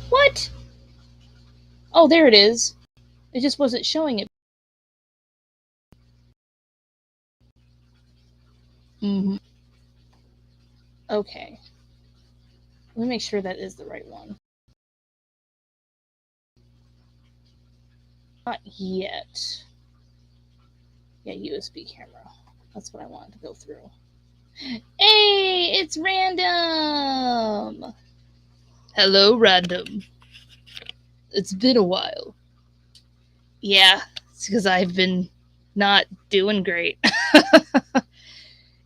What? Oh, there it is. It just wasn't showing it. Mm-hmm. Okay. Let me make sure that is the right one. Not yet. Yeah, USB camera. That's what I wanted to go through. Hey, it's random! Hello, random. It's been a while. Yeah, it's because I've been not doing great.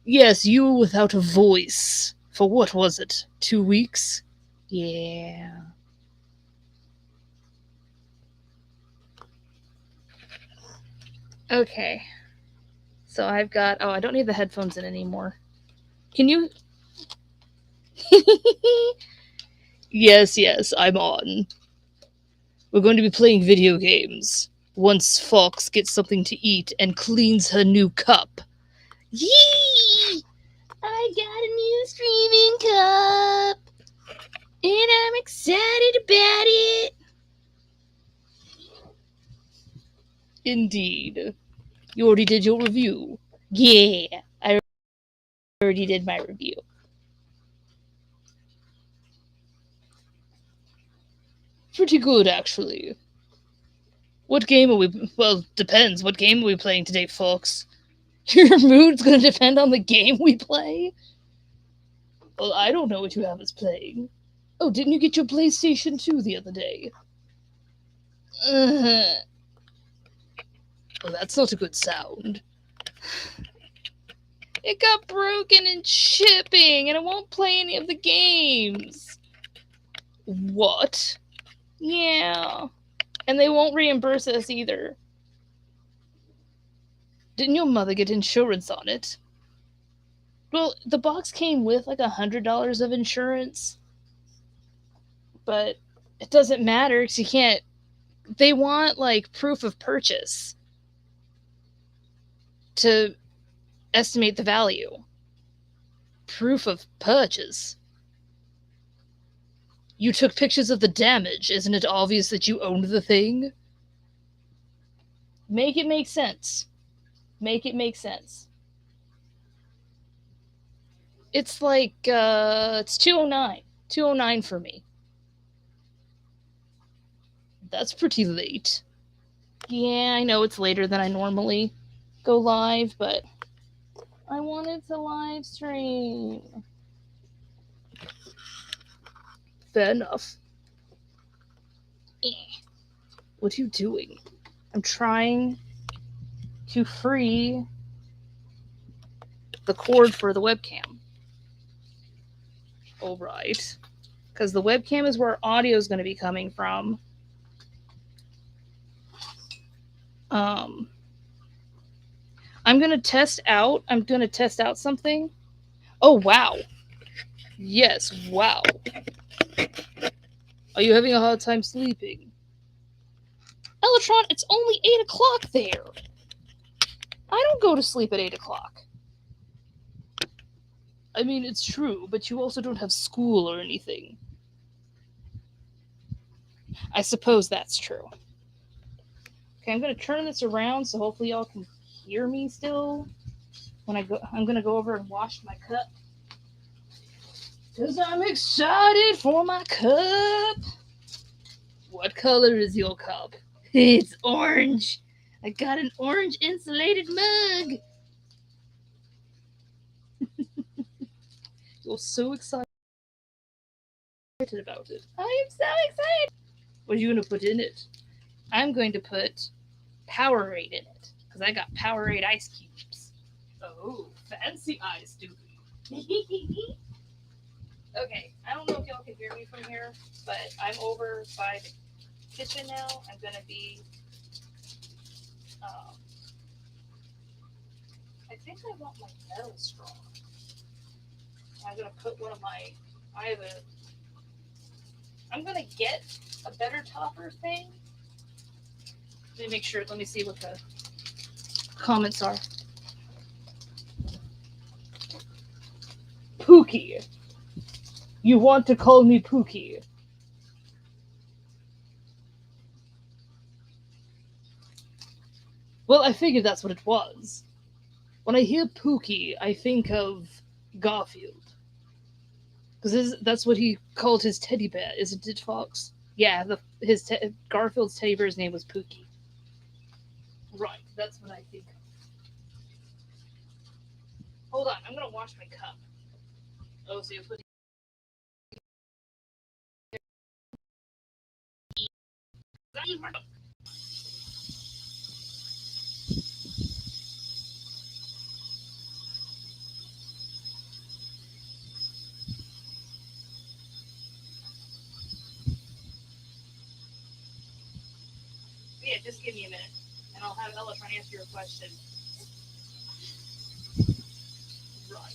Yes, you without a voice. For what was it? 2 weeks? Yeah. Okay. So I've got. Oh, I don't need the headphones in anymore. Can you. Yes, yes, I'm on. We're going to be playing video games. Once Fox gets something to eat and cleans her new cup. Yee! I got a new streaming cup! And I'm excited about it! Indeed. You already did your review. Yeah, I already did my review. Pretty good, actually. What game are we. Well, depends. What game are we playing today, Fox? Your mood's gonna depend on the game we play? Well, I don't know what you have us playing. Oh, didn't you get your PlayStation 2 the other day? Uh-huh. Well, that's not a good sound. It got broken in shipping, and it won't play any of the games. What? Yeah. And they won't reimburse us either. Didn't your mother get insurance on it? Well, the box came with like $100 of insurance, but it doesn't matter because you can't. They want like proof of purchase to estimate the value. Proof of purchase? You took pictures of the damage. Isn't it obvious that you owned the thing? Make it make sense. Make it make sense. It's like, it's 209. 209 for me. That's pretty late. Yeah, I know it's later than I normally go live, but I wanted to live stream. Fair enough. What are you doing? I'm trying to free the cord for the webcam. Alright. Because the webcam is where audio is going to be coming from. I'm going to test out something. Oh, wow. Yes, wow. Are you having a hard time sleeping? Electron, it's only 8 o'clock there. I don't go to sleep at 8 o'clock. I mean, it's true, but you also don't have school or anything. I suppose that's true. Okay, I'm going to turn this around so hopefully y'all can hear me still. When I'm going to go over and wash my cup. Because I'm excited for my cup. What color is your cup? It's orange. I got an orange insulated mug. You're so excited about it. I am so excited. What are you going to put in it? I'm going to put Powerade in it. Because I got Powerade ice cubes. Oh, fancy ice, dude. Okay, I don't know if y'all can hear me from here, but I'm over by the kitchen now. I'm going to be... I think I want my metal straw. I'm going to put one of my... I'm going to get a better topper thing. Let me make sure. Let me see what the comments are. Pookie. You want to call me Pookie? Well, I figured that's what it was. When I hear Pookie, I think of Garfield. Because that's what he called his teddy bear, isn't it, Fox? Yeah, Garfield's teddy bear's name was Pookie. Right, that's what I think of. Hold on, I'm gonna wash my cup. Oh, so you're putting. Yeah, just give me a minute, and I'll have Ella try and answer your question. Right.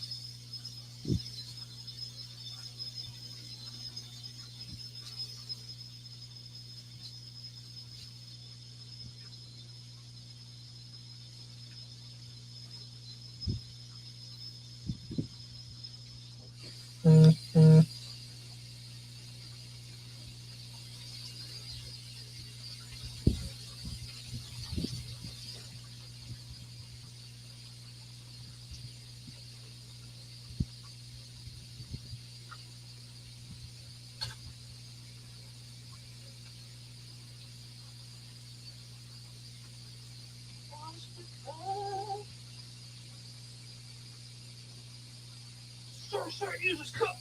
Sir, use this cup.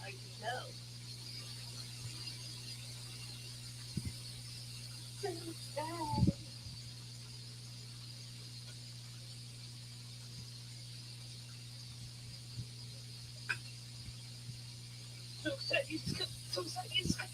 I can tell. So sad, use this cup. So sad, use this cup.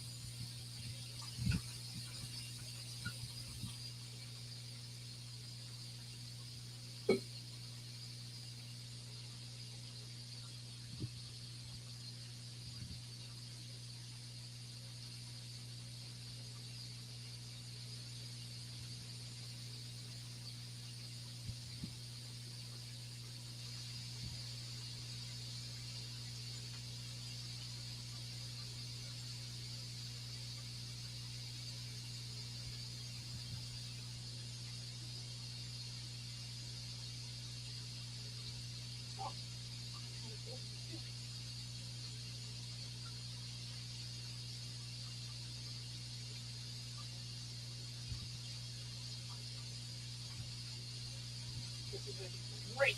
This is going to be great.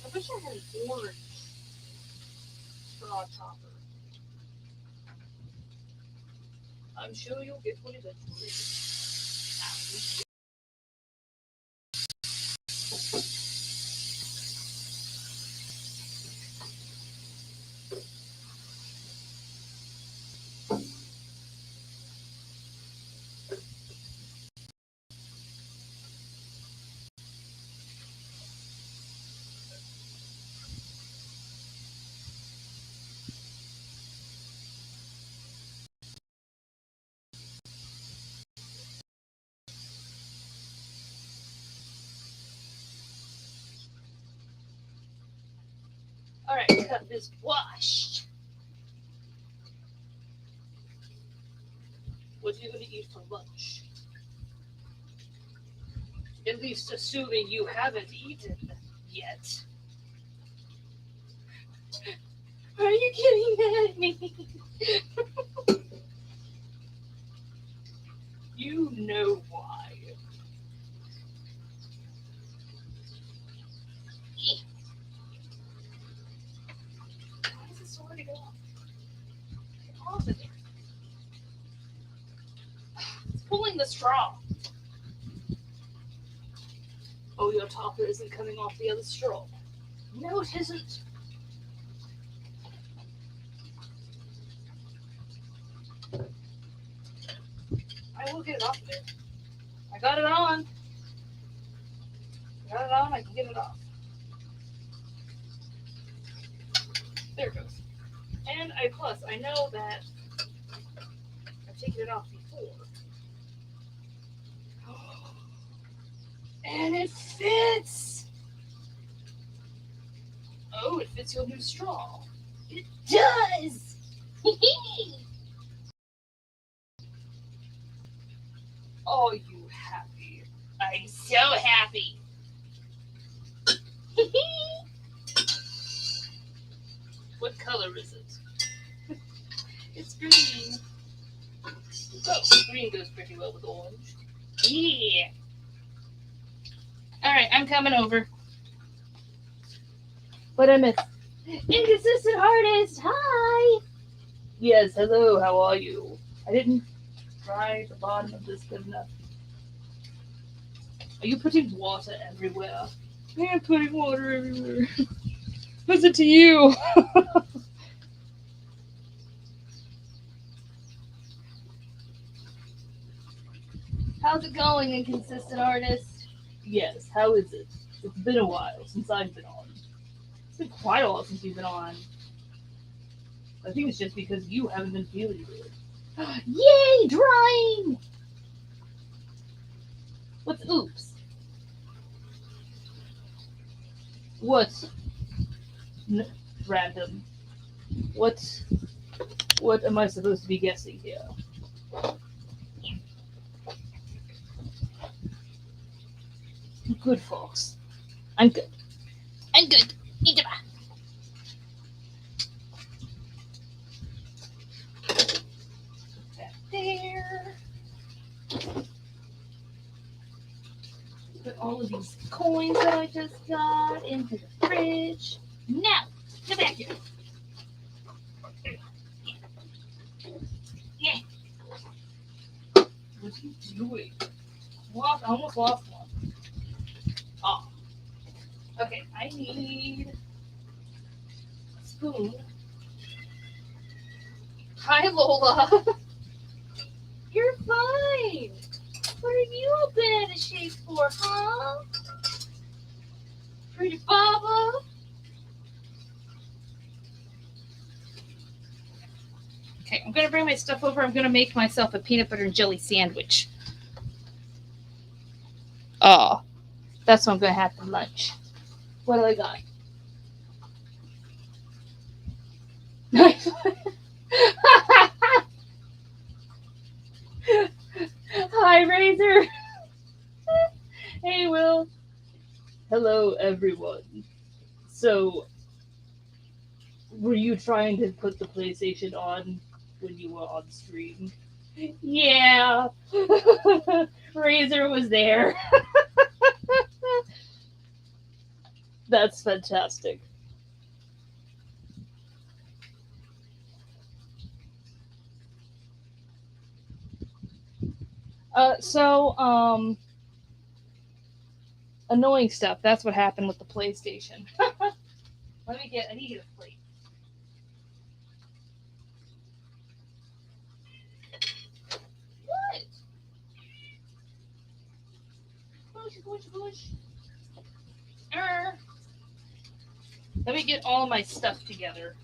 I wish I had an orange straw topper. I'm sure you'll get one eventually. All right, cup is washed. What are you going to eat for lunch? At least assuming you haven't eaten yet. Are you getting mad at me? You know why. Why is it so hard to get off? Get off of it. It's pulling the straw. Oh, your topper isn't coming off the other straw. No, it isn't. I will get it off of it. I got it on. I got it on. I can get it off. There it goes. And I know that I've taken it off before. And it fits. Oh, it fits your new straw. It does. so happy. What color is it? It's green. Oh, green goes pretty well with orange. Yeah. Alright, I'm coming over. What I miss? Inconsistent artist, hi! Yes, hello, how are you? I didn't try the bottom of this good enough. Are you putting water everywhere? I'm putting water everywhere. What's it to you? How's it going, inconsistent artist? Yes, how is it? It's been a while since I've been on. It's been quite a while since you've been on. I think it's just because you haven't been feeling good. Yay, drawing! What's oops? What? Random. What am I supposed to be guessing here? Good, folks. I'm good. I'm good. That there. Put all of these coins that I just got into the fridge. Now, come back here. Yeah. What are you doing? I almost lost one. Oh. Okay, I need a spoon. Hi, Lola. You're fine. What have you all been out of shape for, huh? Pretty Baba. Okay, I'm gonna bring my stuff over. I'm gonna make myself a peanut butter and jelly sandwich. Oh, that's what I'm gonna have for lunch. What do I got? Hi, Razor. Hey, Will. Hello, everyone. So, were you trying to put the PlayStation on when you were on stream? Yeah. Razor was there. That's fantastic. Annoying stuff. That's what happened with the PlayStation. I need to get a plate. What? Push. Let me get all my stuff together.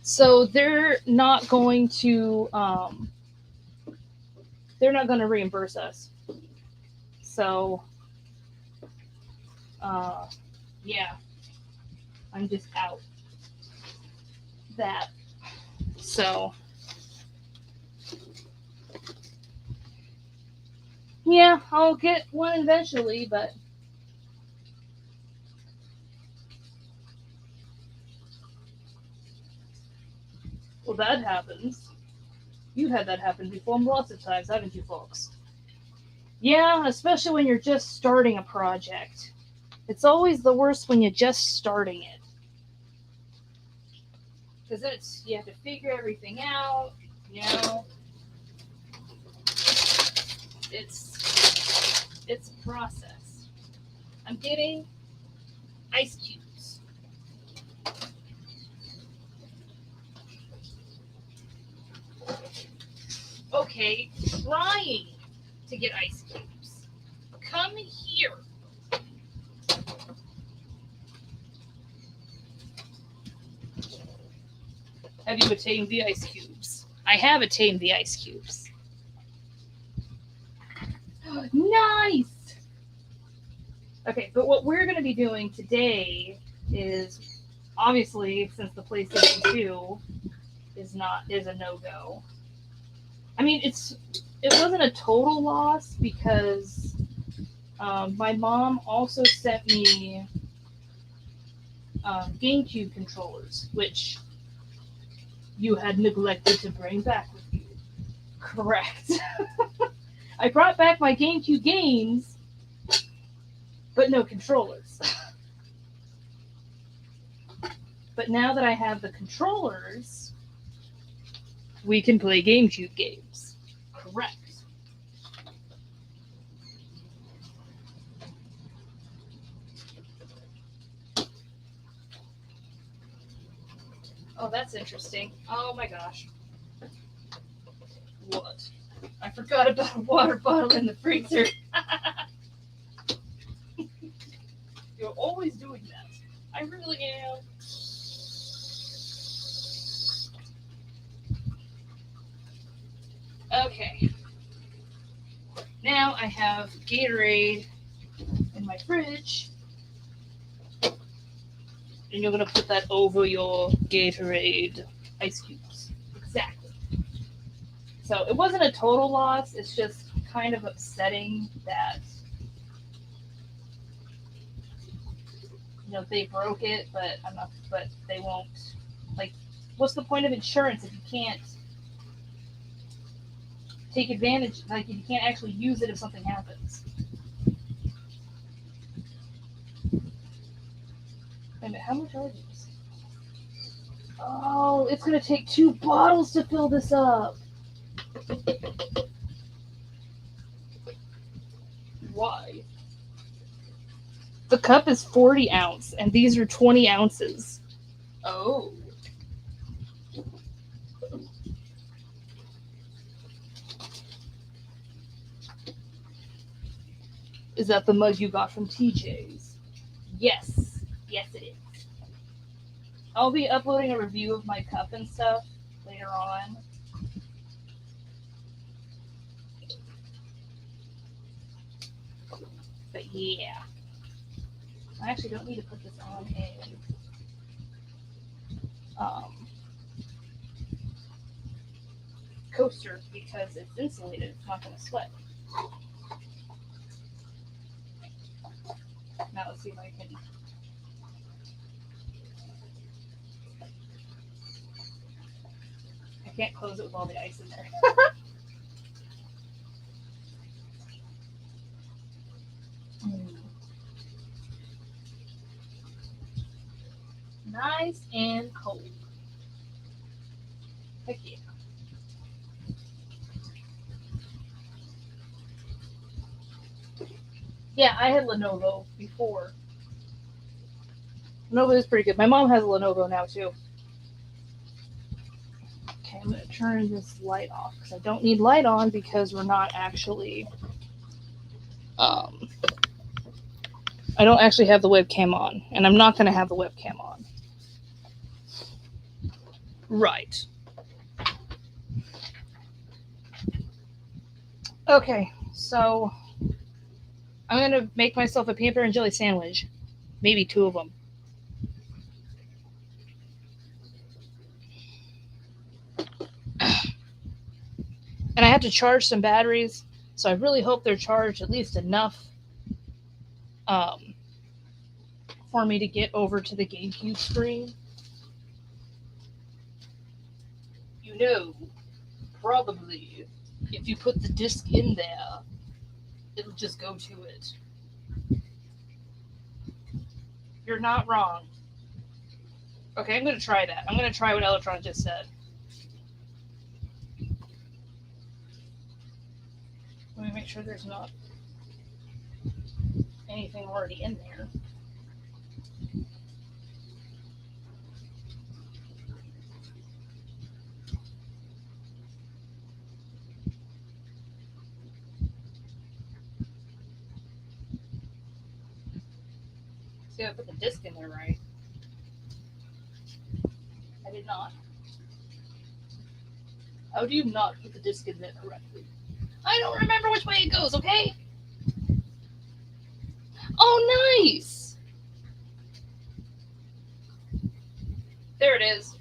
So they're not going to reimburse us. So yeah, I'm just out that. So yeah, I'll get one eventually, but well, that happens. You've had that happen before lots of times, haven't you, folks? Yeah, especially when you're just starting a project. It's always the worst when you're just starting it. Because you have to figure everything out, you know. It's a process. I'm getting ice cubes. Okay, trying to get ice cubes. Come here. Have you attained the ice cubes? I have attained the ice cubes. Nice! Okay, but what we're going to be doing today is, obviously, since the PlayStation 2 is a no-go, I mean, it wasn't a total loss because my mom also sent me GameCube controllers, which you had neglected to bring back with you. Correct. I brought back my GameCube games, but no controllers. But now that I have the controllers, we can play GameCube games. Correct. Oh, that's interesting. Oh my gosh. What? I forgot about a water bottle in the freezer. You're always doing that. I really am. Okay. Now I have Gatorade in my fridge. And you're going to put that over your Gatorade ice cubes. Exactly. So it wasn't a total loss. It's just kind of upsetting that, they broke it, but they won't. Like, what's the point of insurance if you can't take advantage? Like, if you can't actually use it if something happens. Wait a minute, how much are these? Oh, it's gonna take 2 bottles to fill this up. Why? The cup is 40 ounce, and these are 20 ounces. Oh. Is that the mug you got from TJ's? Yes. Yes, it is. I'll be uploading a review of my cup and stuff later on. But yeah. I actually don't need to put this on a coaster because it's insulated. It's not going to sweat. Now let's see if I can. I can't close it with all the ice in there. Nice and cold. Heck yeah. Yeah, I had Lenovo before. Lenovo is pretty good. My mom has a Lenovo now too. Okay, I'm going to turn this light off because I don't need light on because we're not actually. I don't actually have the webcam on, and I'm not going to have the webcam on. Right. Okay, so I'm going to make myself a peanut butter and jelly sandwich. Maybe 2 of them. And I have to charge some batteries, so I really hope they're charged at least enough for me to get over to the GameCube screen. Probably, if you put the disc in there, it'll just go to it. You're not wrong. Okay, I'm going to try that. I'm going to try what Electron just said. Let me make sure there's not anything already in there. See, I put the disc in there right. I did not. How do you not put the disc in there correctly? I don't remember which way it goes, okay? Oh, nice! There it is.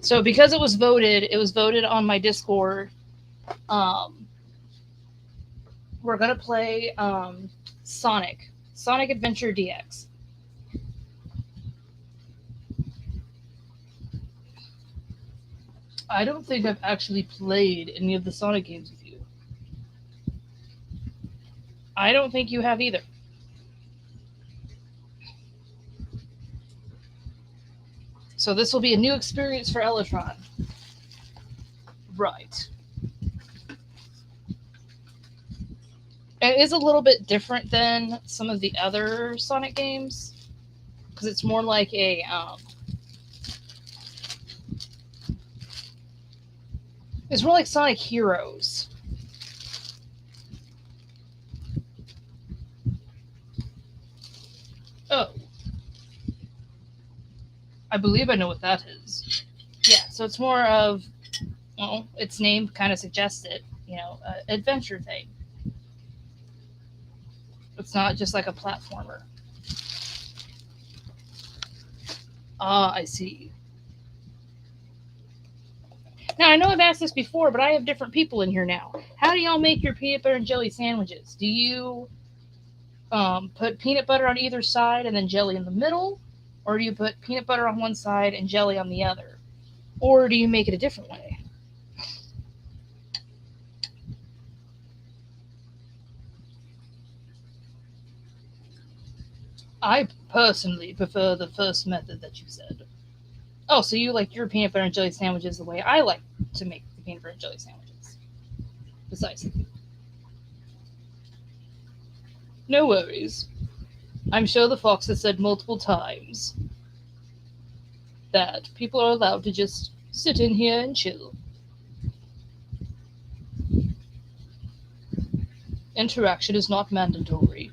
So because it was voted on my Discord. Um, we're gonna play Sonic Adventure DX. I don't think I've actually played any of the Sonic games with you. I don't think you have either. So this will be a new experience for Elytron. Right. It is a little bit different than some of the other Sonic games because it's more like it's more like Sonic Heroes. Oh, I believe I know what that is. Yeah, so it's more of, well, its name kind of suggests it, adventure thing. It's not just like a platformer. Ah, I see. Now, I know I've asked this before, but I have different people in here now. How do y'all make your peanut butter and jelly sandwiches? Do you put peanut butter on either side and then jelly in the middle? Or do you put peanut butter on one side and jelly on the other? Or do you make it a different way? I personally prefer the first method that you said. Oh, so you like your peanut butter and jelly sandwiches the way I like to make the peanut butter and jelly sandwiches. Precisely. No worries. I'm sure the fox has said multiple times that people are allowed to just sit in here and chill. Interaction is not mandatory.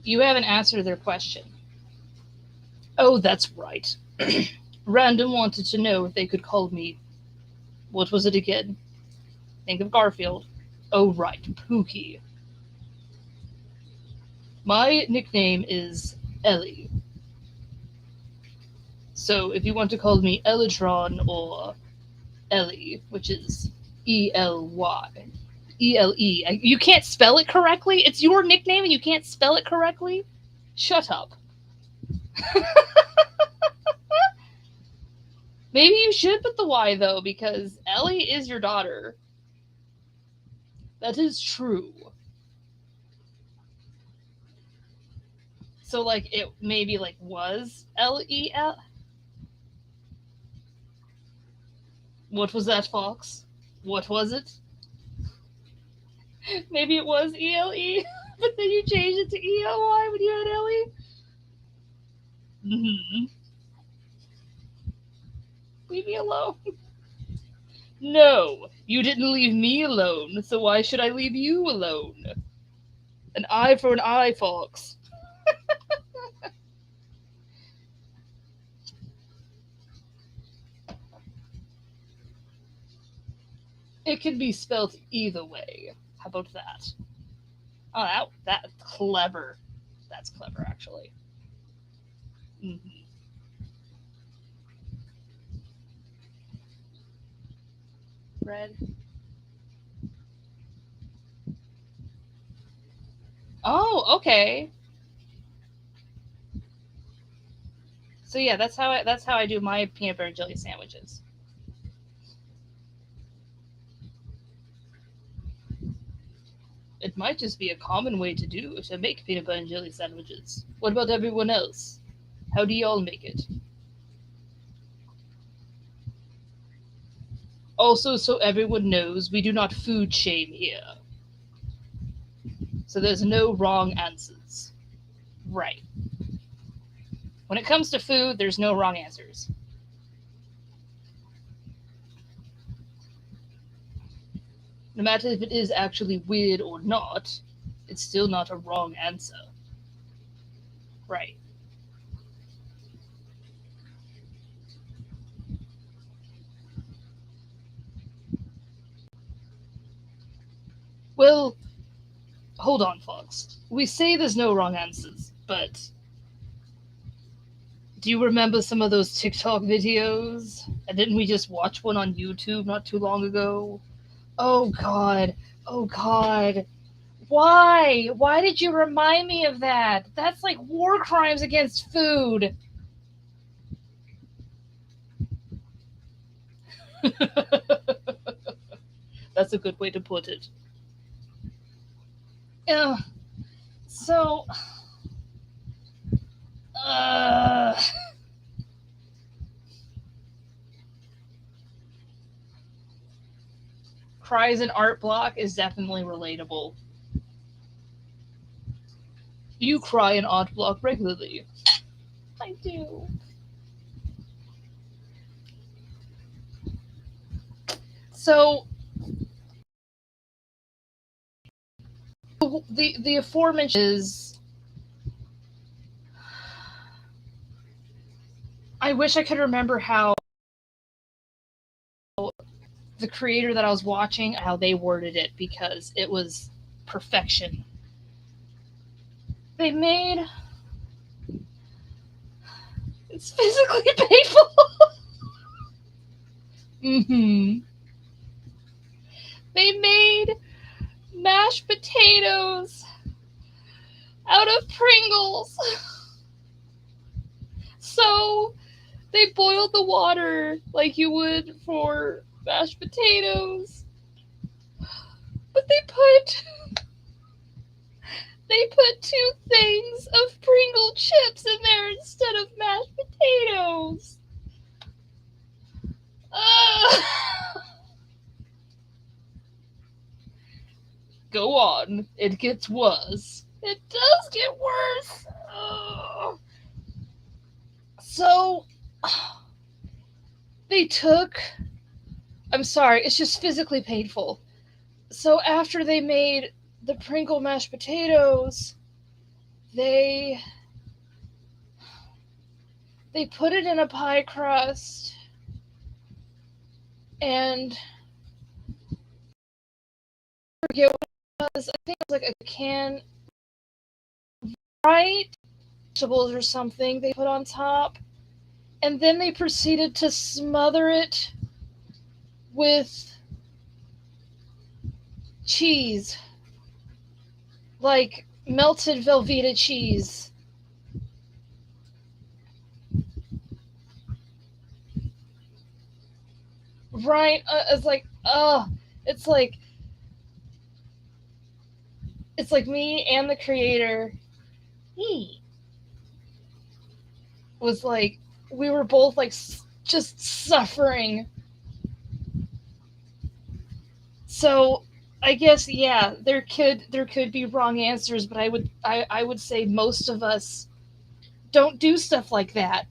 You haven't answered their question. Oh, that's right. Random wanted to know if they could call me. What was it again? Think of Garfield. Oh, right, Pookie. My nickname is Ellie. So if you want to call me Elytron or Ellie, which is ELY. ELE. You can't spell it correctly? It's your nickname and you can't spell it correctly? Shut up. Maybe you should put the Y though, because Ellie is your daughter. That is true. So like it maybe like was LEL. What was that, Fox? What was it? Maybe it was ELE, but then you changed it to ELY when you had Ellie. Mm-hmm. Leave me alone. No, you didn't leave me alone, so why should I leave you alone? An eye for an eye, Fox. It can be spelt either way. How about that? Oh, that's clever. That's clever, actually. Mm-hmm. Red. Oh, okay. So yeah, that's how I do my peanut butter and jelly sandwiches. It might just be a common way to make peanut butter and jelly sandwiches. What about everyone else? How do y'all make it? Also, so everyone knows, we do not food shame here. So there's no wrong answers. Right. When it comes to food, there's no wrong answers. No matter if it is actually weird or not, it's still not a wrong answer. Right. Well, hold on, Fox. We say there's no wrong answers, but do you remember some of those TikTok videos? And didn't we just watch one on YouTube not too long ago? Oh god. Oh god. Why? Why did you remind me of that? That's like war crimes against food. That's a good way to put it. Yeah. So, uh, cries in art block is definitely relatable. You cry in art block regularly. I do. So the aforementioned is. I wish I could remember how the creator that I was watching, how they worded it, because it was perfection. They made. It's physically painful. Mm-hmm. They made mashed potatoes out of Pringles. So they boiled the water like you would for mashed potatoes. But they put two things of Pringle chips in there instead of mashed potatoes. Uh, Go on. It gets worse. It does get worse. So they took. I'm sorry, it's just physically painful. So after they made the Pringle mashed potatoes, they put it in a pie crust and I forget what it was. I think it was like a can, right? Vegetables or something they put on top, and then they proceeded to smother it with cheese, like melted Velveeta cheese. Right? It's like, it's like it's like me and the creator. He was like, we were both like just suffering. So I guess yeah, there could be wrong answers, but I would say most of us don't do stuff like that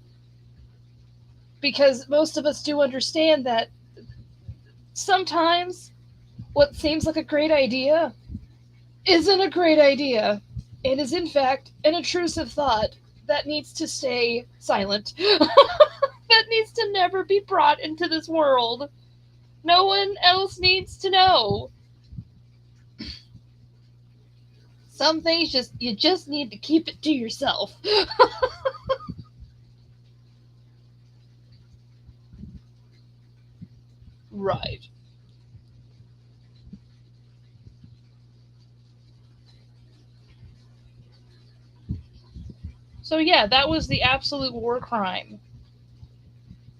because most of us do understand that sometimes what seems like a great idea isn't a great idea. It is in fact an intrusive thought that needs to stay silent. That needs to never be brought into this world. No one else needs to know. Some things you just need to keep it to yourself. Right. So yeah, that was the absolute war crime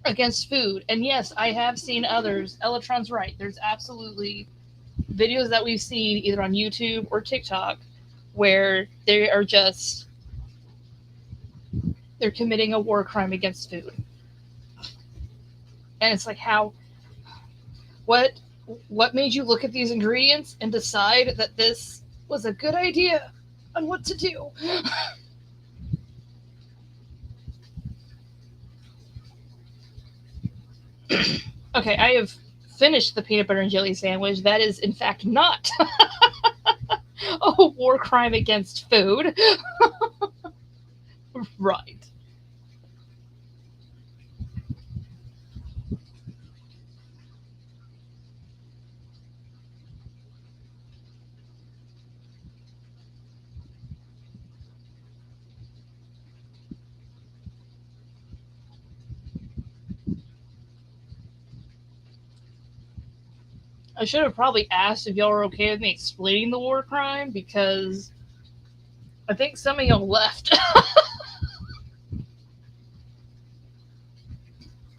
against food. And yes, I have seen others. Electron's right. There's absolutely videos that we've seen either on YouTube or TikTok where they are just they're committing a war crime against food. And it's like what what made you look at these ingredients and decide that this was a good idea on what to do? Okay, I have finished the peanut butter and jelly sandwich. That is in fact not a war crime against food. Right. I should have probably asked if y'all were okay with me explaining the war crime, because I think some of y'all left.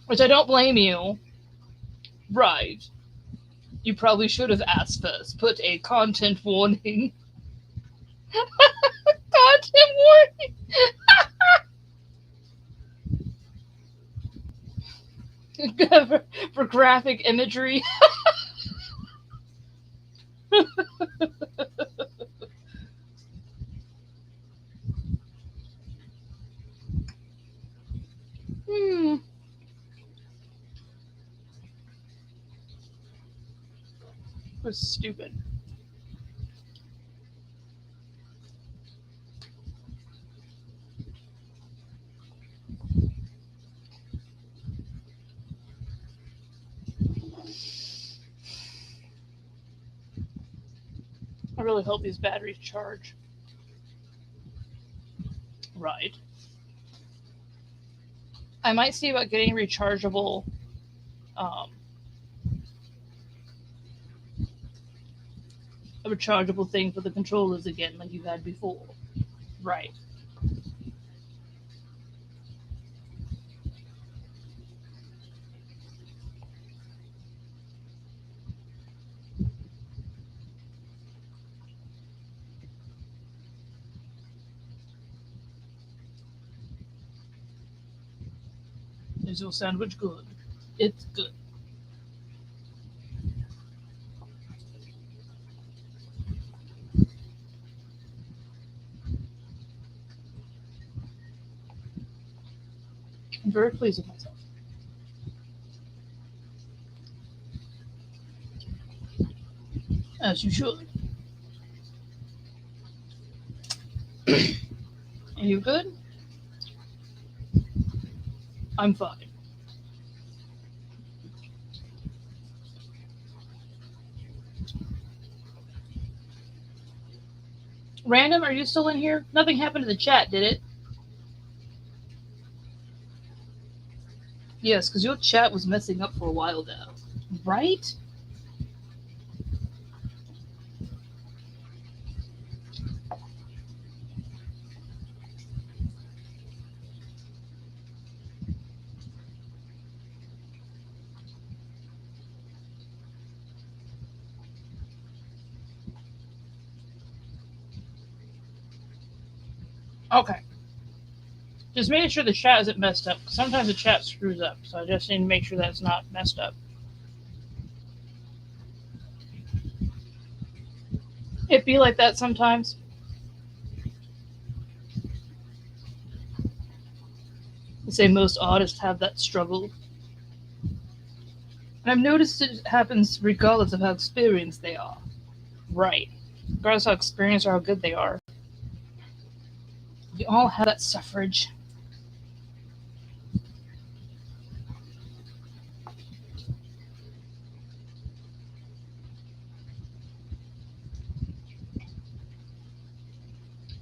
Which I don't blame you. Right. You probably should have asked first. Put a content warning. Content warning! For graphic imagery. Hmm. Was stupid. I really hope these batteries charge. Right. I might see about getting rechargeable um, a rechargeable thing for the controllers again, like you had before. Right. Is your sandwich good? It's good. I'm very pleased with myself. As you should. Are you good? I'm fine. Random, are you still in here? Nothing happened to the chat, did it? Yes, because your chat was messing up for a while now. Right? Okay. Just making sure the chat isn't messed up. Sometimes the chat screws up, so I just need to make sure that it's not messed up. It be like that sometimes. They say most artists have that struggle. And I've noticed it happens regardless of how experienced they are. Right. Regardless of how experienced or how good they are. We all have that suffrage.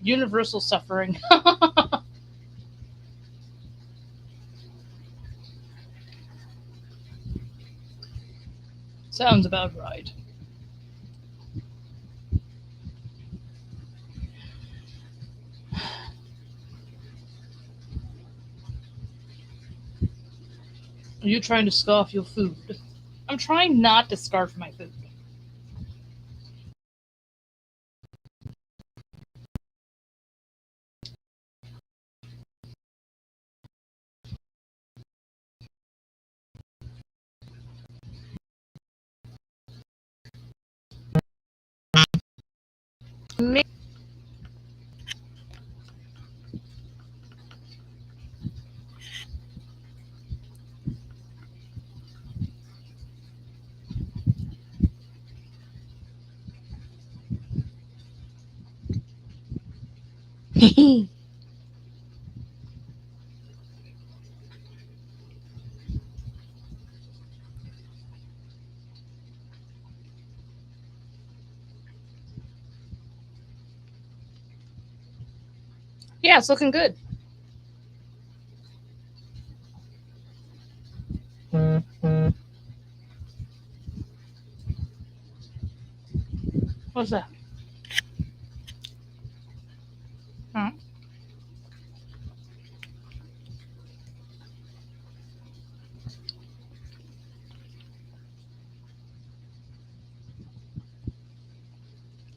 Universal suffering. Sounds about right. Are you trying to scarf your food? I'm trying not to scarf my food. Yeah, it's looking good. What's that? Huh?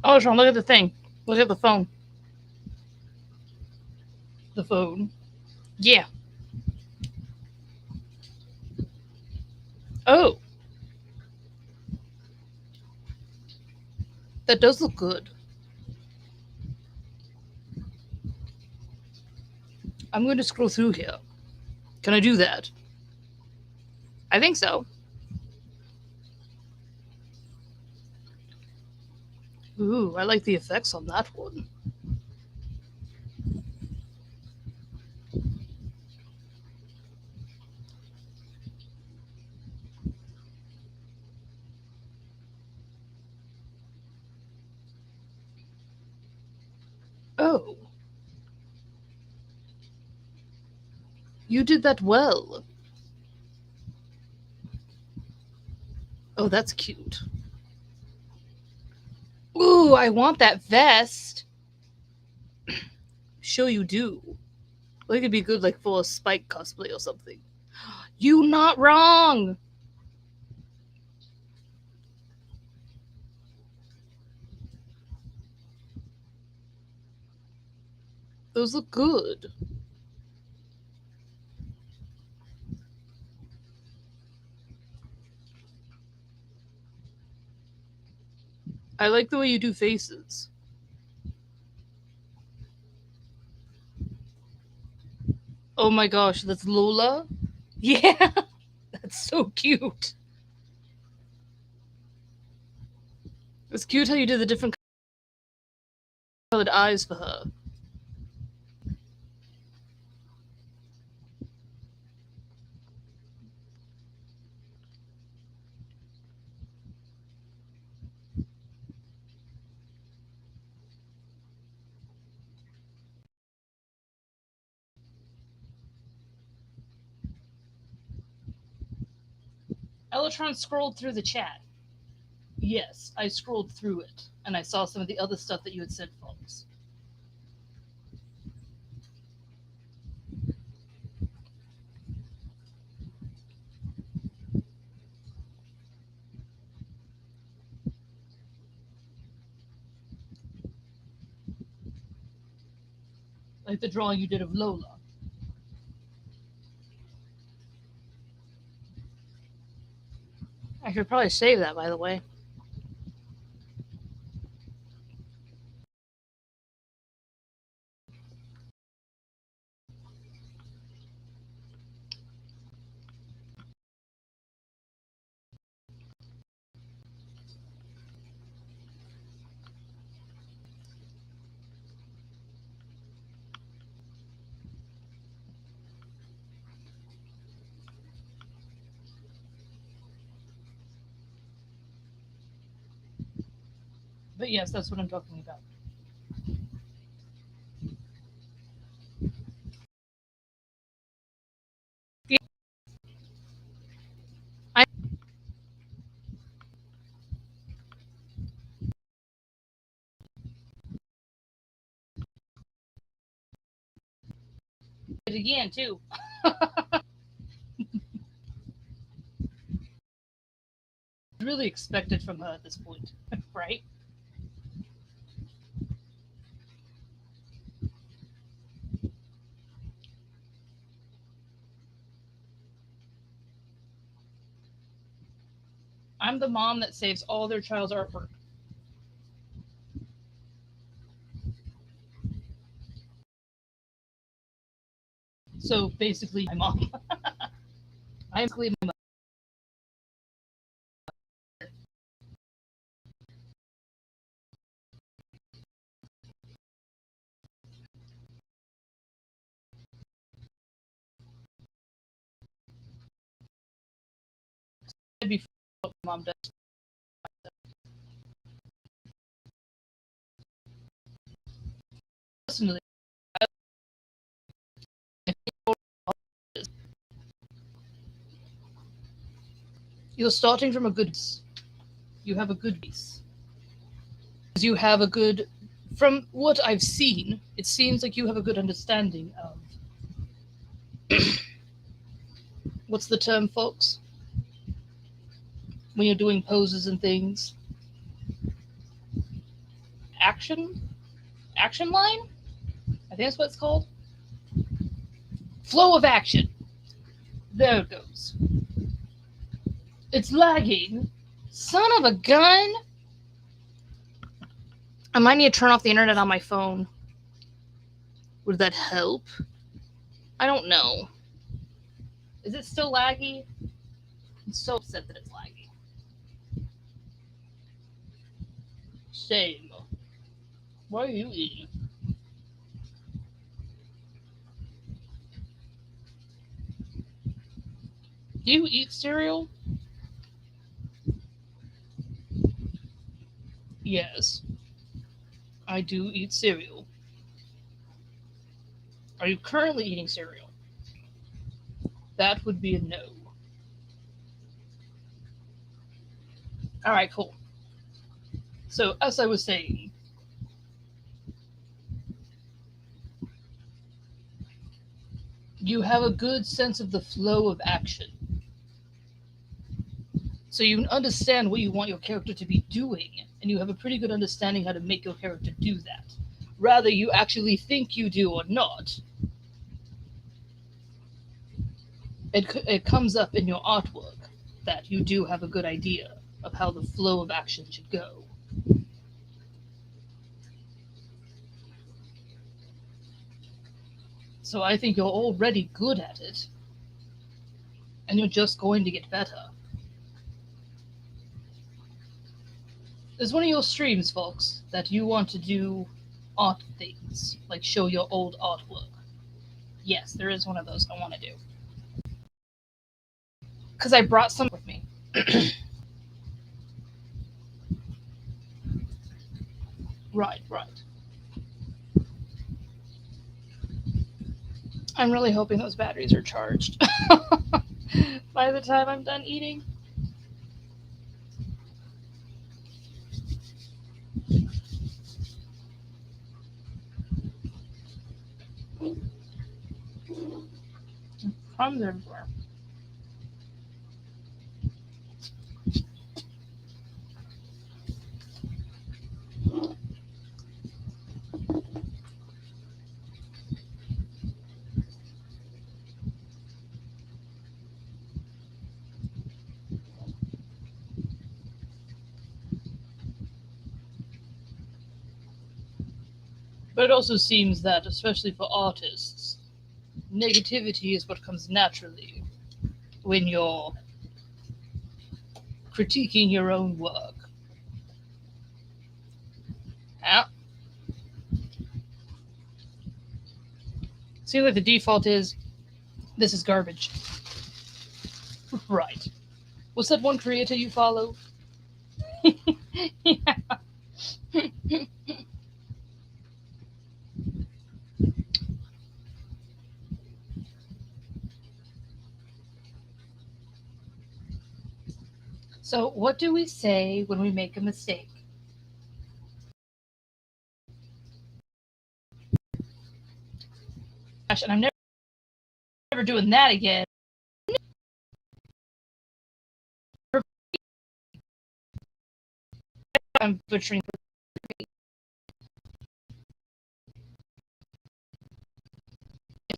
Oh, Sean, look at the thing. Look at the phone. The phone. Yeah. Oh, that does look good. I'm going to scroll through here. Can I do that? I think so. Ooh, I like the effects on that one. Oh, you did that well. Oh, that's cute. Ooh, I want that vest. Sure you do. Well, it could be good, like, for a Spike cosplay or something. You not wrong! Those look good. I like the way you do faces. Oh my gosh, that's Lola? Yeah, that's so cute. It's cute how you did the different colored eyes for her. Elytron scrolled through the chat. Yes, I scrolled through it, and I saw some of the other stuff that you had sent, folks. Like the drawing you did of Lola. I should probably save that, by the way. But yes, that's what I'm talking about. Yeah, I did it again, too. Really expected from her at this point, right? I'm the mom that saves all their child's artwork. So basically, my mom. I'm basically my mom. Before what my mom does. Personally, you're starting from a good base. You have a good base. you have a good, from what I've seen, it seems like you have a good understanding of, what's the term, folks? When you're doing poses and things. Action? Action line? I think that's what it's called. Flow of action. There it goes. It's lagging. Son of a gun! I might need to turn off the internet on my phone. Would that help? I don't know. Is it still laggy? I'm so upset that it's laggy. Shame. What are you eating? Do you eat cereal? Yes, I do eat cereal. Are you currently eating cereal? That would be a no. Alright, cool. So, as I was saying, you have a good sense of the flow of action. So you understand what you want your character to be doing, and you have a pretty good understanding how to make your character do that. Rather, you actually think you do or not. It comes up in your artwork that you do have a good idea of how the flow of action should go. So I think you're already good at it, and you're just going to get better. There's one of your streams, folks, that you want to do art things, like show your old artwork. Yes, there is one of those I want to do. Because I brought some with me. Right. I'm really hoping those batteries are charged by the time I'm done eating. Crumbs everywhere. But it also seems that, especially for artists, negativity is what comes naturally when you're critiquing your own work. Yeah. Seems like the default is, this is garbage. Right. What's that one creator you follow? Yeah. So, what do we say when we make a mistake? Gosh, and I'm never doing that again. I'm butchering.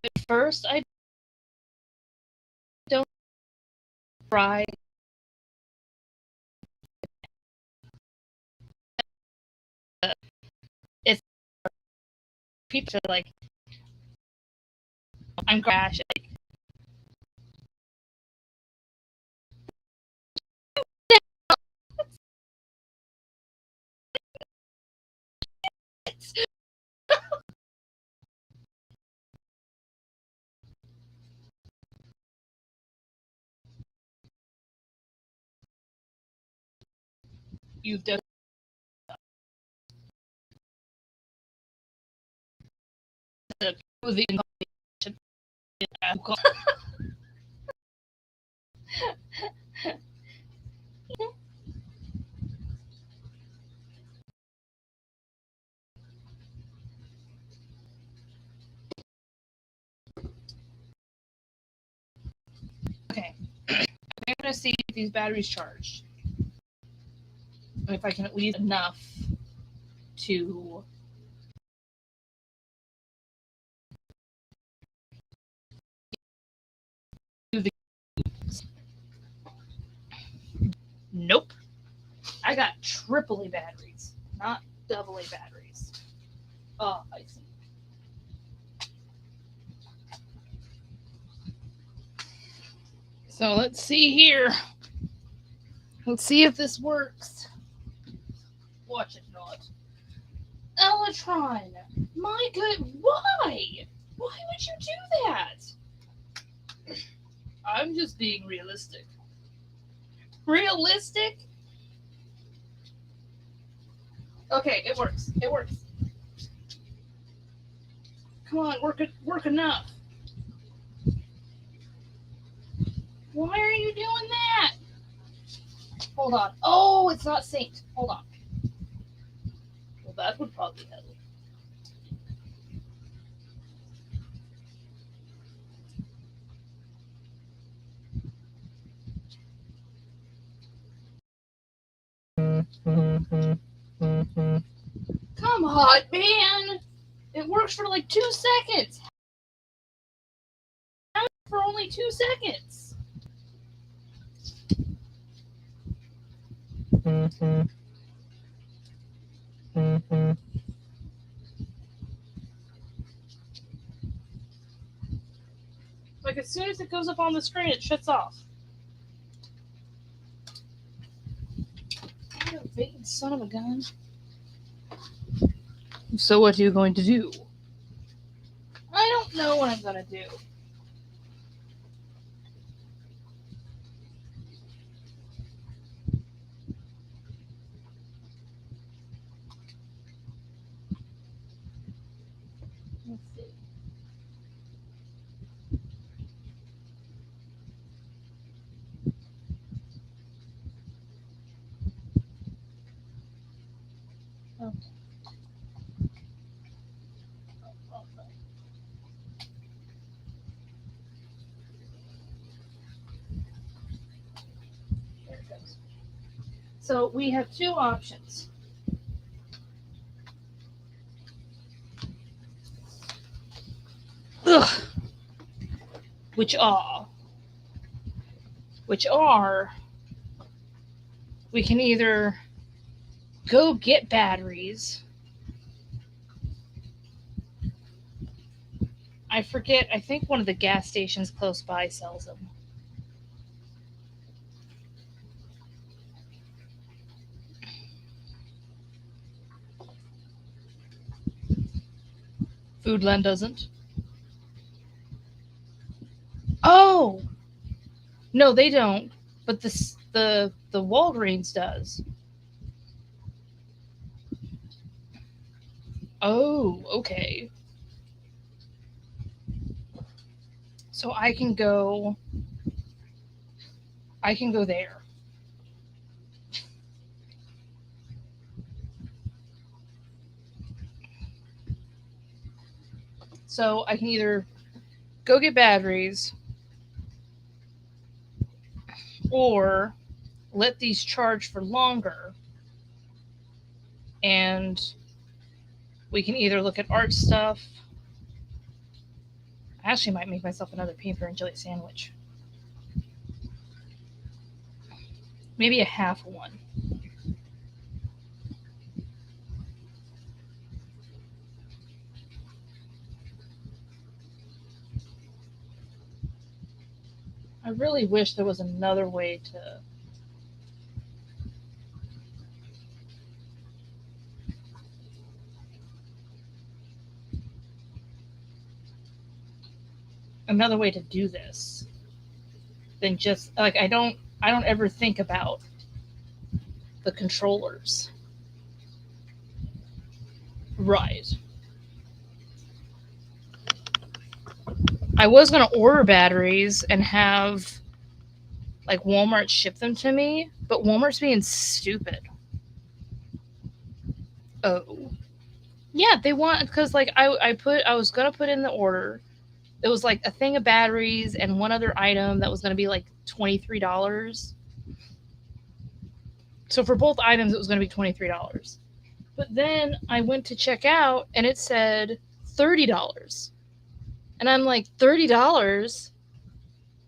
At first, I don't try. It's people are like, I'm crashing. You've done the to see if these batteries charge. And if I can at least enough to do the. Nope. I got AAA batteries, not AA batteries. Oh, I see. So let's see here. Let's see if this works. Watch it not. Electron! My good, why? Why would you do that? I'm just being realistic. Realistic? Okay, it works. It works. Come on, work enough. Why are you doing that? Hold on. Oh, it's not synced. Hold on. Well, that would probably help. Come on, man! It works for like 2 seconds. How for only 2 seconds? Like as soon as it goes up on the screen, it shuts off. Son of a gun. So what are you going to do? I don't know what I'm going to do. Let's see. Okay. There it goes. So we have 2 options. Ugh. Which are we can either go get batteries. I forget, I think one of the gas stations close by sells them. Foodland doesn't. Oh! No, they don't. But the Walgreens does. Oh, okay. So I can go there. So I can either go get batteries or let these charge for longer, and we can either look at art stuff. I actually might make myself another peanut and jelly sandwich. Maybe a half one. I really wish there was another way to. Another way to do this than just like I don't ever think about the controllers. Right. I was gonna order batteries and have like Walmart ship them to me, but Walmart's being stupid. Oh. Yeah, they want because like I was gonna put in the order. It was like a thing of batteries and one other item that was going to be like $23. So for both items, it was going to be $23. But then I went to check out and it said $30. And I'm like, $30?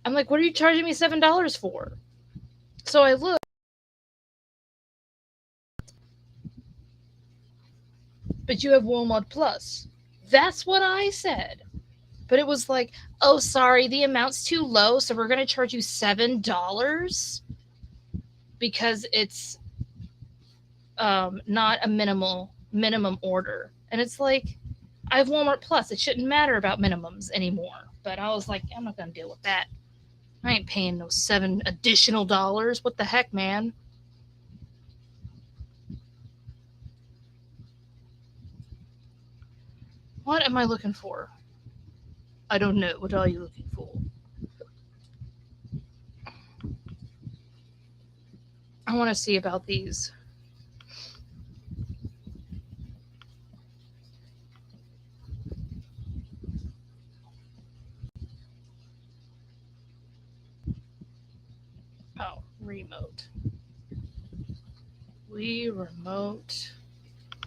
I'm like, what are you charging me $7 for? So I looked. But you have Walmart Plus. That's what I said. But it was like, oh, sorry, the amount's too low, so we're going to charge you $7 because it's not a minimum order. And it's like, I have Walmart Plus. It shouldn't matter about minimums anymore. But I was like, I'm not going to deal with that. I ain't paying no $7 additional dollars. What the heck, man? What am I looking for? I don't know. What are you looking for? I want to see about these. Oh, remote. Wii remote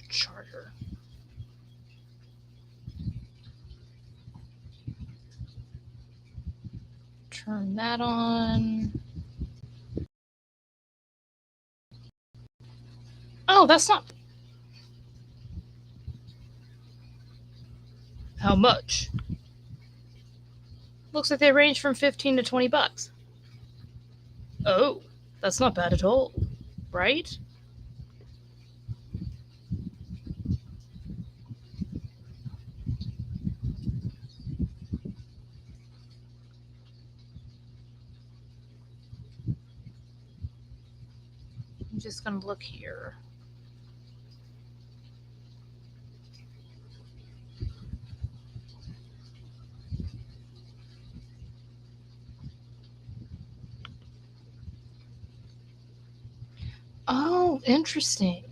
charger. Turn that on. Oh, that's not. How much? Looks like they range from 15 to 20 bucks. Oh, that's not bad at all, right? I'm just going to look here. Oh, interesting.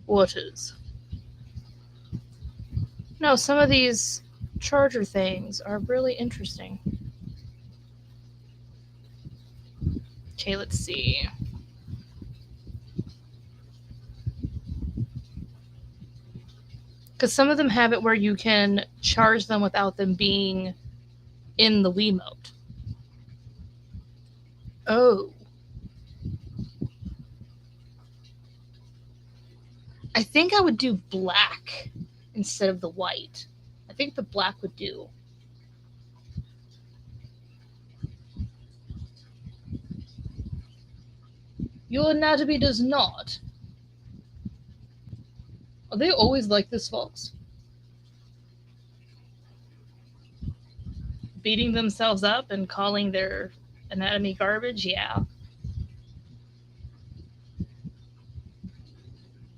What is? No, some of these charger things are really interesting. Okay, let's see. Because some of them have it where you can charge them without them being in the Wiimote. Oh. I think I would do black instead of the white. I think the black would do. Your anatomy does not. Are they always like this, folks? Beating themselves up and calling their anatomy garbage? Yeah.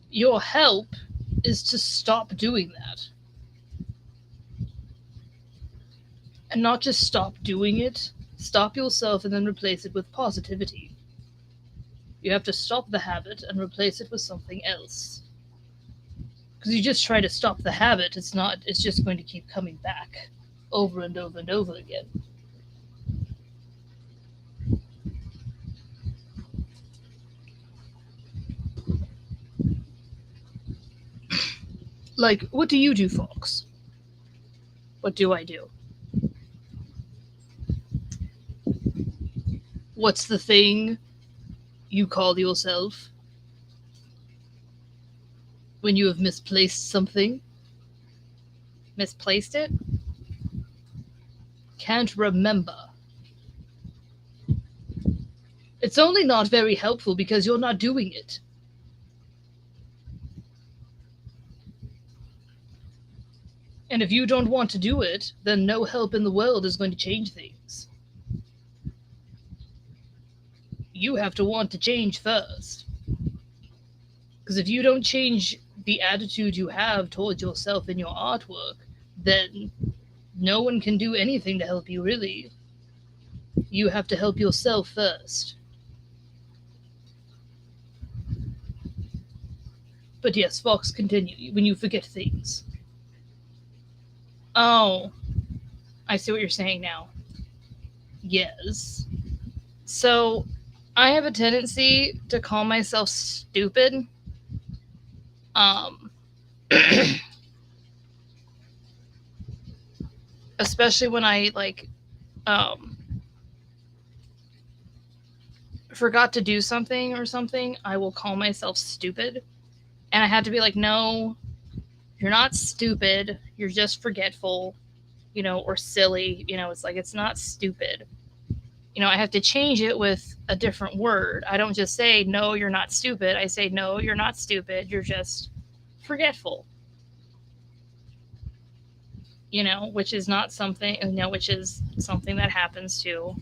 Your help is to stop doing that. And not just stop doing it, stop yourself and then replace it with positivity. You have to stop the habit and replace it with something else. Because you just try to stop the habit, it's just going to keep coming back over and over and over again. Like, what do you do, Fox? What do I do? What's the thing you call yourself when you have misplaced something? Misplaced it? Can't remember. It's only not very helpful because you're not doing it. And if you don't want to do it, then no help in the world is going to change things. You have to want to change first. Because if you don't change the attitude you have towards yourself in your artwork, then no one can do anything to help you, really. You have to help yourself first. But yes, Fox, continue when you forget things. Oh, I see what you're saying now. Yes. So, I have a tendency to call myself stupid. Um, especially when I um forgot to do something or something, I will call myself stupid. And I had to be like, no, you're not stupid. You're just forgetful, or silly. It's like, it's not stupid. I have to change it with a different word. I don't just say, no, you're not stupid. I say, no, you're not stupid. You're just forgetful. Which is not something, which is something that happens to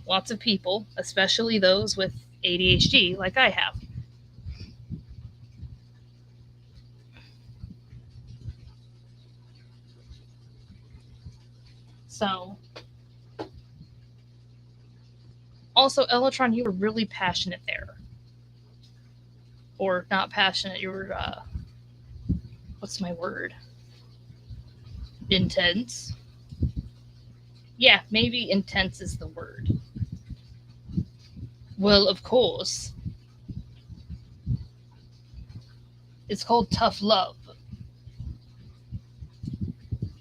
lots of people, especially those with ADHD like I have. So, also, Elatron, you were really passionate there. Or not passionate, you were, what's my word? Intense. Yeah, maybe intense is the word. Well, of course. It's called tough love.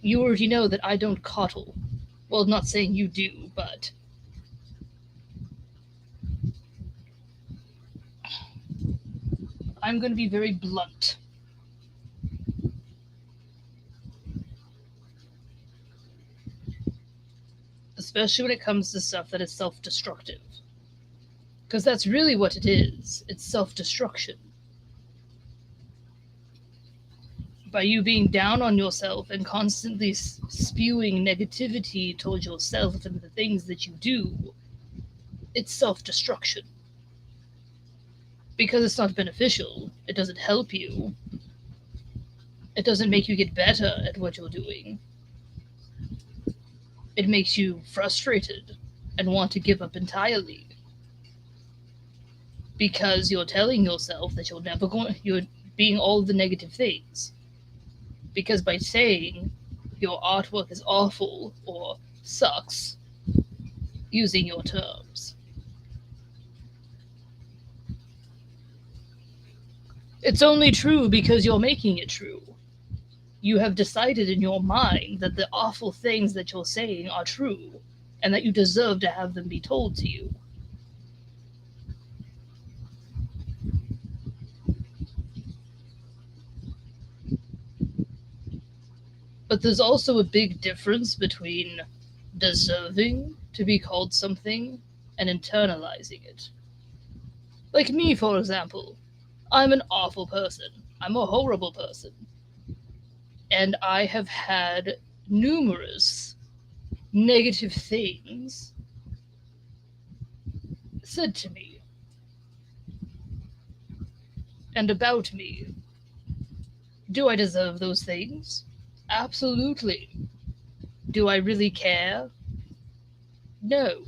You already know that I don't coddle. Well, not saying you do, but I'm going to be very blunt. Especially when it comes to stuff that is self destructive. Because that's really what it is, it's self destruction. By you being down on yourself and constantly spewing negativity towards yourself and the things that you do, it's self destruction. Because it's not beneficial, it doesn't help you, it doesn't make you get better at what you're doing. It makes you frustrated and want to give up entirely. Because you're telling yourself that you're being all the negative things. Because by saying your artwork is awful or sucks, using your terms, it's only true because you're making it true. You have decided in your mind that the awful things that you're saying are true, and that you deserve to have them be told to you. But there's also a big difference between deserving to be called something and internalizing it. Like me, for example. I'm an awful person. I'm a horrible person. And I have had numerous negative things said to me and about me. Do I deserve those things? Absolutely. Do I really care? No.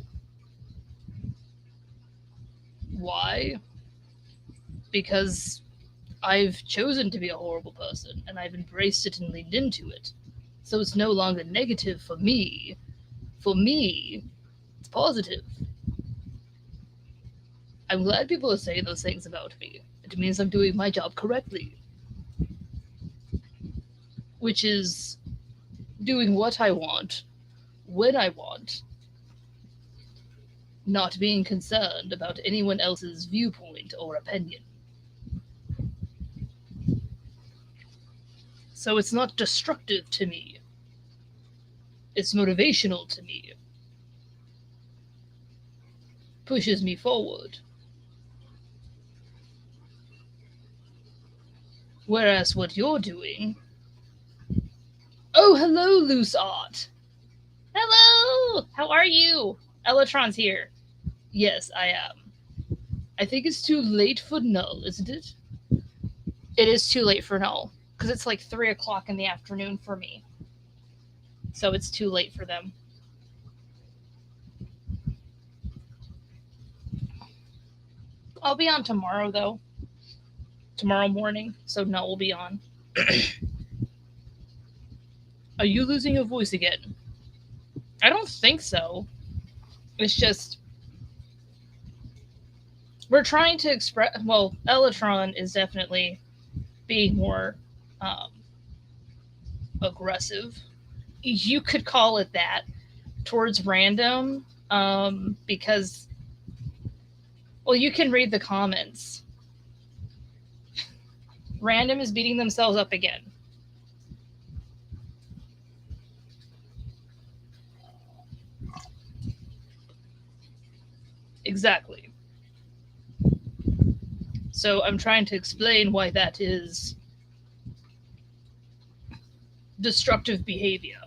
Why? Because I've chosen to be a horrible person and I've embraced it and leaned into it. So it's no longer negative for me. For me, it's positive. I'm glad people are saying those things about me. It means I'm doing my job correctly. Which is doing what I want, when I want, not being concerned about anyone else's viewpoint or opinion. So it's not destructive to me. It's motivational to me. Pushes me forward. Whereas what you're doing. Oh, hello, Loose Art! Hello! How are you? Elatron's here. Yes, I am. I think it's too late for Null, isn't it? It is too late for Null, because it's like 3 o'clock in the afternoon for me. So it's too late for them. I'll be on tomorrow, though. Tomorrow morning, so no, we'll be on. Are you losing your voice again? I don't think so. It's just we're trying to express. Well, Elatron is definitely being more um, aggressive. You could call it that towards random, because well, you can read the comments. Random is beating themselves up again. Exactly. So I'm trying to explain why that is destructive behavior.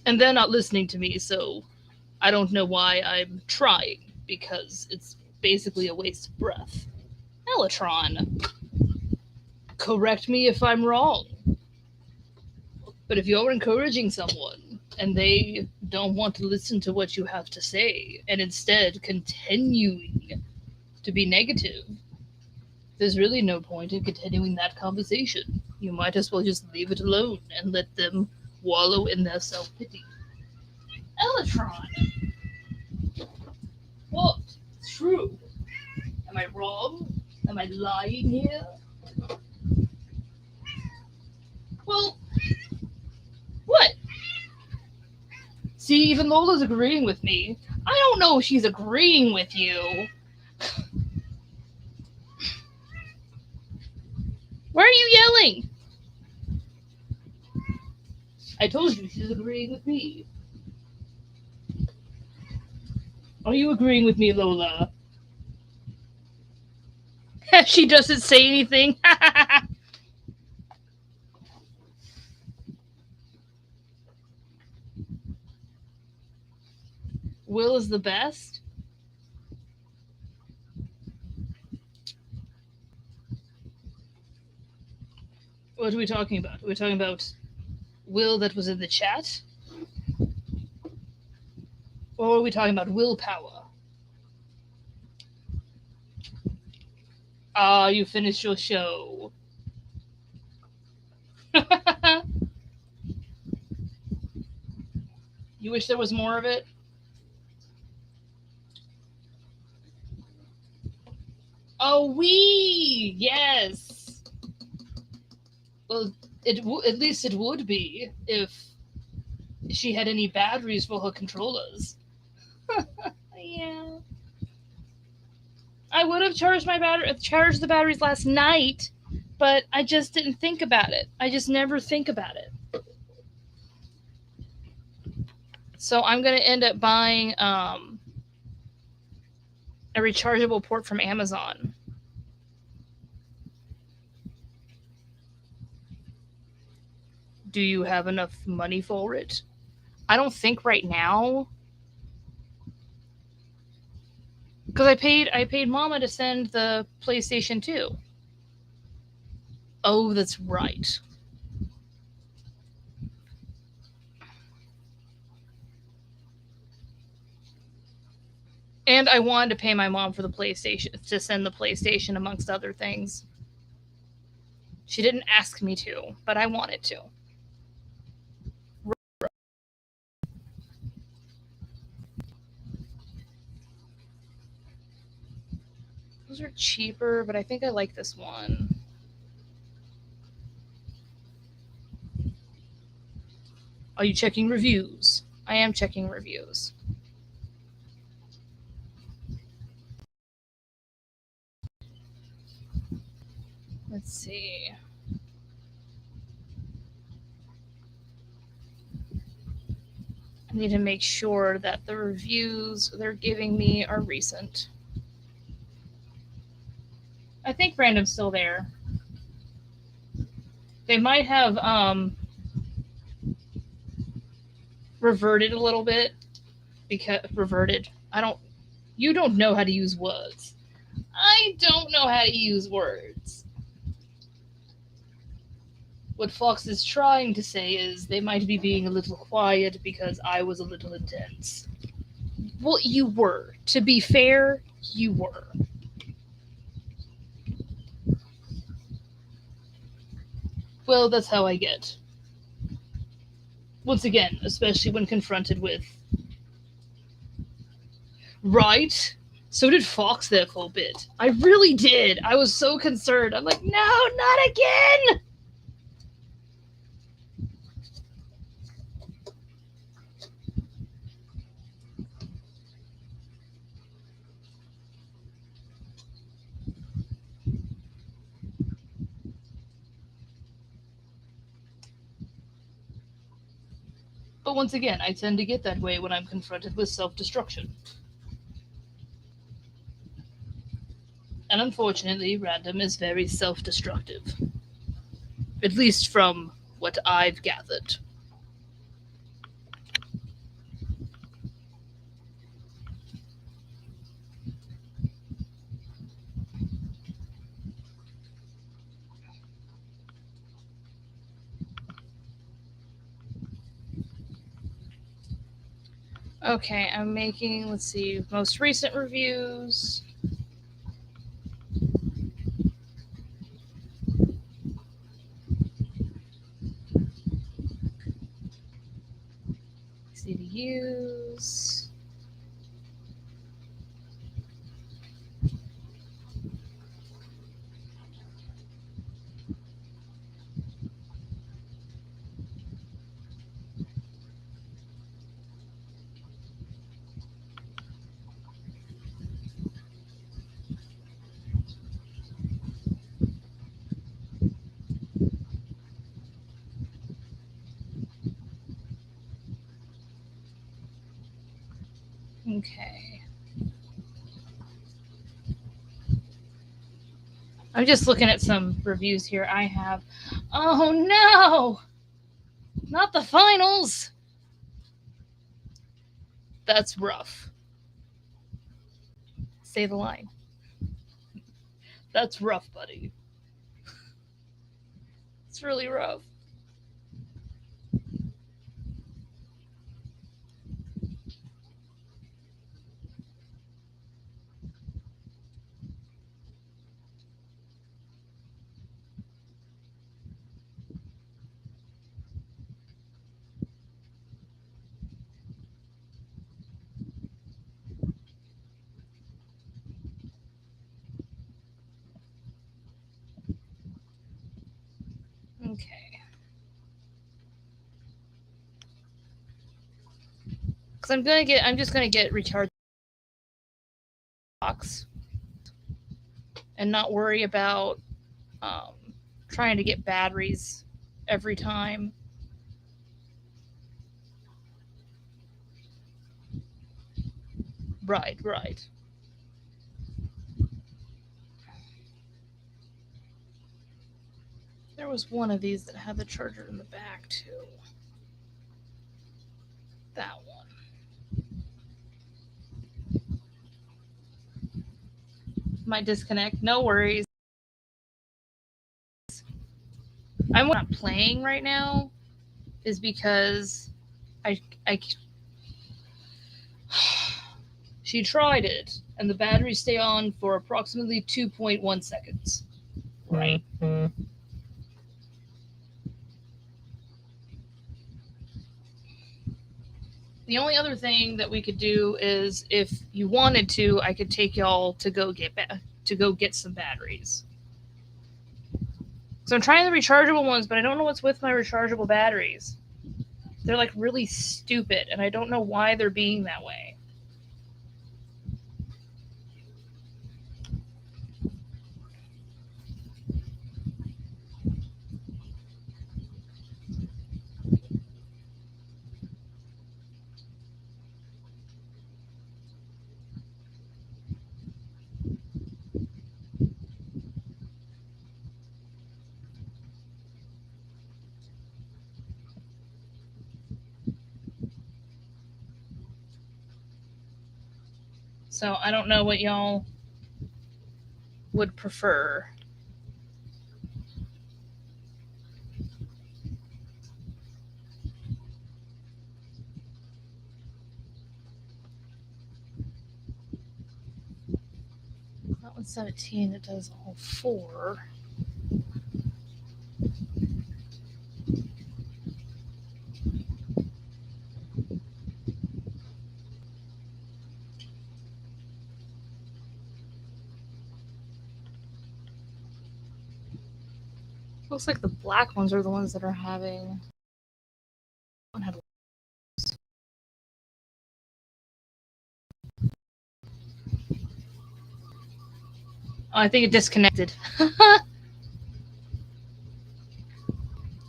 And they're not listening to me, so I don't know why I'm trying, because it's basically a waste of breath. Elatron, correct me if I'm wrong. But if you're encouraging someone and they don't want to listen to what you have to say and instead continuing to be negative, there's really no point in continuing that conversation. You might as well just leave it alone and let them wallow in their self pity. Elatron, what? It's true. Am I wrong? Am I lying here? Well, what? See, even Lola's agreeing with me. I don't know if she's agreeing with you. Why are you yelling? I told you she's agreeing with me. Are you agreeing with me, Lola? She doesn't say anything. Will is the best? What are we talking about? Are we talking about Will that was in the chat? Or are we talking about willpower? Ah, you finished your show. You wish there was more of it? Oh, we! Yes! Well, at least it would be if she had any batteries for her controllers. Yeah. I would have charged the batteries last night, but I just didn't think about it. I just never think about it. So I'm gonna end up buying a rechargeable port from Amazon. Do you have enough money for it? I don't think right now, because I paid Mama to send the PlayStation 2. Oh, that's right. And I wanted to pay my mom for the PlayStation, to send the PlayStation amongst other things. She didn't ask me to, but I wanted to. Those are cheaper, but I think I like this one. Are you checking reviews? I am checking reviews. Let's see. I need to make sure that the reviews they're giving me are recent. I think Random's still there. They might have reverted a little bit, because reverted. You don't know how to use words. I don't know how to use words. What Fox is trying to say is they might be being a little quiet because I was a little intense. Well, you were. To be fair, you were. Well, that's how I get. Once again, especially when confronted with. Right? So did Fox that full bit. I really did. I was so concerned. I'm like, no, not again! But once again, I tend to get that way when I'm confronted with self destruction. And unfortunately, random is very self destructive. At least from what I've gathered. Okay, I'm making, let's see, most recent reviews. CDUs. Okay. I'm just looking at some reviews here I have. Oh no! Not the finals! That's rough. Say the line. That's rough, buddy. It's really rough. Okay. Because I'm just gonna get recharge box and not worry about um, trying to get batteries every time. Right, right. There was one of these that had the charger in the back too. That one. Might disconnect. No worries. I'm not playing right now is because I she tried it and the batteries stay on for approximately 2.1 seconds. Right. The only other thing that we could do is if you wanted to, I could take y'all to go get some batteries. So I'm trying the rechargeable ones, but I don't know what's with my rechargeable batteries. They're like really stupid, and I don't know why they're being that way. So I don't know what y'all would prefer. with 17, it does all 4. Looks like the black ones are the ones that are having. One had. Oh, I think it disconnected.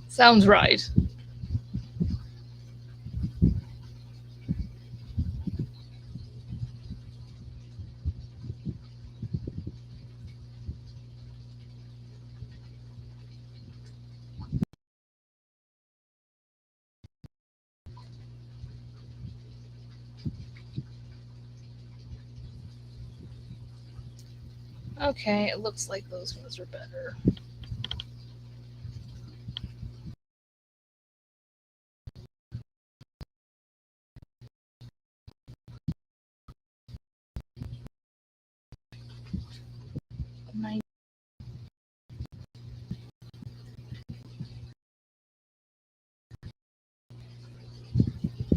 Sounds right. Okay, it looks like those ones are better.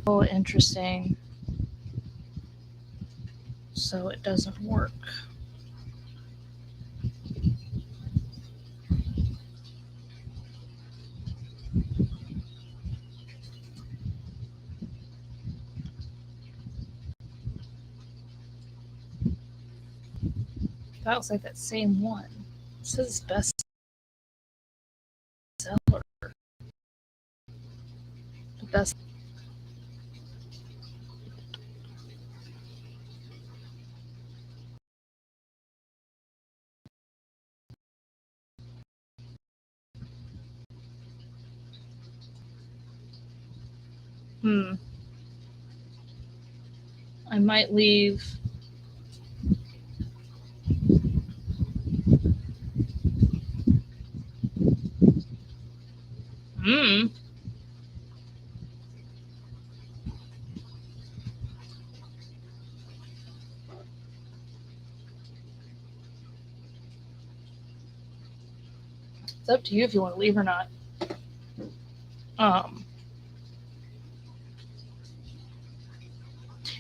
Oh, interesting. So it doesn't work. That looks like that same one. It says it's best seller. The best. I might leave. It's up to you if you want to leave or not.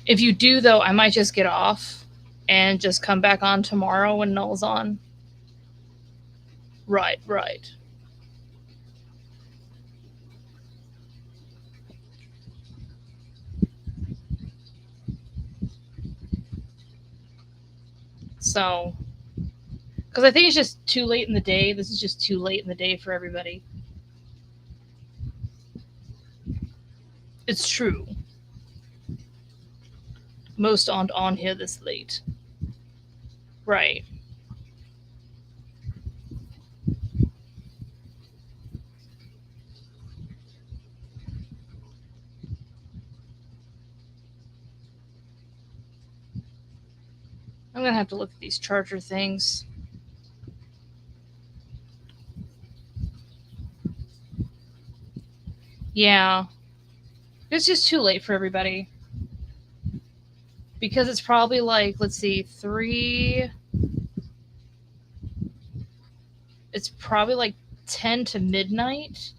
If you do, though, I might just get off and just come back on tomorrow when Null's on. Right. So, because I think it's just too late in the day. This is just too late in the day for everybody. It's true. Most aren't on here this late. Right. I'm going to have to look at these charger things. Yeah. It's just too late for everybody. Because it's probably like, let's see, 3. It's probably like 10 to midnight,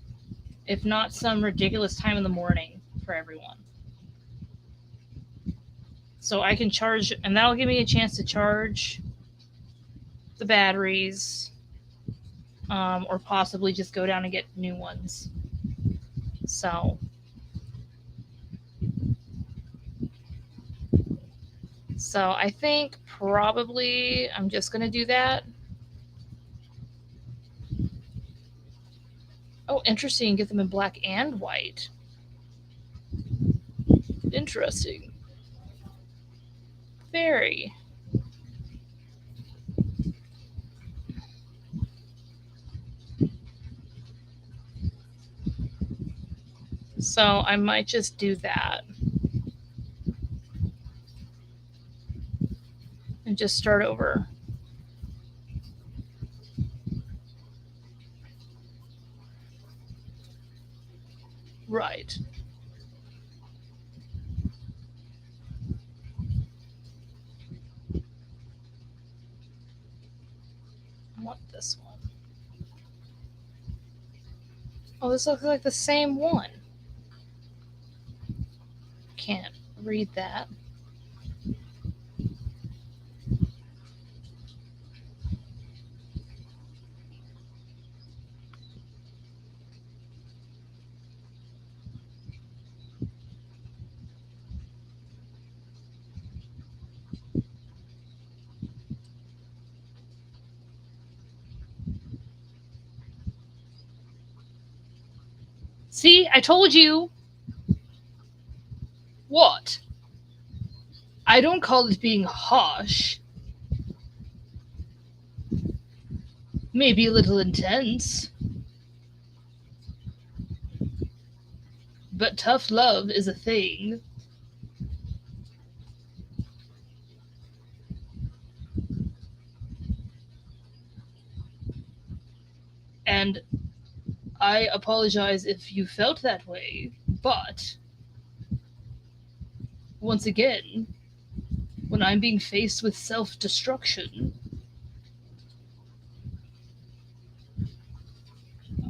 if not some ridiculous time in the morning for everyone. So I can charge, and that'll give me a chance to charge the batteries, or possibly just go down and get new ones. So I think probably I'm just going to do that. Oh, interesting. Get them in black and white. Interesting. Very. So I might just do that. And just start over. Right. this one. Oh, this looks like the same one. Can't read that. See, I told you. What? I don't call it being harsh. Maybe a little intense. But tough love is a thing. And I apologize if you felt that way, but once again, when I'm being faced with self-destruction,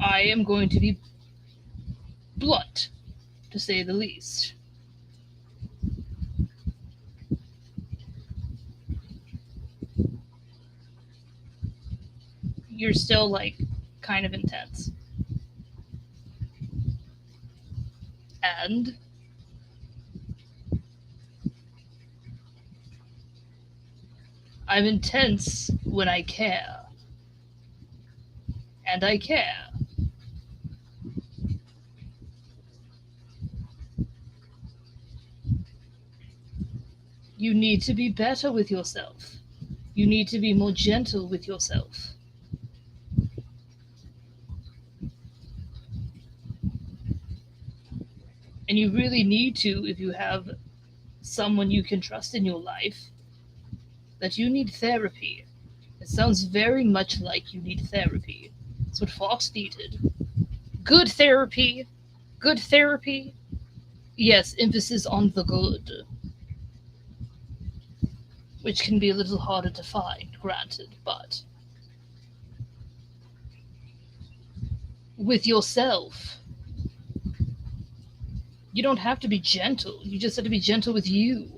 I am going to be blunt, to say the least. You're still, like, kind of intense. And I'm intense when I care. And I care. You need to be better with yourself. You need to be more gentle with yourself. And you really need to, if you have someone you can trust in your life, that you need therapy. It sounds very much like you need therapy. That's what Fox needed. Good therapy. Good therapy. Yes, emphasis on the good. Which can be a little harder to find, granted, but with yourself. You don't have to be gentle. You just have to be gentle with you.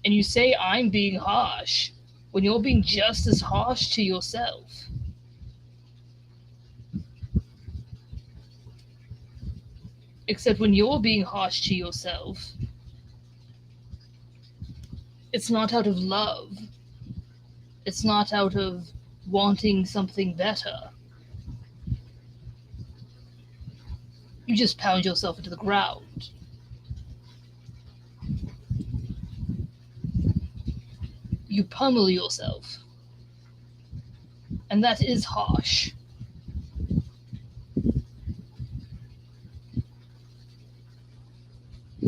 And you say I'm being harsh when you're being just as harsh to yourself. Except when you're being harsh to yourself, it's not out of love. It's not out of wanting something better. You just pound yourself into the ground. You pummel yourself. And that is harsh.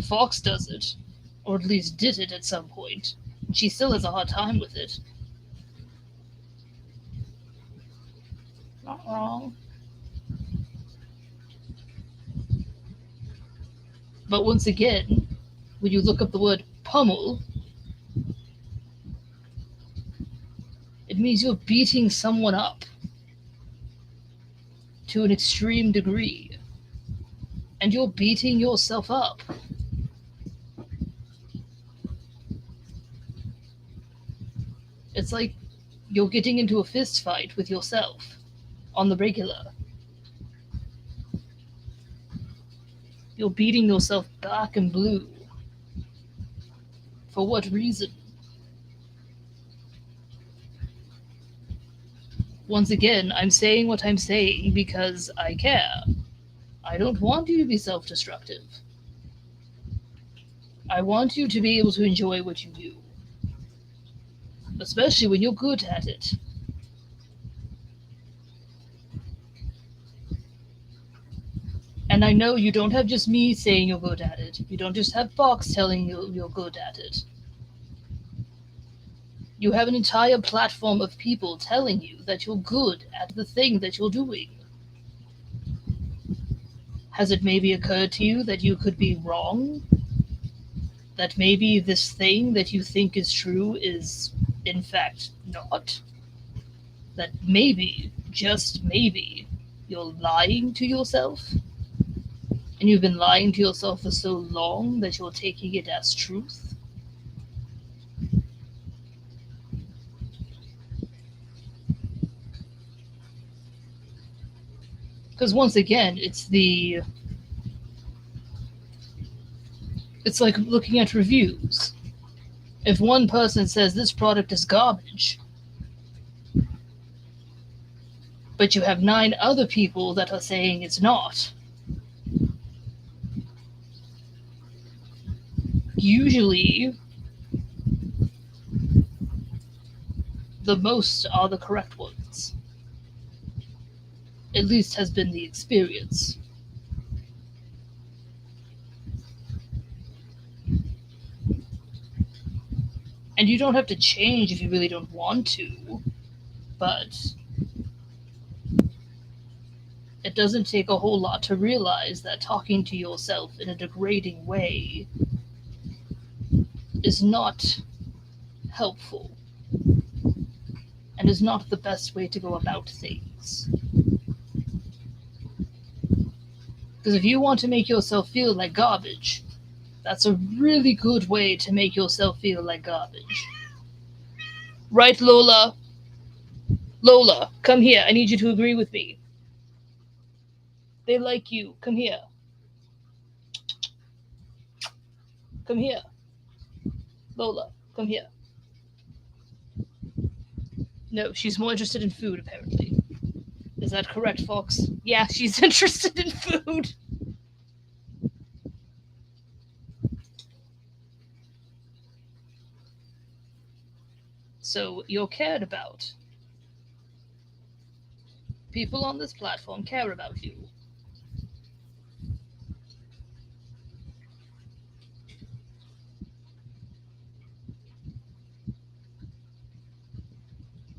Fox does it, or at least did it at some point. She still has a hard time with it. Not wrong. But once again, when you look up the word pummel, it means you're beating someone up to an extreme degree. And you're beating yourself up. It's like you're getting into a fist fight with yourself on the regular. You're beating yourself black and blue. For what reason? Once again, I'm saying what I'm saying because I care. I don't want you to be self-destructive. I want you to be able to enjoy what you do. Especially when you're good at it. And I know you don't have just me saying you're good at it. You don't just have Fox telling you you're good at it. You have an entire platform of people telling you that you're good at the thing that you're doing. Has it maybe occurred to you that you could be wrong? That maybe this thing that you think is true is, in fact, not? That maybe, just maybe, you're lying to yourself? And you've been lying to yourself for so long that you're taking it as truth? Because once again, it's like looking at reviews. If one person says this product is garbage, but you have 9 other people that are saying it's not, usually the most are the correct ones. At least has been the experience. And you don't have to change if you really don't want to, but it doesn't take a whole lot to realize that talking to yourself in a degrading way is not helpful and is not the best way to go about things. Because if you want to make yourself feel like garbage, that's a really good way to make yourself feel like garbage. Right, Lola? Lola, come here. I need you to agree with me. They like you. Come here. Come here. Lola, come here. No, she's more interested in food, apparently. Is that correct, Fox? Yeah, she's interested in food. So you're cared about. People on this platform care about you.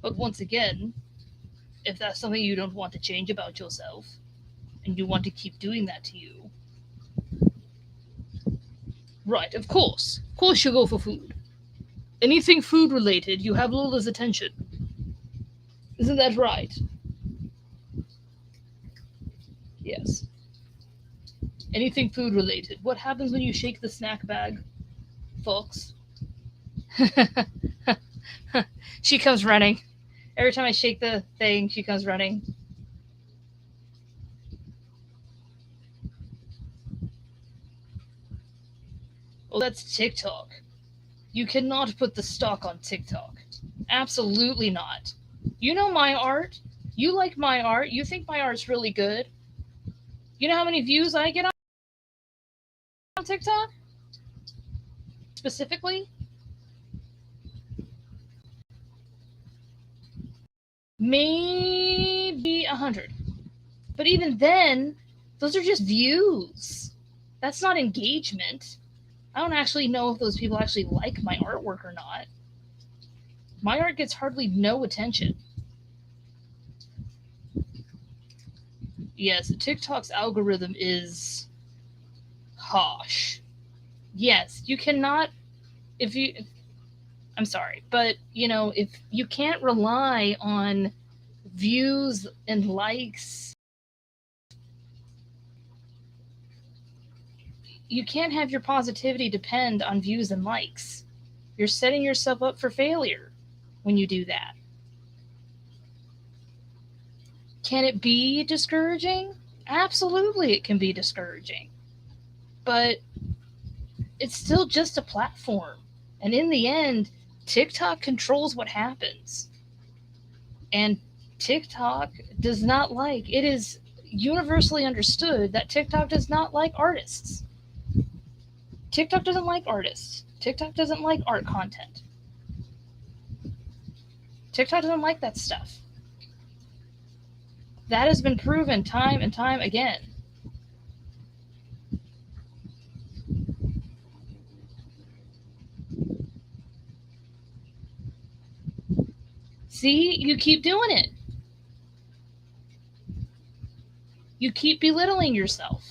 But once again, if that's something you don't want to change about yourself, and you want to keep doing that to you, right, of course. Of course you'll go for food. Anything food related, you have Lola's attention. Isn't that right? Yes. Anything food related. What happens when you shake the snack bag, Fox? She comes running. Every time I shake the thing, she comes running. Well, that's TikTok. You cannot put the stock on TikTok. Absolutely not. You know my art. You like my art. You think my art's really good. You know how many views I get on TikTok? Specifically? Maybe 100. But even then, those are just views. That's not engagement. I don't actually know if those people actually like my artwork or not. My art gets hardly no attention. Yes, TikTok's algorithm is harsh. Yes, you cannot, if you, I'm sorry, but if you can't rely on views and likes, you can't have your positivity depend on views and likes. You're setting yourself up for failure when you do that. Can it be discouraging? Absolutely, it can be discouraging. But it's still just a platform. And in the end, TikTok controls what happens. And TikTok does not like, it is universally understood that TikTok does not like artists. TikTok doesn't like artists. TikTok doesn't like art content. TikTok doesn't like that stuff. That has been proven time and time again. See, you keep doing it. You keep belittling yourself.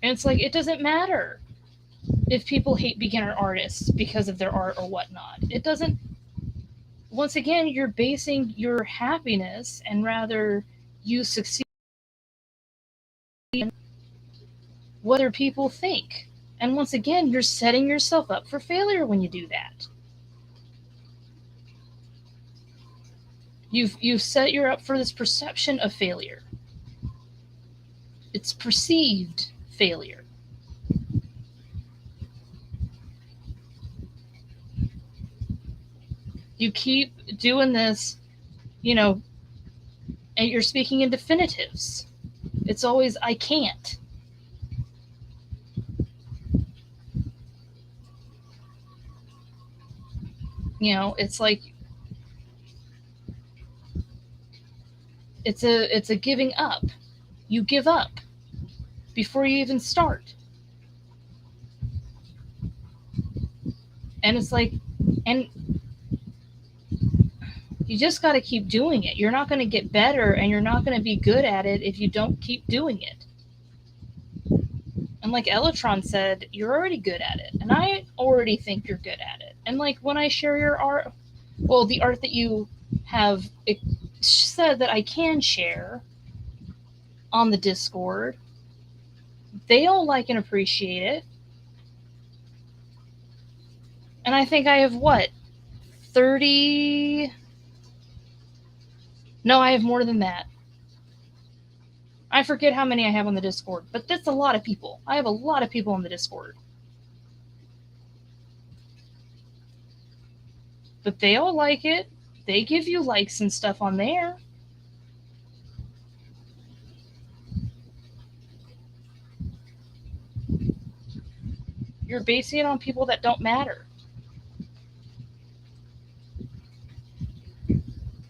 And it's like, it doesn't matter. if people hate beginner artists because of their art or whatnot. It doesn't, once again, you're basing your happiness and rather you succeed in what other people think. And once again, you're setting yourself up for failure when you do that. You've set you up for this perception of failure. It's perceived failure. You keep doing this, you know, and you're speaking in definitives. It's always I can't. It's like it's a giving up. You give up before you even start. And it's like, and you just got to keep doing it. You're not going to get better and you're not going to be good at it if you don't keep doing it. And like Elatron said, you're already good at it. And I already think you're good at it. And like when I share your art, well, the art that you have said that I can share on the Discord, they all like and appreciate it. And I think I have what? 30. No, I have more than that. I forget how many I have on the Discord, but that's a lot of people. I have a lot of people on the Discord. But they all like it. They give you likes and stuff on there. You're basing it on people that don't matter.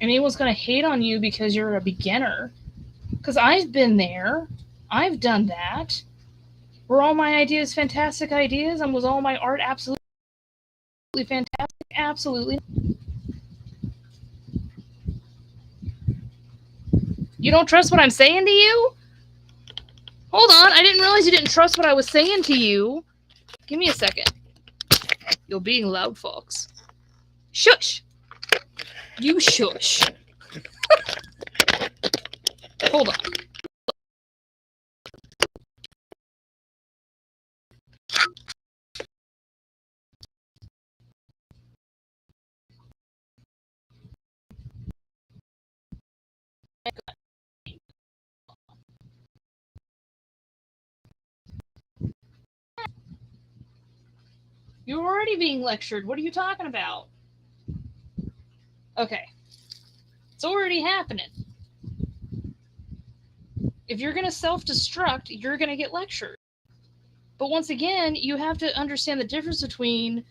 Anyone's going to hate on you because you're a beginner. Because I've been there. I've done that. Were all my ideas fantastic ideas? And was all my art absolutely fantastic? Absolutely. You don't trust what I'm saying to you? Hold on. I didn't realize you didn't trust what I was saying to you. Give me a second. You're being loud, Fox. Shush. You shush. Hold on. You're already being lectured. What are you talking about? Okay. It's already happening. If you're going to self-destruct, you're going to get lectured. But once again, you have to understand the difference between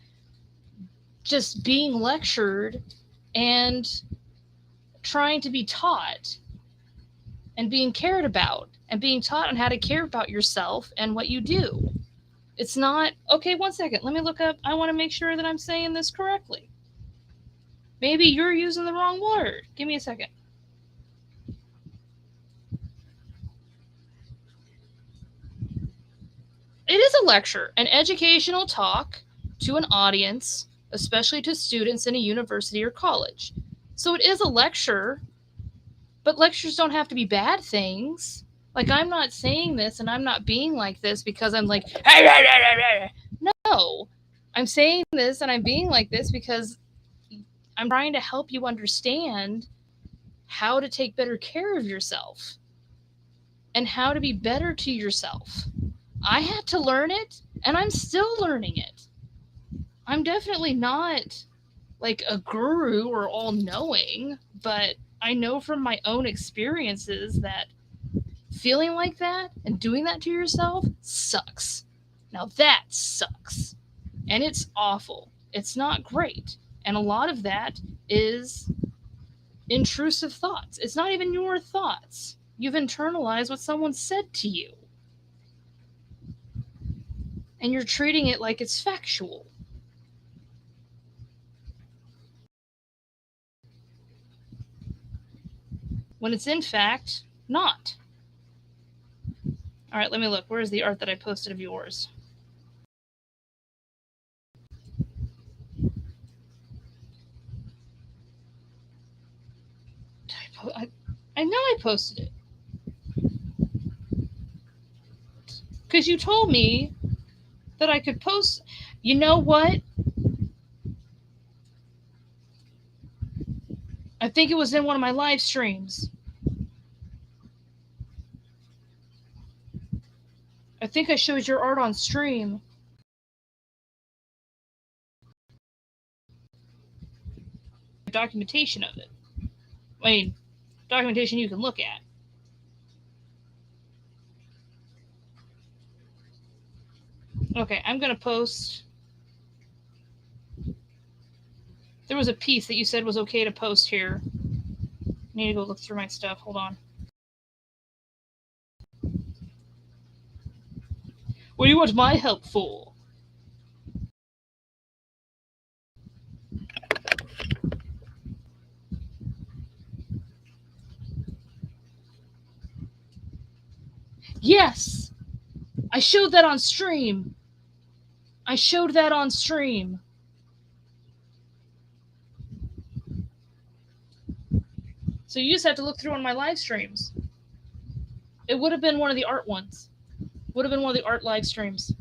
just being lectured and trying to be taught and being cared about and being taught on how to care about yourself and what you do. It's not, okay, one second, let me look up. I want to make sure that I'm saying this correctly. Maybe you're using the wrong word. Give me a second. It is a lecture, an educational talk to an audience, especially to students in a university or college. So it is a lecture, but lectures don't have to be bad things. Like, I'm not saying this and I'm not being like this because I'm like, no. I'm saying this and I'm being like this because I'm trying to help you understand how to take better care of yourself and how to be better to yourself. I had to learn it and I'm still learning it. I'm definitely not like a guru or all knowing, but I know from my own experiences that feeling like that and doing that to yourself sucks. Now that sucks. And it's awful. It's not great. And a lot of that is intrusive thoughts. It's not even your thoughts. You've internalized what someone said to you. And you're treating it like it's factual. When it's in fact not. All right, let me look. Where's the art that I posted of yours? posted it. Because you told me that I could post. You know what? I think it was in one of my live streams. I think I showed your art on stream. Documentation of it. I mean, documentation you can look at. Okay, I'm going to post. There was a piece that you said was okay to post here. I need to go look through my stuff. Hold on. What do you want my help for? Yes! I showed that on stream. I showed that on stream. So you just have to look through on my live streams. It would have been one of the art ones. Would have been one of the art live streams.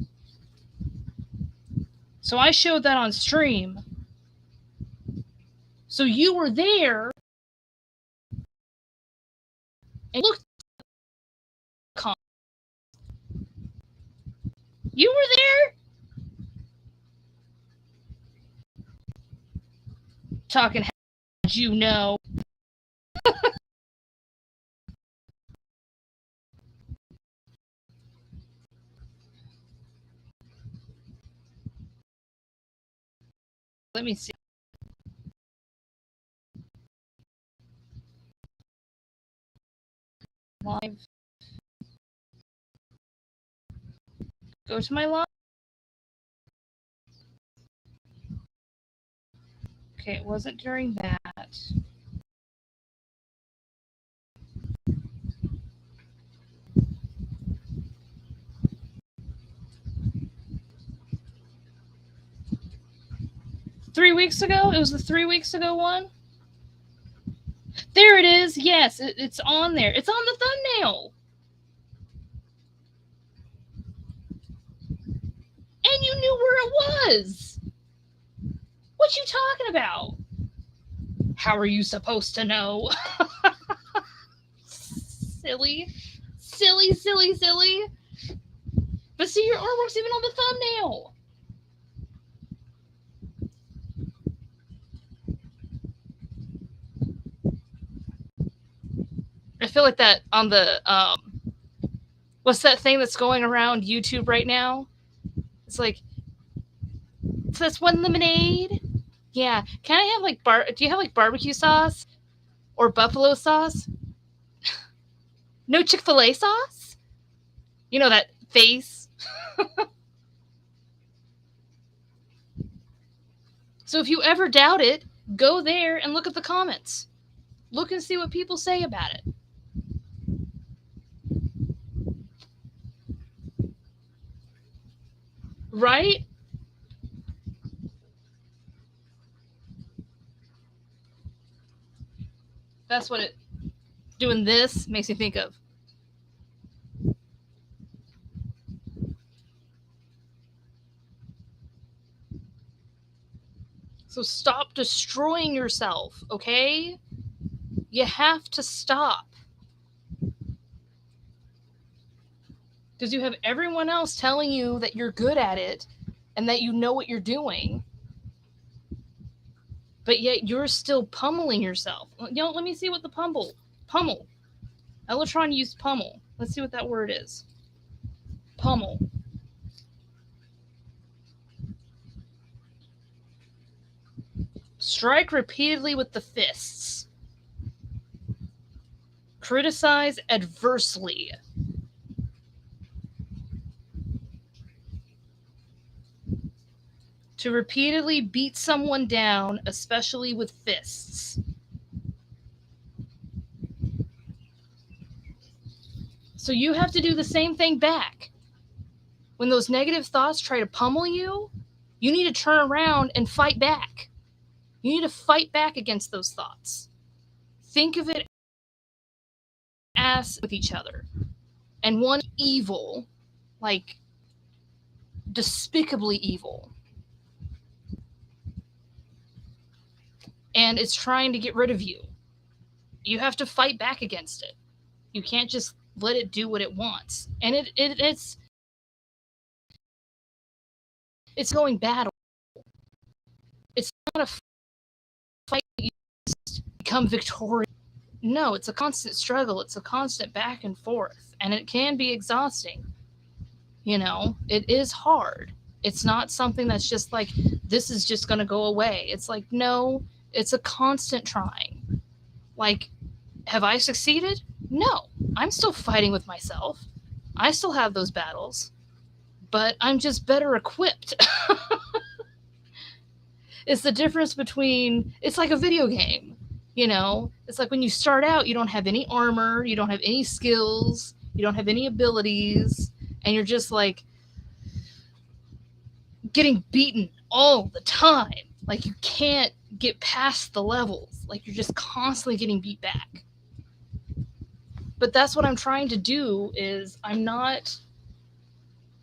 So I showed that on stream. So you were there and looked. You were there? Talking, how'd you know? Let me see. Live. Go to my live. Okay, it wasn't during that. Three weeks ago? It was the 3 weeks ago one? There it is. Yes, it's on there. It's on the thumbnail. And you knew where it was. What you talking about? How are you supposed to know? Silly. Silly, silly, silly. But see, your artwork's even on the thumbnail. I feel like that on the, what's that thing that's going around YouTube right now? It's like, so that's one lemonade. Yeah. Can I have like do you have like barbecue sauce or buffalo sauce? No Chick-fil-A sauce? You know that face? So if you ever doubt it, go there and look at the comments. Look and see what people say about it. Right? That's what it doing this makes me think of. So stop destroying yourself, okay? You have to stop. Because you have everyone else telling you that you're good at it and that you know what you're doing. But yet you're still pummeling yourself. You know, let me see what the pummel. Elytron used pummel. Let's see what that word is. Pummel. Strike repeatedly with the fists. Criticize adversely. To repeatedly beat someone down, especially with fists. So you have to do the same thing back. When those negative thoughts try to pummel you, you need to turn around and fight back. You need to fight back against those thoughts. Think of it ass with each other. And one evil, like despicably evil. And it's trying to get rid of you. You have to fight back against it. You can't just let it do what it wants. And it's going battle. It's not a fight you just become victorious. No, it's a constant struggle. It's a constant back and forth. And it can be exhausting. You know, it is hard. It's not something that's just like, this is just going to go away. It's like, no, it's a constant trying. Like, have I succeeded? No. I'm still fighting with myself. I still have those battles. But I'm just better equipped. It's the difference between, it's like a video game. You know, it's like when you start out, you don't have any armor, you don't have any skills, you don't have any abilities, and you're just like getting beaten all the time. Like you can't get past the levels. Like you're just constantly getting beat back. But that's what I'm trying to do is I'm not...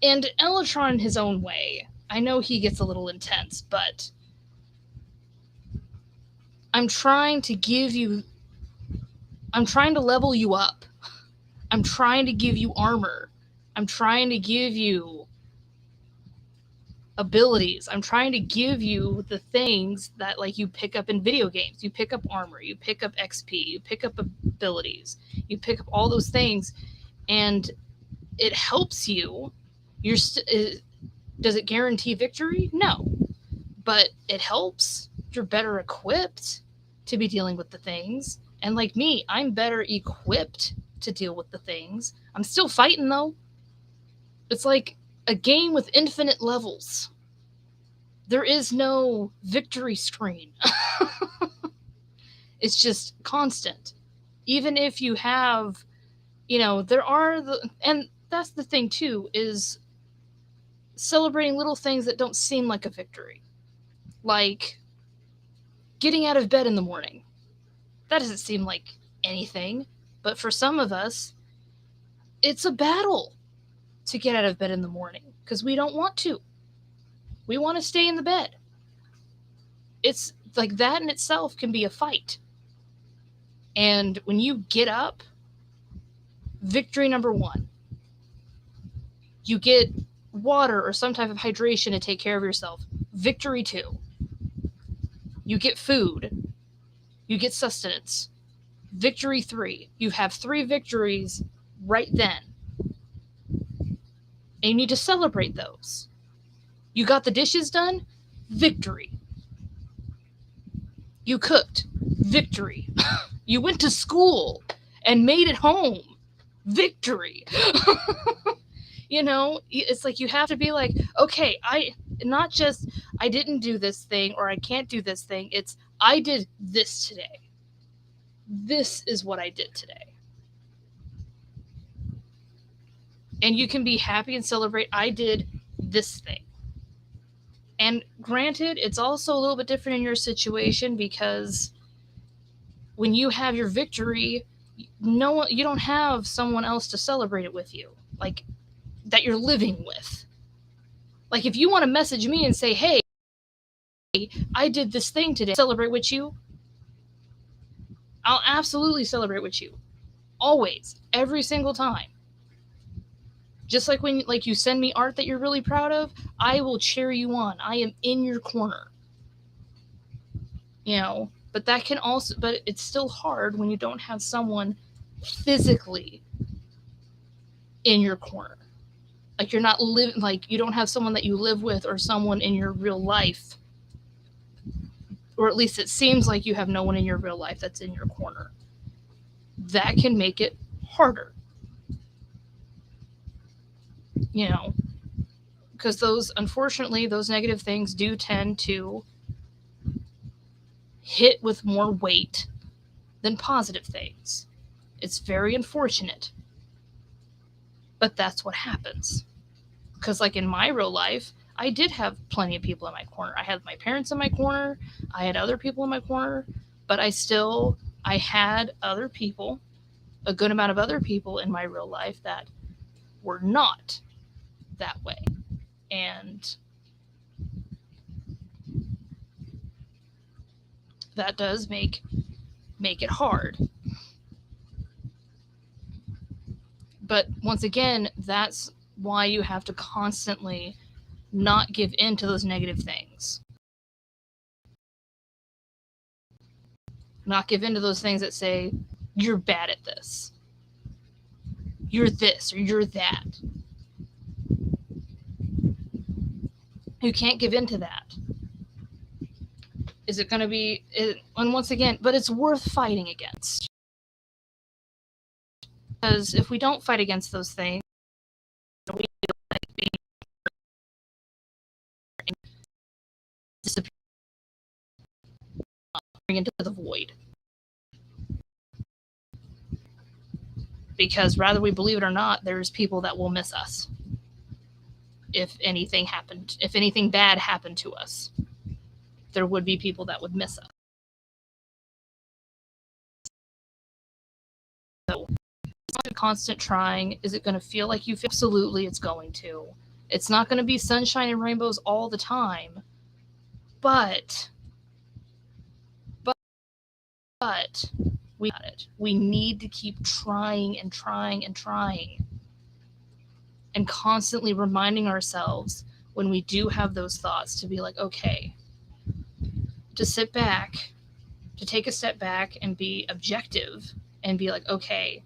And Elatron in his own way, I know he gets a little intense, but I'm trying to level you up. I'm trying to give you armor. I'm trying to give you abilities. I'm trying to give you the things that like you pick up in video games. You pick up armor, you pick up XP, you pick up abilities, you pick up all those things, and it helps you. Does it guarantee victory? No. But it helps. You're better equipped to be dealing with the things. And like me, I'm better equipped to deal with the things. I'm still fighting though. It's like a game with infinite levels. There is no victory screen. It's just constant. Even if you have, there are and that's the thing too, is celebrating little things that don't seem like a victory. Like getting out of bed in the morning. That doesn't seem like anything, but for some of us, it's a battle to get out of bed in the morning because we don't want to. We want to stay in the bed. It's like that in itself can be a fight. And when you get up, victory number 1. You get water or some type of hydration to take care of yourself. Victory 2. You get food. You get sustenance. Victory 3. You have 3 victories right then. And you need to celebrate those. You got the dishes done? Victory. You cooked? Victory. You went to school and made it home? Victory. It's like you have to be like, okay, I didn't do this thing or I can't do this thing. It's I did this today. This is what I did today. And you can be happy and celebrate, I did this thing. And granted, it's also a little bit different in your situation because when you have your victory, you don't have someone else to celebrate it with you. Like, that you're living with. Like if you want to message me and say, hey, I did this thing today, celebrate with you, I'll absolutely celebrate with you. Always. Every single time. Just like when you send me art that you're really proud of, I will cheer you on. I am in your corner. But but it's still hard when you don't have someone physically in your corner. Like you're not living, like you don't have someone that you live with or someone in your real life. Or at least it seems like you have no one in your real life that's in your corner. That can make it harder. Because unfortunately, those negative things do tend to hit with more weight than positive things. It's very unfortunate. But that's what happens. Because like in my real life, I did have plenty of people in my corner. I had my parents in my corner. I had other people in my corner. But I had other people a good amount of other people in my real life that were not that way. And that does make it hard. But once again, that's why you have to constantly not give in to those negative things. Not give in to those things that say, you're bad at this. You're this or you're that. You can't give in to that. Is it going to be, and once again, but it's worth fighting against. Because if we don't fight against those things, we feel like being disappearing into the void. Because whether we believe it or not, there's people that will miss us. If anything bad happened to us, there would be people that would miss us. So it's not a constant trying. Is it going to feel like you feel? Absolutely, it's going to. It's not going to be sunshine and rainbows all the time. But we got it. We need to keep trying and trying and trying. And constantly reminding ourselves when we do have those thoughts to be like, okay, to sit back, to take a step back and be objective and be like, okay,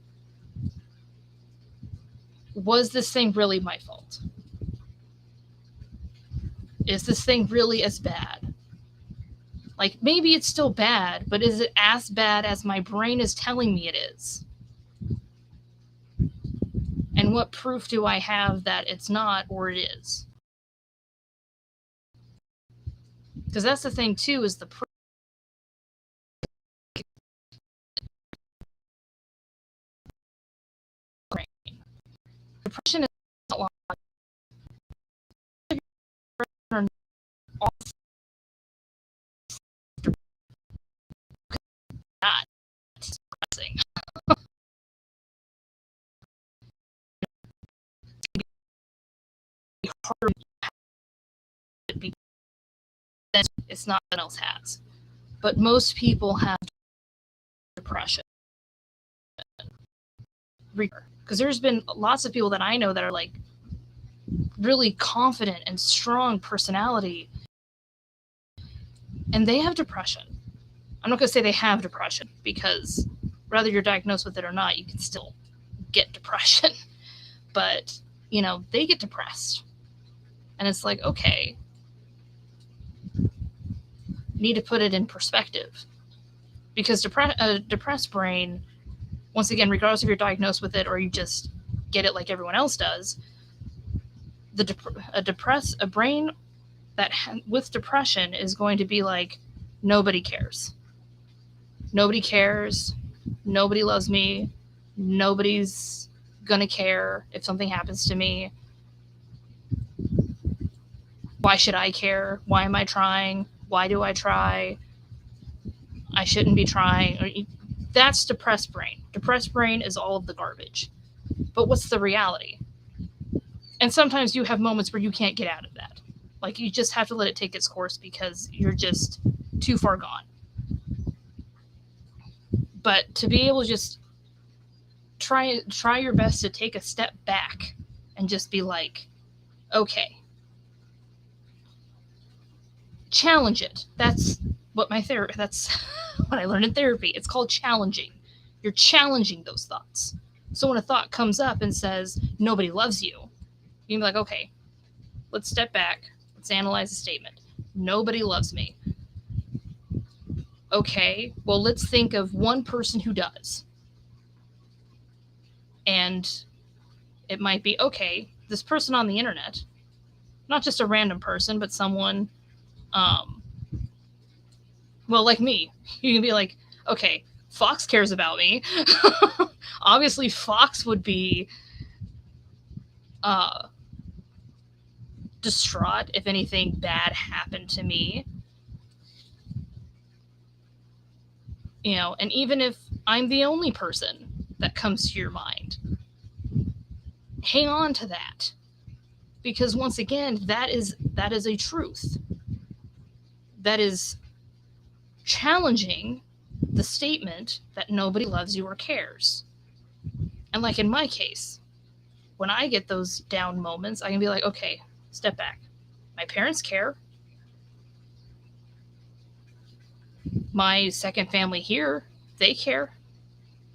was this thing really my fault? Is this thing really as bad? Like, maybe it's still bad, but is it as bad as my brain is telling me it is? And what proof do I have that it's not or it is? Because that's the thing, too, is the proof. Depression is not long. That is depressing. It's not what else has. But most people have depression. Because there's been lots of people that I know that are like really confident and strong personality, and they have depression. I'm not going to say they have depression, because whether you're diagnosed with it or not, you can still get depression. But, they get depressed. And it's like, okay, need to put it in perspective. Because a depressed brain, once again, regardless if you're diagnosed with it or you just get it like everyone else does, a brain that with depression is going to be like, nobody cares. Nobody cares. Nobody loves me. Nobody's gonna care if something happens to me. Why should I care? Why am I trying? Why do I try? I shouldn't be trying. That's depressed brain. Depressed brain is all of the garbage. But what's the reality? And sometimes you have moments where you can't get out of that. Like, you just have to let it take its course because you're just too far gone. But to be able to just try your best to take a step back and just be like, okay, challenge it. That's what that's what I learned in therapy. It's called challenging. You're challenging those thoughts. So when a thought comes up and says, nobody loves you, you can be like, okay, let's step back. Let's analyze the statement. Nobody loves me. Okay, well, let's think of one person who does. And it might be, okay, this person on the internet, not just a random person, but someone, well, like me. You can be like, okay, Fox cares about me. Obviously, Fox would be distraught if anything bad happened to me. And even if I'm the only person that comes to your mind. Hang on to that. Because once again, that is a truth. That is challenging the statement that nobody loves you or cares. And like in my case, when I get those down moments, I can be like, okay, step back. My parents care. My second family here, they care.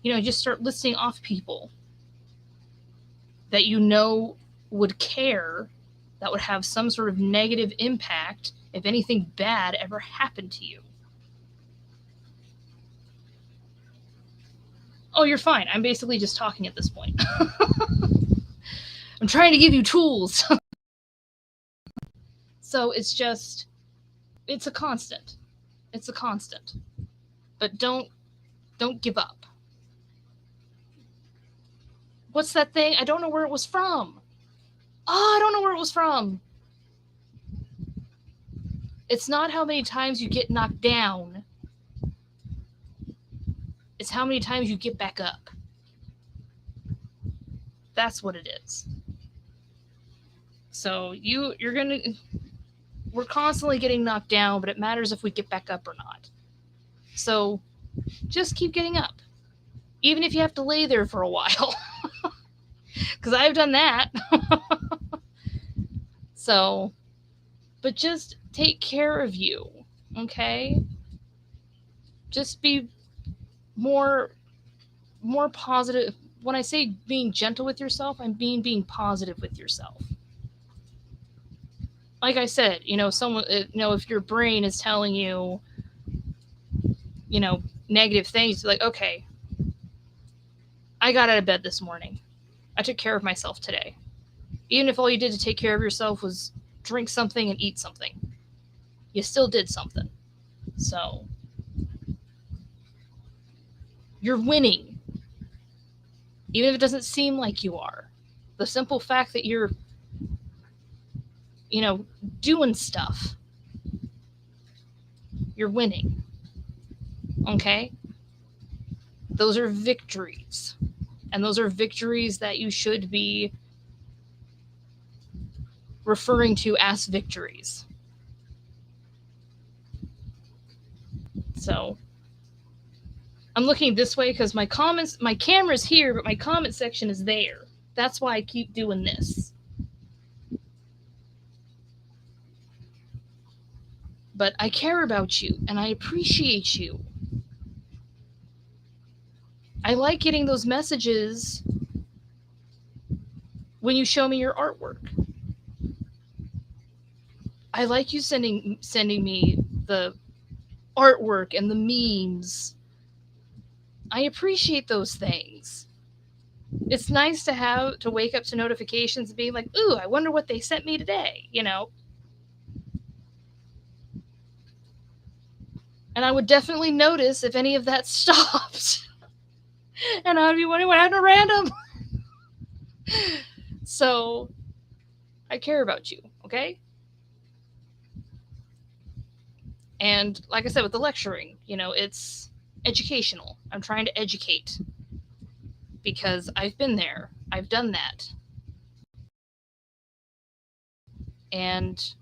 Just start listing off people that would care, that would have some sort of negative impact if anything bad ever happened to you. Oh, you're fine. I'm basically just talking at this point. I'm trying to give you tools. So it's a constant. It's a constant. But don't give up. What's that thing? I don't know where it was from. Oh, I don't know where it was from. It's not how many times you get knocked down. It's how many times you get back up. That's what it is. So we're constantly getting knocked down, but it matters if we get back up or not. So just keep getting up. Even if you have to lay there for a while. Because I've done that. So, but just take care of you, okay? Just be more positive. When I say being gentle with yourself, I mean being positive with yourself. Like I said, if your brain is telling you, negative things, like, okay, I got out of bed this morning. I took care of myself today. Even if all you did to take care of yourself was drink something and eat something, you still did something. So you're winning. Even if it doesn't seem like you are. The simple fact that you're, doing stuff, you're winning. Okay? Those are victories. And those are victories that you should be referring to as victories. So I'm looking this way because my camera's here, but my comment section is there. That's why I keep doing this. But I care about you and I appreciate you. I like getting those messages when you show me your artwork. I like you sending me the artwork and the memes. I appreciate those things. It's nice to wake up to notifications and be like, ooh, I wonder what they sent me today, And I would definitely notice if any of that stopped. And I would be wondering what happened to Random. So, I care about you, okay? And like I said, with the lecturing, it's educational. I'm trying to educate. Because I've been there. I've done that. And it's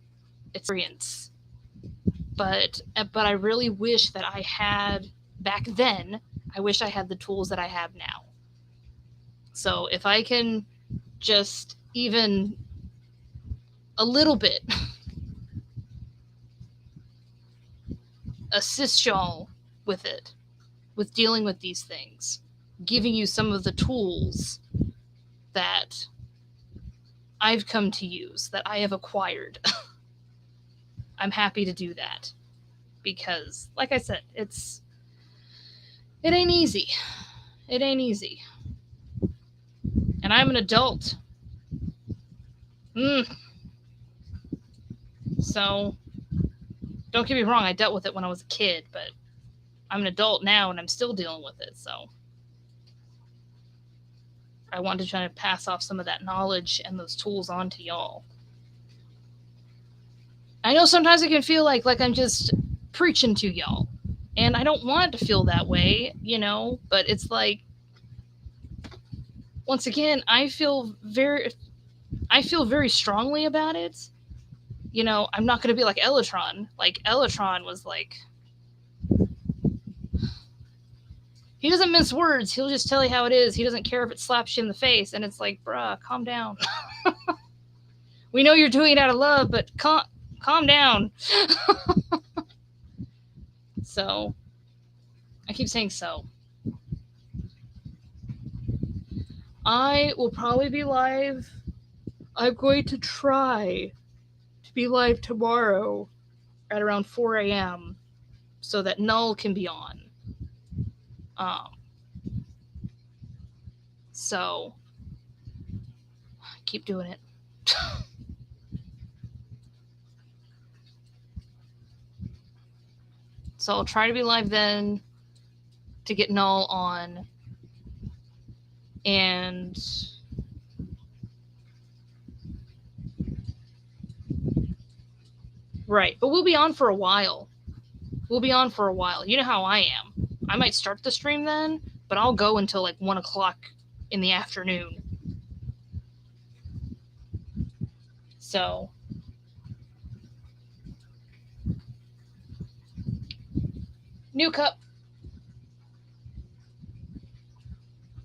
experience. But I really wish that I had, back then, I wish I had the tools that I have now. So if I can just even a little bit assist y'all with it, with dealing with these things, giving you some of the tools that I've come to use, that I have acquired, I'm happy to do that. Because, like I said, it ain't easy. It ain't easy. And I'm an adult. So, don't get me wrong, I dealt with it when I was a kid, but I'm an adult now and I'm still dealing with it, so I want to try to pass off some of that knowledge and those tools on to y'all. I know sometimes it can feel like I'm just preaching to y'all, and I don't want it to feel that way, but it's like, once again, I feel very strongly about it. You know, I'm not going to be like Elytron. Like Elytron was like, he doesn't mince words. He'll just tell you how it is. He doesn't care if it slaps you in the face. And it's like, bruh, calm down. We know you're doing it out of love, but calm down. So, I keep saying so. I will probably be live. I'm going to try to be live tomorrow at around 4 a.m. so that Null can be on. So, keep doing it. So I'll try to be live then to get Null on. And right, but we'll be on for a while. You know how I am. I might start the stream then, but I'll go until like 1 o'clock in the afternoon. So, new cup.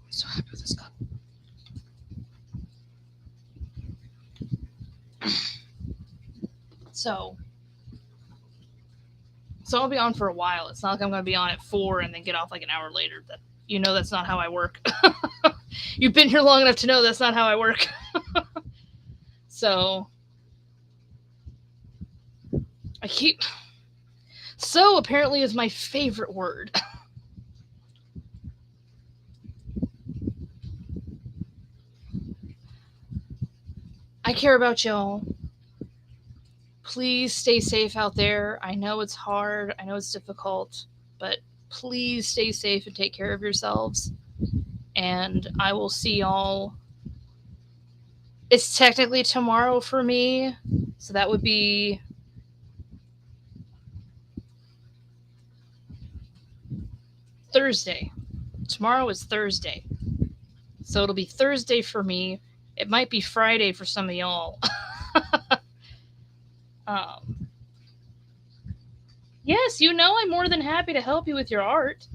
I'm so happy with this cup. So I'll be on for a while. It's not like I'm going to be on at 4 and then get off like an hour later. That's not how I work. You've been here long enough to know that's not how I work. So so apparently is my favorite word. I care about y'all. Please stay safe out there. I know it's hard. I know it's difficult, but please stay safe and take care of yourselves. And I will see y'all. It's technically tomorrow for me, so that would be Thursday. Tomorrow is Thursday. So it'll be Thursday for me. It might be Friday for some of y'all. Yes, I'm more than happy to help you with your art.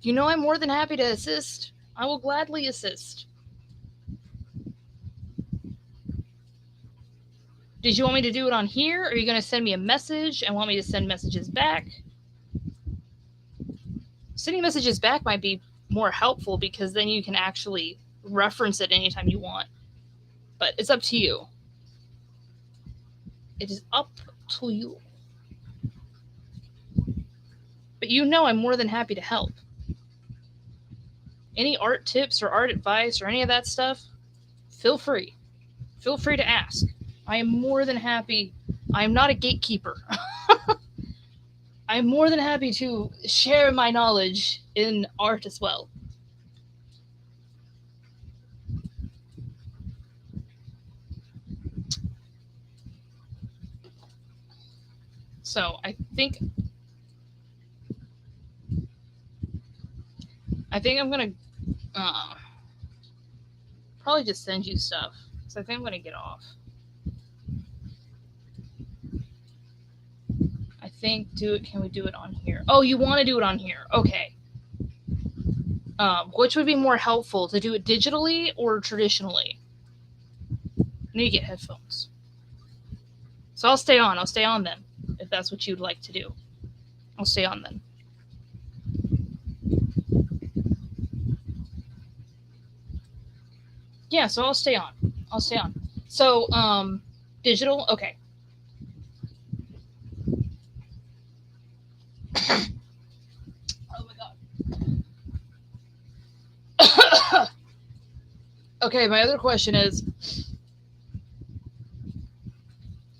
I'm more than happy to assist. I will gladly assist. Did you want me to do it on here? Or are you going to send me a message and want me to send messages back? Sending messages back might be more helpful because then you can actually reference it anytime you want. But it's up to you. It is up to you. But I'm more than happy to help. Any art tips or art advice or any of that stuff, feel free. Feel free to ask. I am more than happy. I am not a gatekeeper. I am more than happy to share my knowledge in art as well. So I think I'm gonna probably just send you stuff. So I think I'm gonna get off. I think can we do it on here? Oh, you want to do it on here? Okay. Which would be more helpful, to do it digitally or traditionally? I need to get headphones. So I'll stay on. I'll stay on then, if that's what you'd like to do. I'll stay on then. Yeah, so I'll stay on. So, digital? Okay. Oh my god. Okay, my other question is...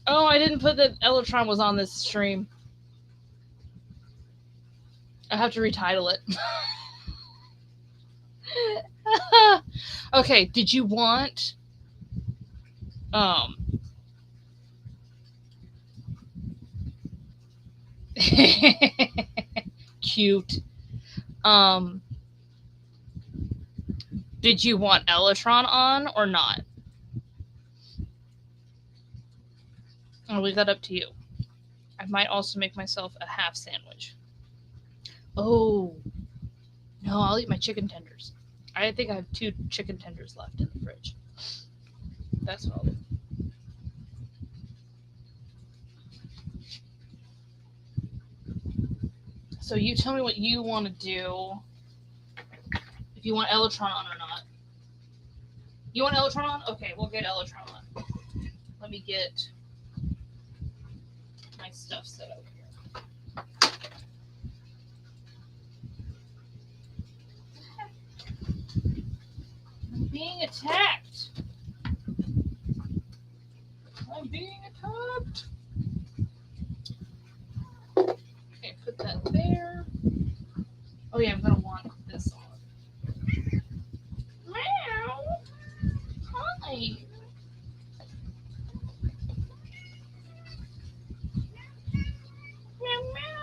Oh, I didn't put that Elytron was on this stream. I have to retitle it. Okay, did you want... Cute. Did you want Elytron on or not? I'll leave that up to you. I might also make myself a half sandwich. Oh, no, I'll eat my chicken tenders. I think I have 2 chicken tenders left in the fridge. That's what I'll do. So you tell me what you want to do. If you want Elytron on or not. You want Elytron on? Okay, we'll get Elytron on. Let me get my stuff set up here. I'm being attacked. I'm being attacked. Okay, put that there. Oh yeah, I'm gonna want this on. Meow. Hi. Meow meow.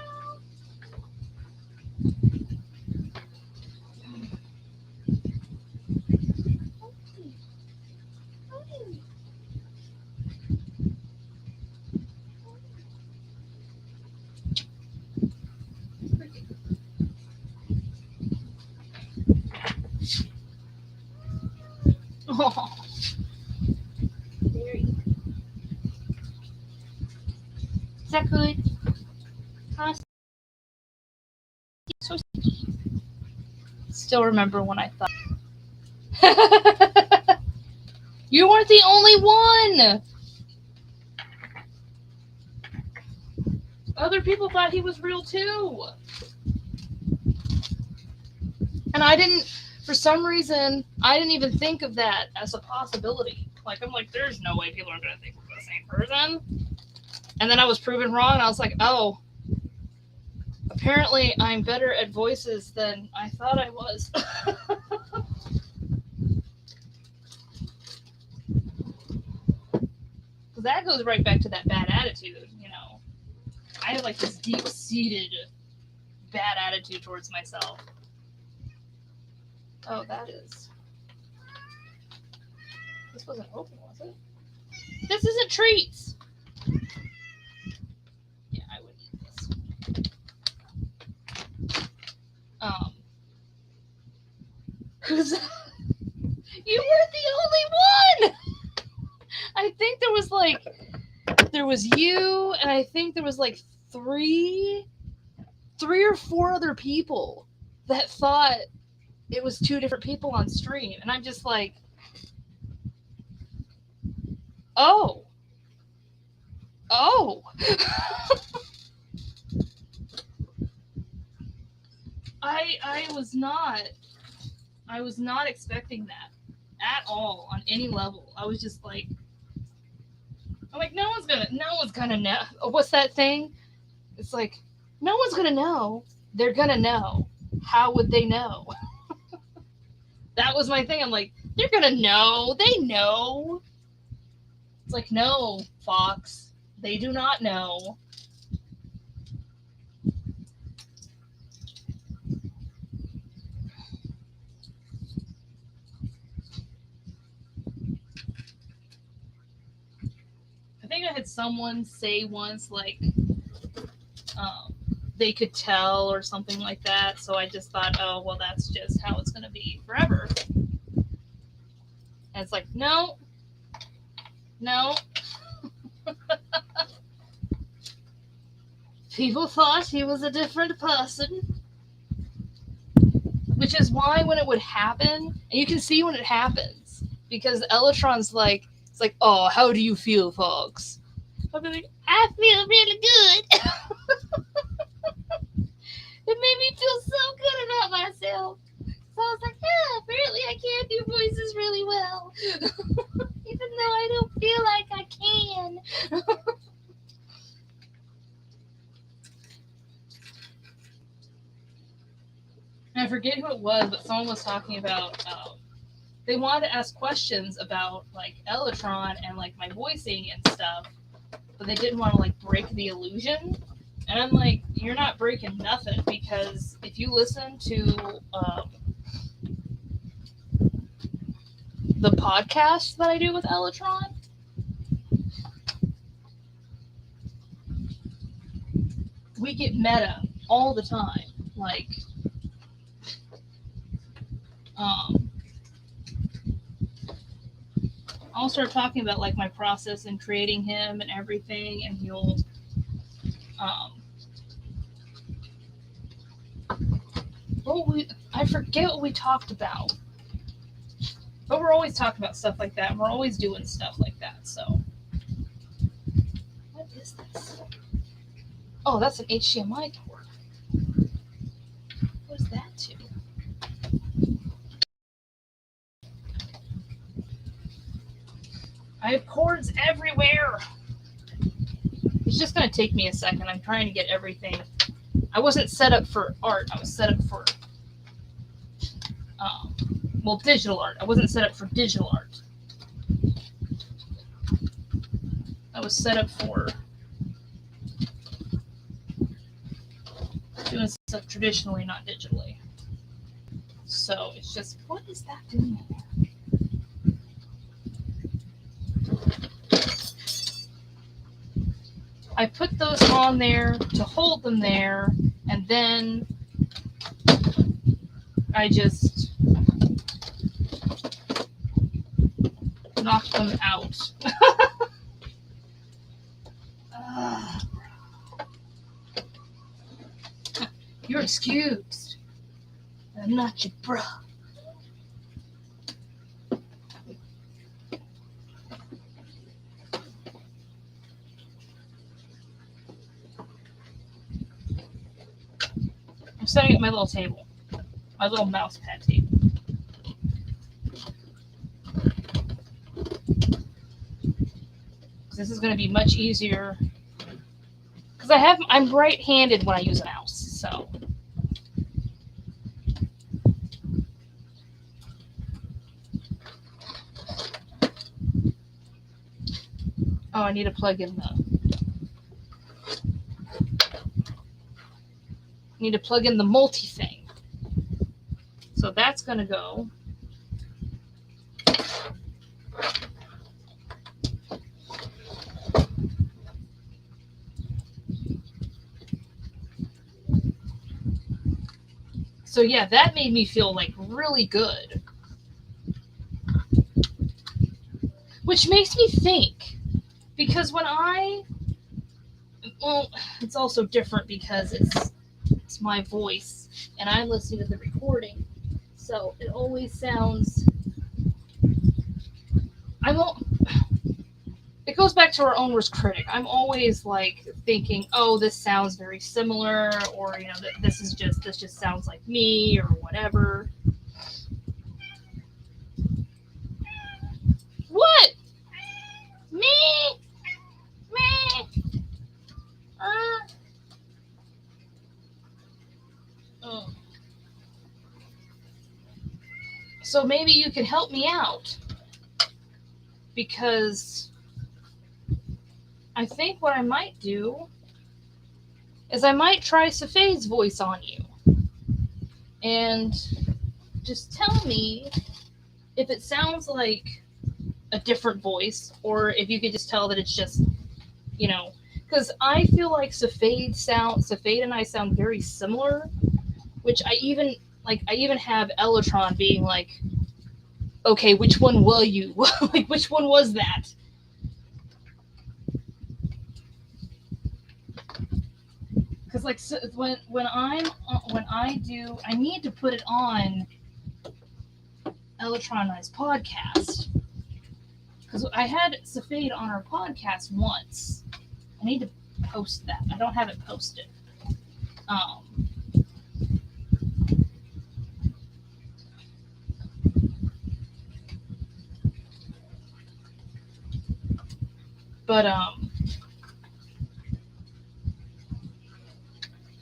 Oh. There you go. Is that good? Huh? So still remember when I thought you weren't the only one. Other people thought he was real too. And I didn't, for some reason, I didn't even think of that as a possibility. Like, I'm like, there's no way people are going to think we're the same person. And then I was proven wrong, and I was like, oh, apparently I'm better at voices than I thought I was. Because that goes right back to that bad attitude, you know. I have like this deep-seated bad attitude towards myself. Oh, that is. This wasn't open, was it? This isn't treats. Yeah, I would eat this. Cause you weren't the only one. I think there was you, and I think there was like three or four other people that thought it was 2 different people on stream, and I'm just like, oh. I was not expecting that at all on any level. I was just like, I'm like, no one's gonna know. What's that thing? It's like, no one's gonna know. They're gonna know. How would they know? That was my thing. I'm like, they're gonna know. They know. It's like, no, Fox. They do not know. I think I had someone say once, like, they could tell or something like that. So I just thought, oh, well, that's just how it's going to be forever. And it's like, no. People thought he was a different person. Which is why when it would happen, and you can see when it happens, because Elytron's like, it's like, oh, how do you feel, Fox? I'll be like, I feel really good. It made me feel so good about myself. So I was like, yeah, apparently I can do voices really well. Even though I don't feel like I can. I forget who it was, but someone was talking about, they wanted to ask questions about, like, Elytron and, like, my voicing and stuff, but they didn't want to, like, break the illusion. And I'm like, you're not breaking nothing, because if you listen to the podcast that I do with Elytron. We get meta all the time. Like, I'll start talking about like my process in creating him and everything, and he'll I forget what we talked about, but we're always talking about stuff like that, and we're always doing stuff like that. So, what is this? Oh, that's an HDMI cord. What is that to? I have cords everywhere. It's just going to take me a second. I'm trying to get everything. I wasn't set up for art. I was set up for, digital art. I wasn't set up for digital art. I was set up for doing stuff traditionally, not digitally. So it's just, what is that doing in there? I put those on there to hold them there, and then I just knock them out. You're excused. I'm not your bro. I'm setting up my little table, my little mouse pad table. This is going to be much easier because I'm right-handed when I use a mouse, so. Oh, I need to plug in the multi thing. So that's going to go. So yeah, that made me feel like really good. Which makes me think, because it's also different because it's my voice and I'm listening to the recording. So it always sounds, it goes back to our own worst critic. I'm always like thinking, oh, this sounds very similar, or this just sounds like me, or whatever. What? Me? So maybe you can help me out, because I think what I might do is I might try Safede's voice on you. And just tell me if it sounds like a different voice, or if you could just tell that it's just, because I feel like Safede and I sound very similar, which I even have Elytron being like, okay, which one were you? Like, which one was that? Because like, so when I need to put it on Elytron and I's podcast, because I had Safede on our podcast once. I need to post that. I don't have it posted. But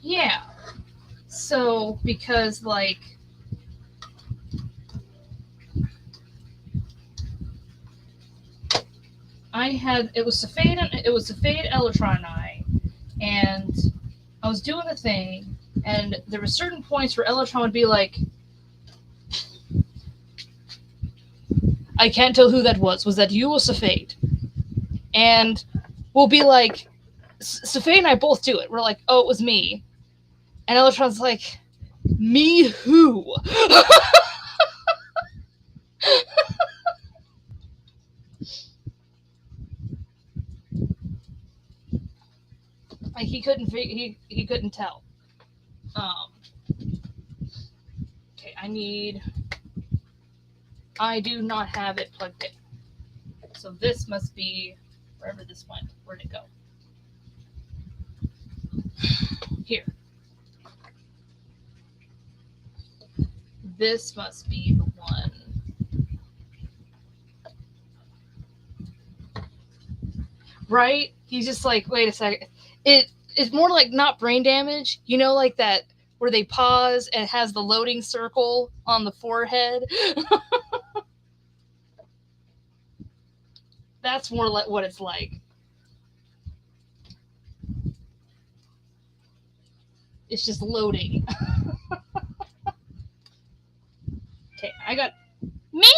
yeah. So because like, it was Safede, Elytron, and I was doing the thing, and there were certain points where Elytron would be like, I can't tell who that was. Was that you or Safade? And we'll be like, Safade and I both do it. We're like, oh, it was me. And Electron's like, me who? Like he couldn't tell. Okay, I do not have it plugged in. So this must be wherever this went. Where'd it go? Here. This must be the one. Right? He's just like, wait a second. It's more like not brain damage. You know, like that where they pause and it has the loading circle on the forehead. That's more like what it's like. It's just loading. Okay, I got me.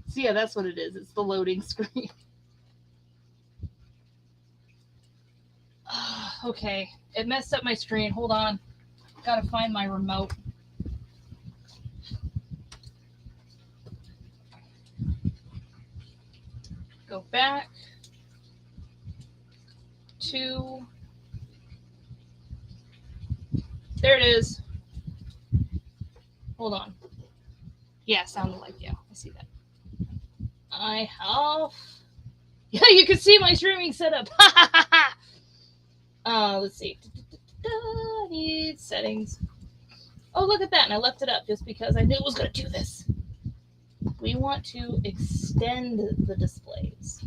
So yeah, that's what it is. It's the loading screen. Okay, it messed up my screen. Hold on. Gotta find my remote. Go back to. There it is. Hold on. Yeah, sounded like, yeah, I see that. I have. Yeah, you can see my streaming setup. Let's see. Need settings. Oh, look at that. And I left it up just because I knew it was going to do this. We want to extend the displays.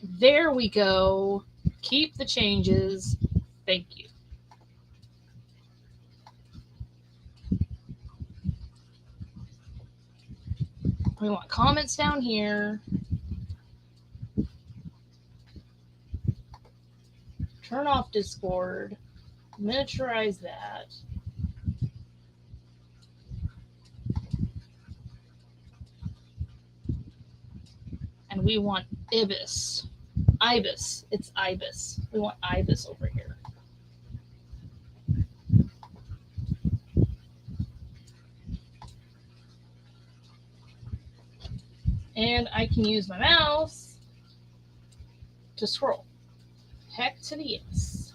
There we go. Keep the changes. Thank you. We want comments down here. Turn off Discord. Miniaturize that. And we want Ibis. Ibis. It's Ibis. We want Ibis over here. And I can use my mouse to scroll. Heck to the yes.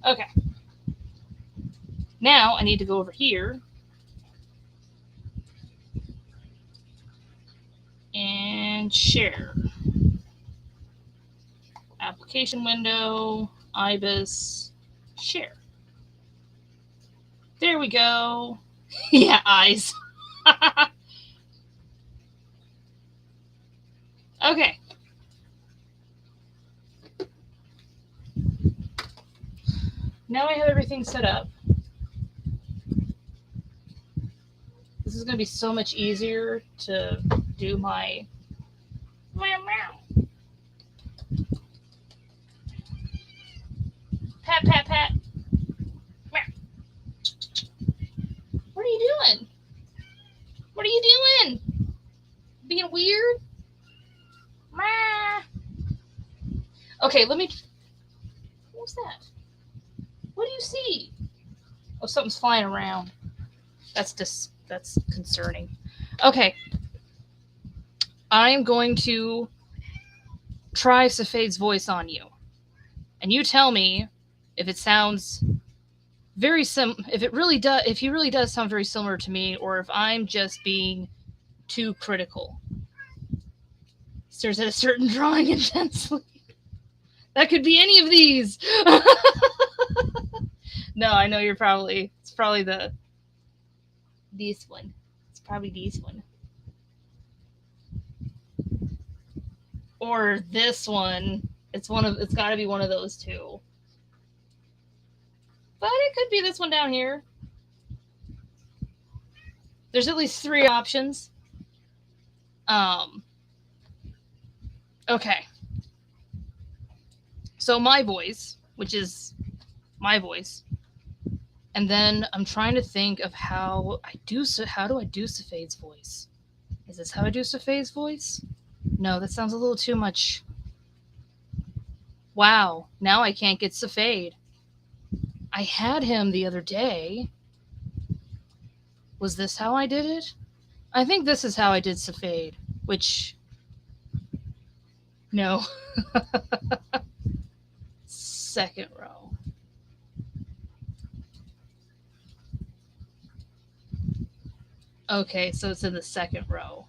Okay. Now I need to go over here and share. Application window, Ibis, share. There we go. Yeah, eyes. Okay. Now I have everything set up. This is going to be so much easier to do my meow meow. Pat, pat, pat. Meow. What are you doing? What are you doing? Being weird? Okay, let me. What's that? What do you see? Oh, something's flying around. That's concerning. Okay. I'm going to try Safade's voice on you. And you tell me if it sounds very if he really does sound very similar to me, or if I'm just being too critical. Stares at a certain drawing intensely. That could be any of these. No, I know it's probably this one. It's probably this one. Or this one. It's got to be one of those two. But it could be this one down here. There's at least 3 options. Okay. So my voice, which is my voice, and then I'm trying to think of how do I do Safede's voice? Is this how I do Safede's voice? No, that sounds a little too much. Wow, now I can't get Safede. I had him the other day. Was this how I did it? I think this is how I did Safede, which... No. Second row. Okay, so it's in the second row.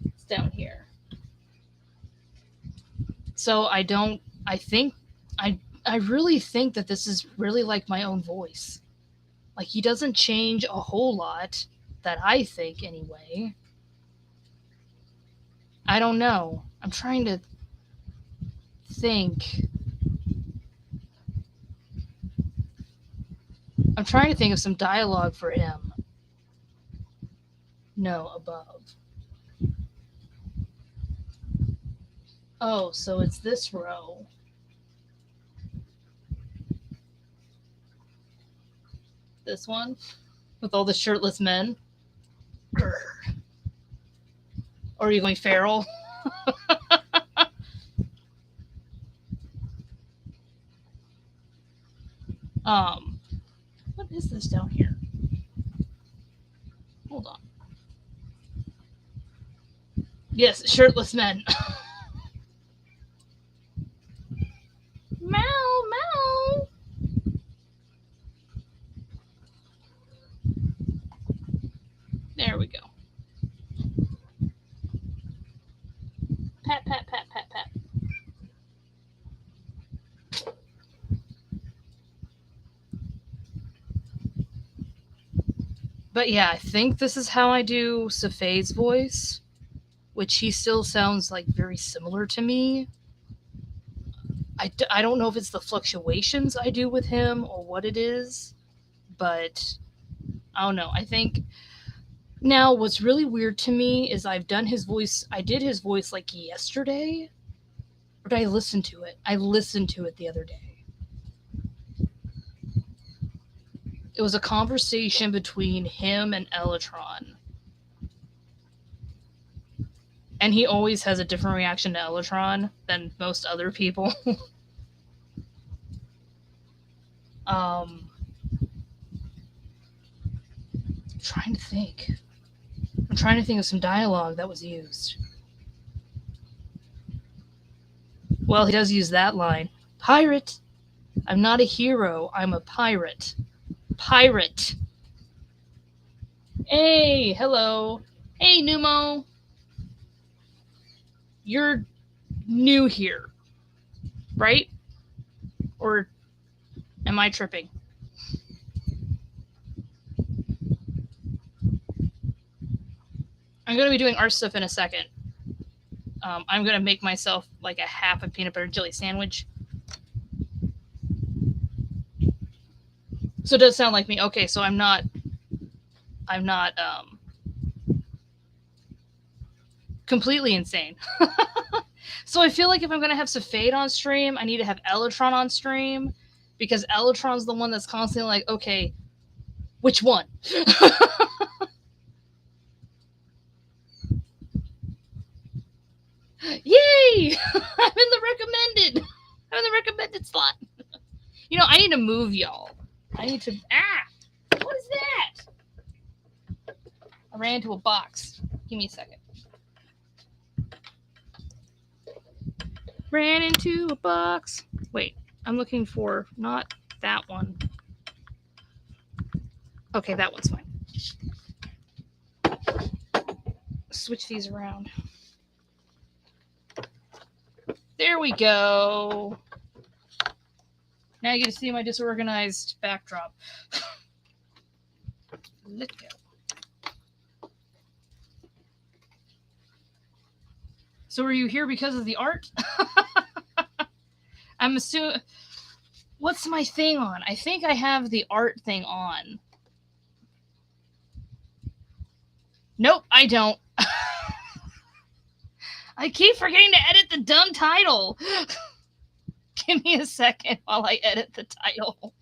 It's down here. So I really think that this is really like my own voice. Like, he doesn't change a whole lot, that I think anyway. I don't know. I'm trying to think. I'm trying to think of some dialogue for him. No, above. Oh, so it's this row. This one? With all the shirtless men? Grr. Or are you going feral? What is this down here? Hold on. Yes, shirtless men. Meow, meow. There we go. Pat, pat, pat, pat, pat. But yeah, I think this is how I do Safede's voice, which he still sounds like very similar to me. I don't know if it's the fluctuations I do with him or what it is, but I don't know. I think now what's really weird to me is I did his voice like yesterday. Or did I listen to it? I listened to it the other day. It was a conversation between him and Elytron. And he always has a different reaction to Elytron than most other people. I'm trying to think. I'm trying to think of some dialogue that was used. Well, he does use that line. Pirate! I'm not a hero, I'm a pirate. Pirate! Hey, hello. Hey, Numo. You're new here, right? Or am I tripping? I'm going to be doing art stuff in a second. I'm going to make myself like a half a peanut butter jelly sandwich. So it does sound like me. Okay, so I'm not completely insane. So I feel like if I'm going to have Safede on stream, I need to have Elytron on stream, because Elytron's the one that's constantly like, okay, which one? Yay! I'm in the recommended slot. You know, I need to move y'all. I need to... What is that? I ran into a box. Give me a second. Ran into a box. Wait, I'm looking for not that one. Okay, that one's fine. Switch these around. There we go. Now you get to see my disorganized backdrop. Let's go. So are you here because of the art? I'm assuming... What's my thing on? I think I have the art thing on. Nope, I don't. I keep forgetting to edit the dumb title. Give me a second while I edit the title.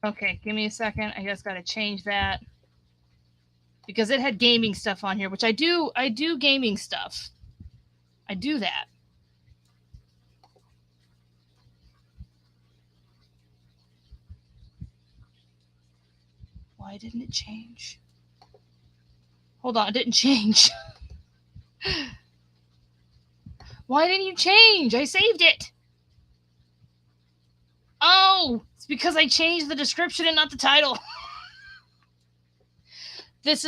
Okay, give me a second. I just gotta change that. Because it had gaming stuff on here, which I do gaming stuff. I do that. Why didn't it change? Hold on, it didn't change. Why didn't you change? I saved it. Oh, it's because I changed the description and not the title. This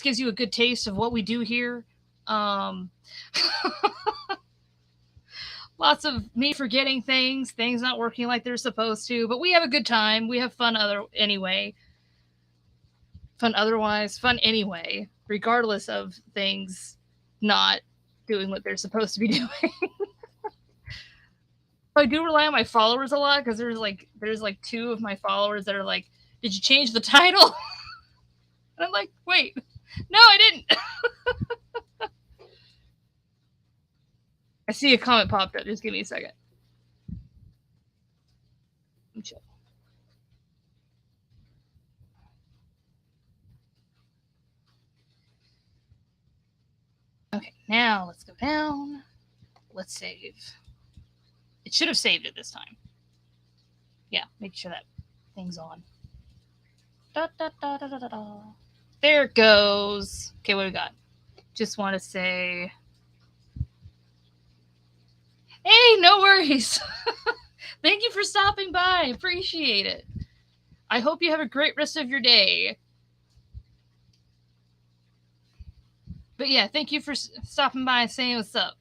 gives you a good taste of what we do here. Lots of me forgetting things not working like they're supposed to, but we have a good time. We have fun anyway. Fun otherwise, fun anyway, regardless of things not doing what they're supposed to be doing. I do rely on my followers a lot because there's like 2 of my followers that are like, "Did you change the title?" And I'm like, "Wait, no, I didn't." I see a comment popped up. Just give me a second. I'm chill. Okay, now let's go down. Let's save. It should have saved it this time. Yeah, make sure that thing's on. Da, da, da, da, da, da. There it goes. Okay, what do we got? Just want to say, hey, no worries. Thank you for stopping by. Appreciate it. I hope you have a great rest of your day. But yeah, thank you for stopping by and saying what's up.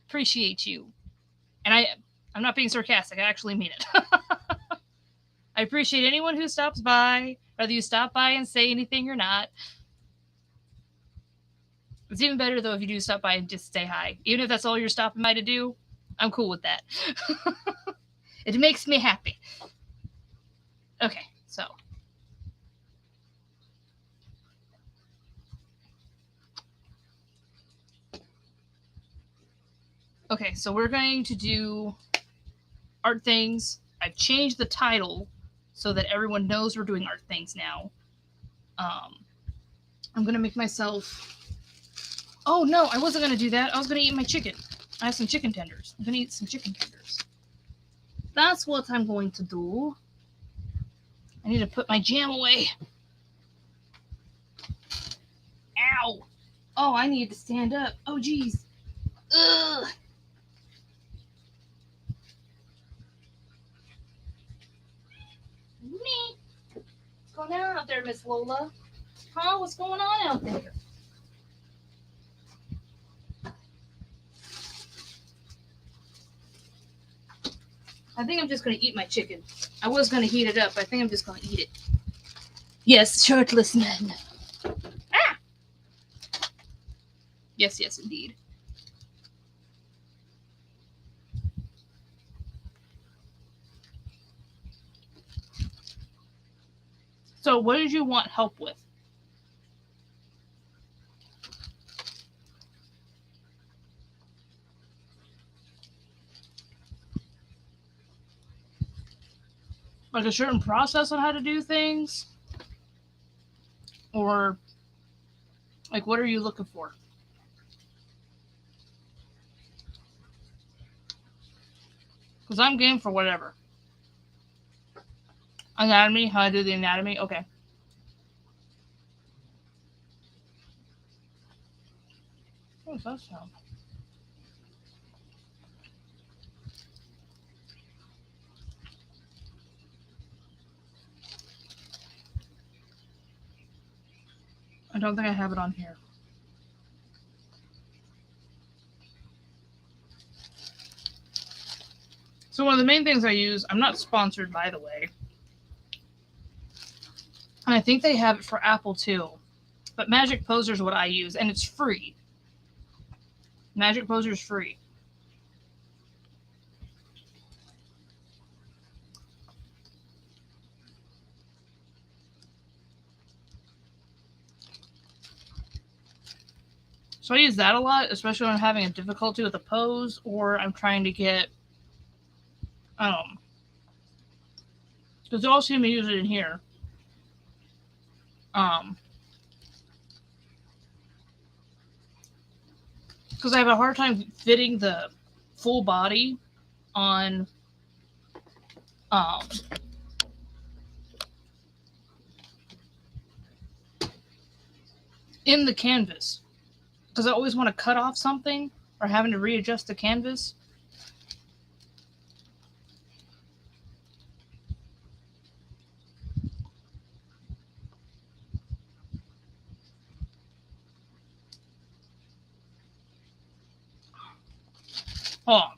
Appreciate you. And I'm not being sarcastic. I actually mean it. I appreciate anyone who stops by, whether you stop by and say anything or not. It's even better, though, if you do stop by and just say hi. Even if that's all you're stopping by to do, I'm cool with that. It makes me happy. Okay, so. Okay, so we're going to do art things. I've changed the title so that everyone knows we're doing art things now. I'm going to make myself... Oh, no, I wasn't going to do that. I was going to eat my chicken. I have some chicken tenders. I'm going to eat some chicken tenders. That's what I'm going to do. I need to put my jam away. Ow. Oh, I need to stand up. Oh, geez. Ugh. Me. What's going on out there, Miss Lola? Huh? What's going on out there? I think I'm just going to eat my chicken. I was going to heat it up, but I think I'm just going to eat it. Yes, shirtless men. Ah! Yes, yes, indeed. So, what did you want help with? Like a certain process on how to do things? Or, like, what are you looking for? Because I'm game for whatever. Anatomy? How I do the anatomy? Okay. What does that sound? I don't think I have it on here. So one of the main things I use, I'm not sponsored, by the way, And I think they have it for Apple too. But Magic Poser is what I use, and it's free. Magic Poser is free. So I use that a lot, especially when I'm having a difficulty with a pose or I'm trying to get, because they all seem to use it in here. Because I have a hard time fitting the full body on, um, in the canvas. Because I always want to cut off something or having to readjust the canvas. Hold on.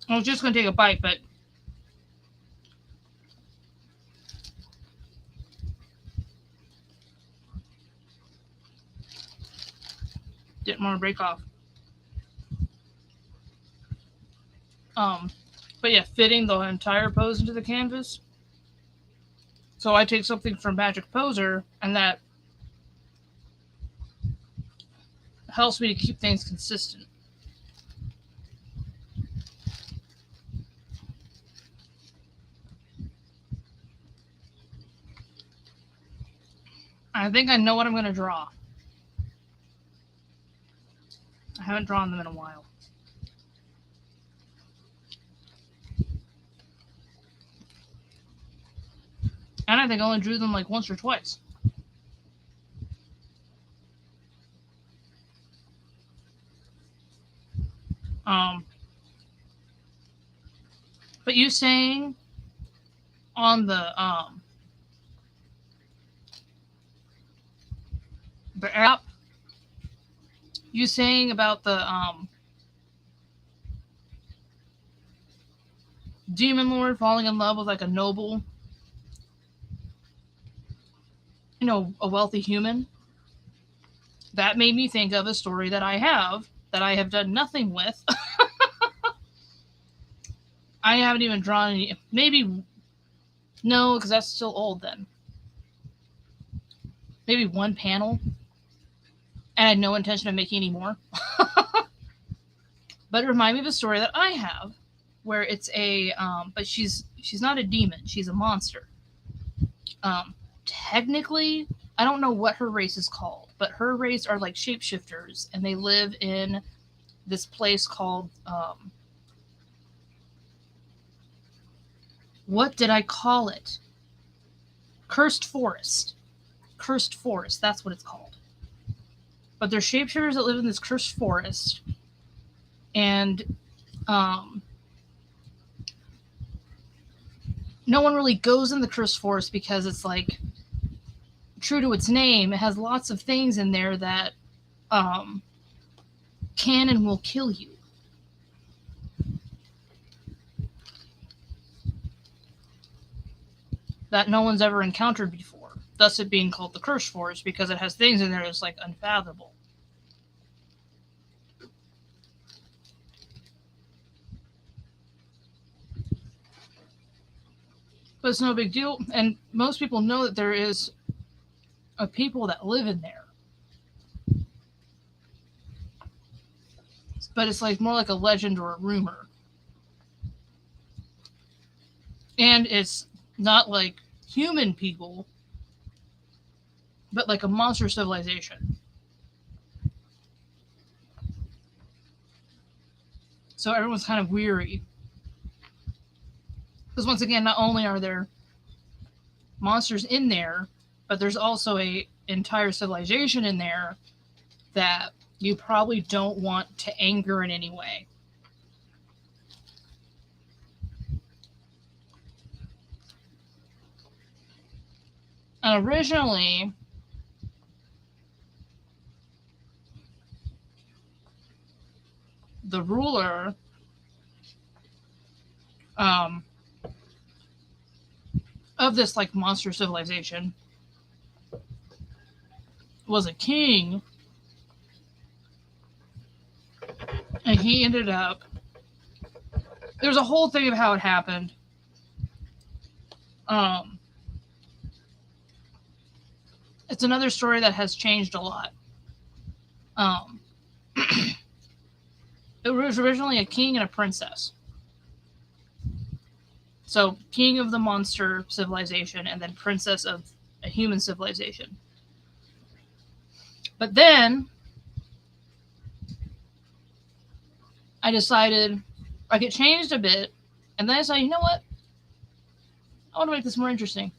I was just going to take a bite, but didn't want to break off. But yeah, fitting the entire pose into the canvas. So I take something from Magic Poser, and that helps me to keep things consistent. I think I know what I'm going to draw. I haven't drawn them in a while. And I think I only drew them like once or twice. Um, but you saying on the app, you saying about the demon lord falling in love with like a noble, a wealthy human. That made me think of a story that I have done nothing with. I haven't even drawn any. Maybe no, because that's still old then. Maybe one panel, and I had no intention of making any more. But it reminded me of a story that I have, where it's but she's not a demon. She's a monster. Technically, I don't know what her race is called, but her race are like shapeshifters, and they live in this place called what did I call it? Cursed Forest. Cursed Forest. That's what it's called. But they're shapeshifters that live in this cursed forest, and no one really goes in the cursed forest because it's like true to its name. It has lots of things in there that can and will kill you. That no one's ever encountered before. Thus, it being called the Cursed Forest because it has things in there that's like unfathomable. But it's no big deal, and most people know that there is a people that live in there. But it's like more like a legend or a rumor. And it's not like human people, but like a monster civilization. So everyone's kind of weary. Because once again, not only are there monsters in there, but there's also a entire civilization in there that you probably don't want to anger in any way. And originally, the ruler of this like monster civilization was a king, and he ended up. There's a whole thing of how it happened. It's another story that has changed a lot. It was originally a king and a princess. So, king of the monster civilization, and then princess of a human civilization. But then I decided, like, it changed a bit, and then I decided, you know what? I want to make this more interesting.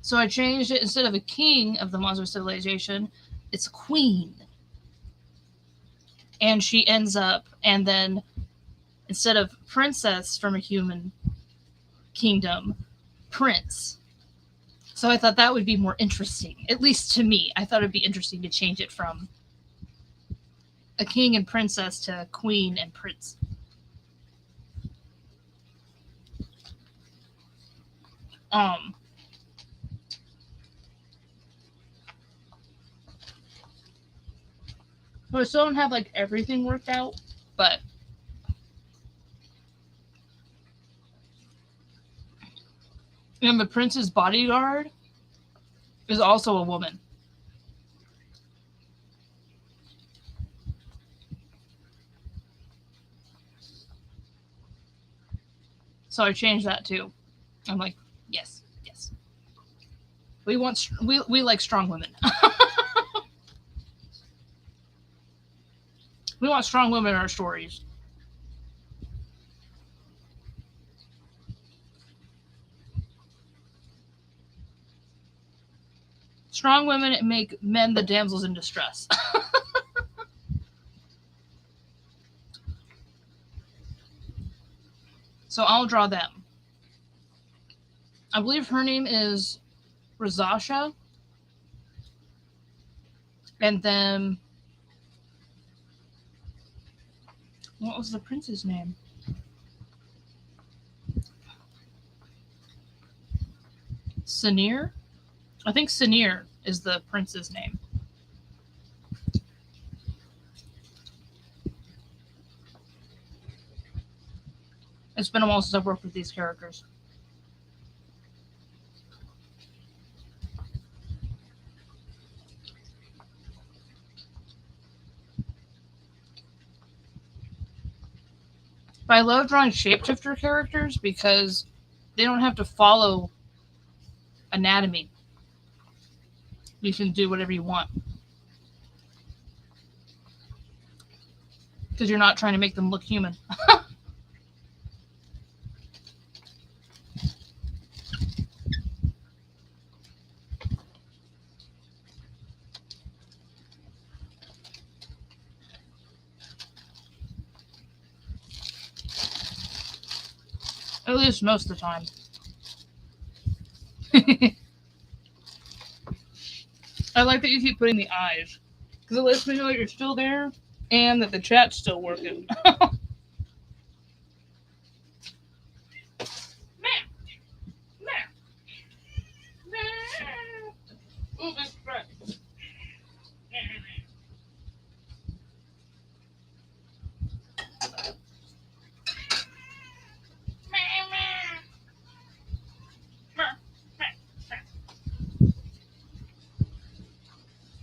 So I changed it. Instead of a king of the monster civilization, it's a queen. And she ends up, and then instead of princess from a human kingdom, prince. So I thought that would be more interesting, at least to me. I thought it would be interesting to change it from a king and princess to queen and prince. So I still don't have like everything worked out, but and the prince's bodyguard is also a woman. So I changed that too. I'm like, yes. We like strong women. We want strong women in our stories. Strong women make men the damsels in distress. So I'll draw them. I believe her name is Rosasha. And then, what was the prince's name? Sinir? I think Sinir is the prince's name. It's been a while since I've worked with these characters. But I love drawing shapeshifter characters because they don't have to follow anatomy. You can do whatever you want. Because you're not trying to make them look human. At least most of the time. I like that you keep putting the eyes. Because it lets me know that you're still there and that the chat's still working.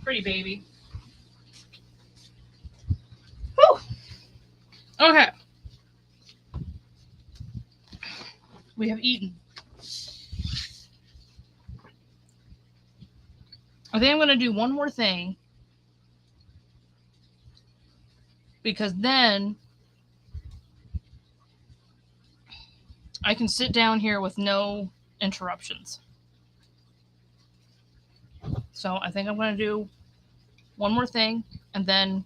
Pretty baby. Whew. Okay. We have eaten. I think I'm going to do one more thing. Because then I can sit down here with no interruptions. So I think I'm going to do one more thing, and then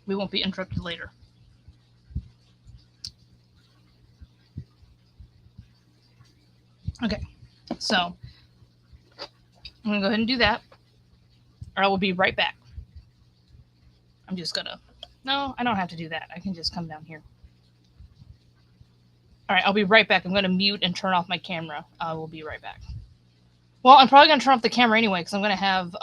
we won't be interrupted later. Okay, so I'm going to go ahead and do that, or I will be right back. I'm just going to... No, I don't have to do that. I can just come down here. All right, I'll be right back. I'm going to mute and turn off my camera. I will be right back. Well, I'm probably going to turn off the camera anyway because I'm going to have...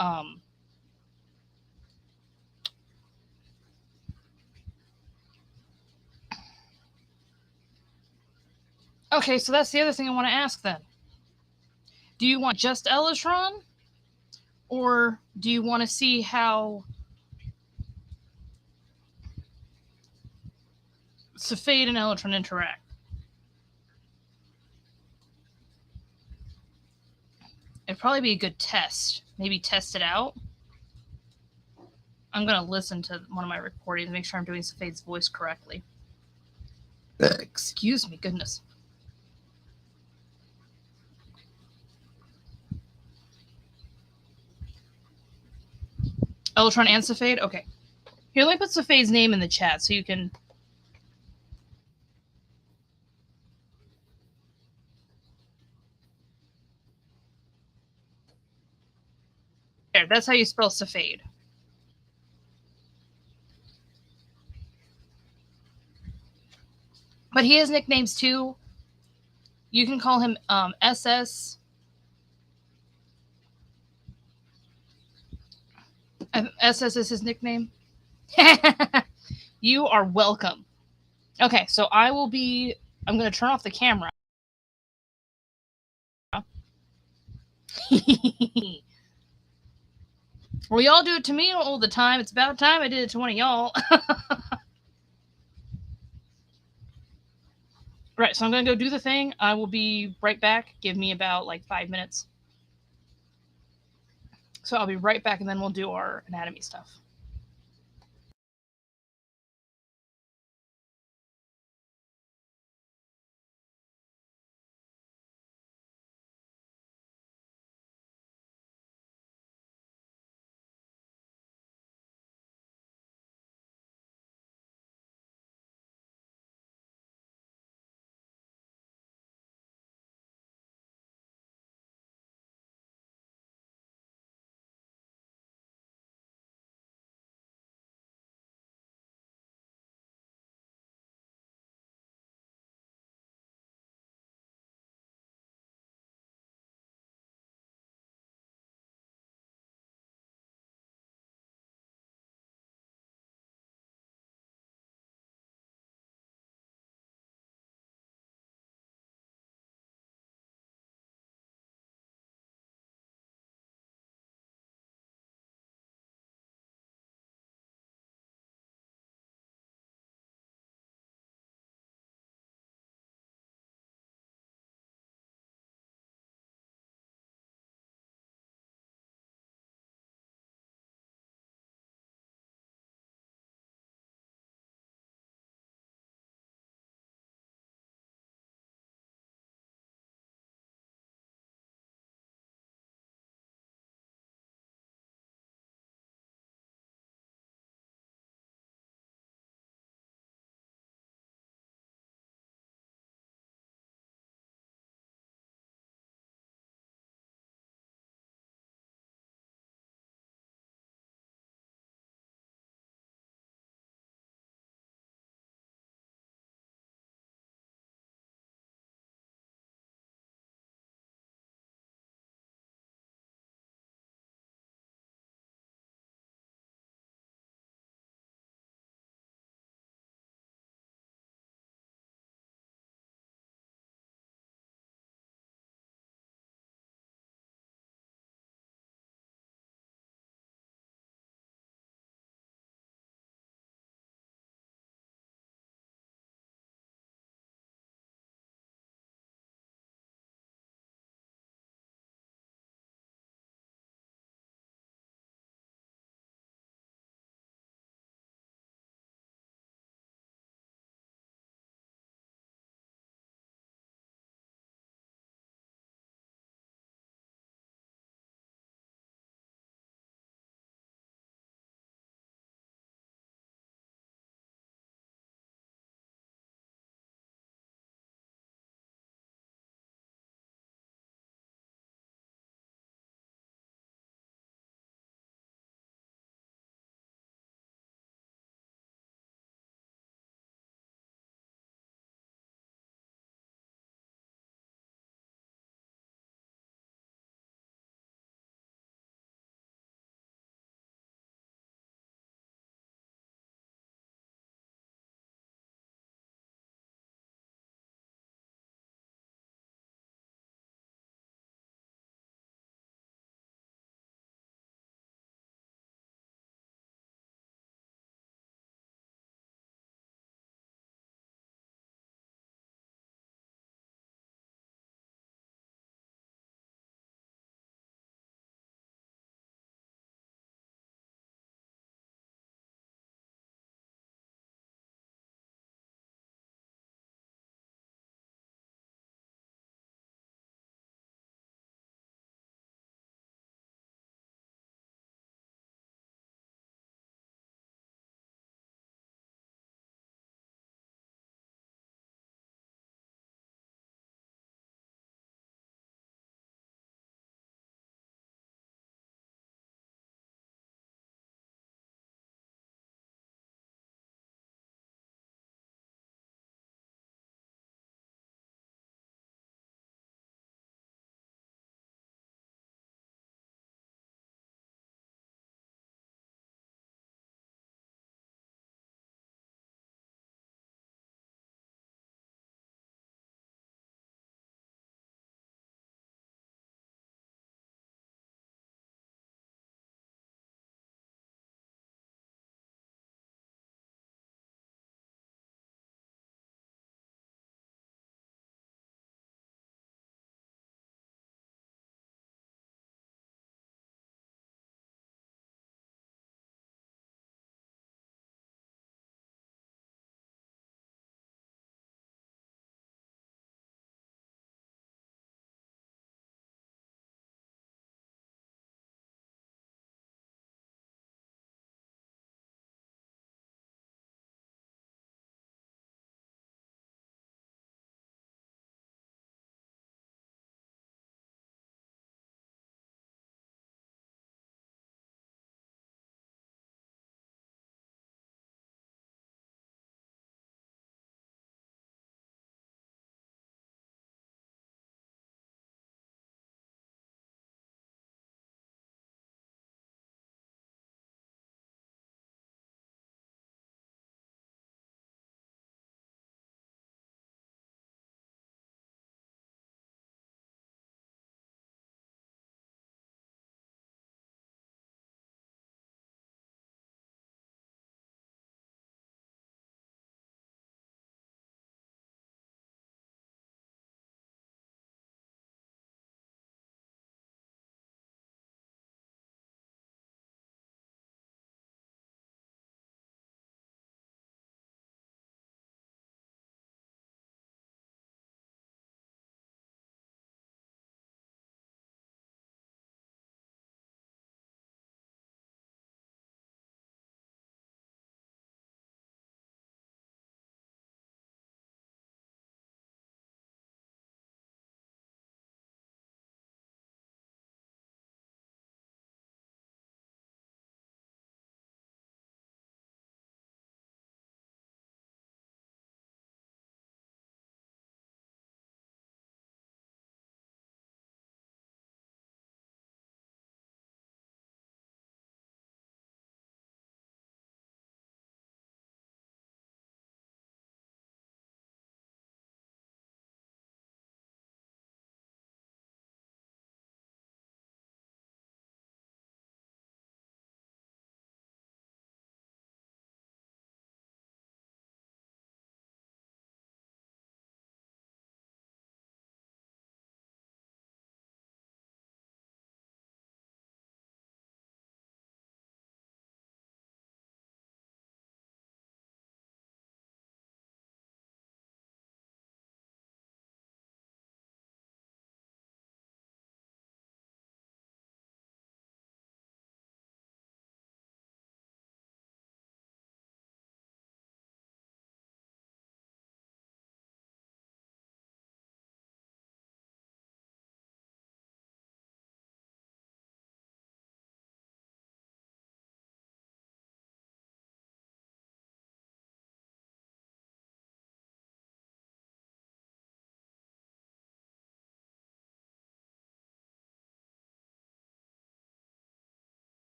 Okay, so that's the other thing I want to ask then. Do you want just Elytron? Or do you want to see how Cephade and Elytron interact? It'd probably be a good test. Maybe test it out. I'm going to listen to one of my recordings to make sure I'm doing Cephade's voice correctly. Excuse me, goodness. Elytron and Cephade? Okay. Here, let me put Cephade's name in the chat so you can... There, that's how you spell Cephade. But he has nicknames too. You can call him SS. SS is his nickname. You are welcome. Okay, so I'm going to turn off the camera. Well, y'all do it to me all the time. It's about time I did it to one of y'all. Right, so I'm going to go do the thing. I will be right back. Give me about like 5 minutes. So I'll be right back, and then we'll do our anatomy stuff.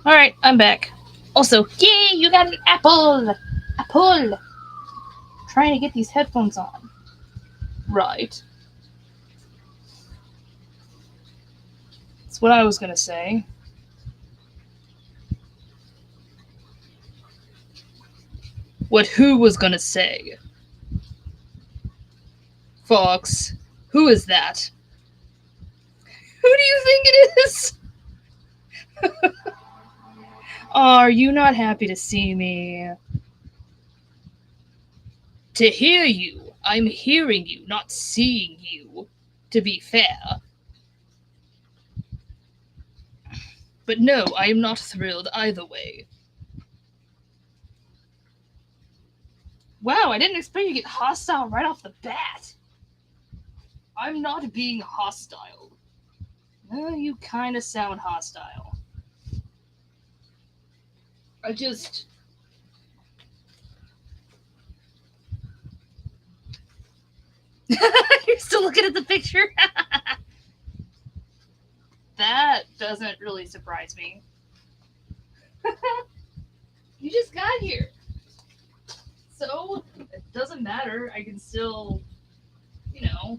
Alright, I'm back. Also, yay, you got an apple! Apple! Trying to get these headphones on. Right. That's what I was gonna say. What who was gonna say? Fox, who is that? Who do you think it is? Are you not happy to see me? To hear you. I'm hearing you, not seeing you. To be fair. But no, I am not thrilled either way. Wow, I didn't expect you to get hostile right off the bat. I'm not being hostile. Well, you kind of sound hostile. I just. You're still looking at the picture? That doesn't really surprise me. You just got here. So, it doesn't matter. I can still, I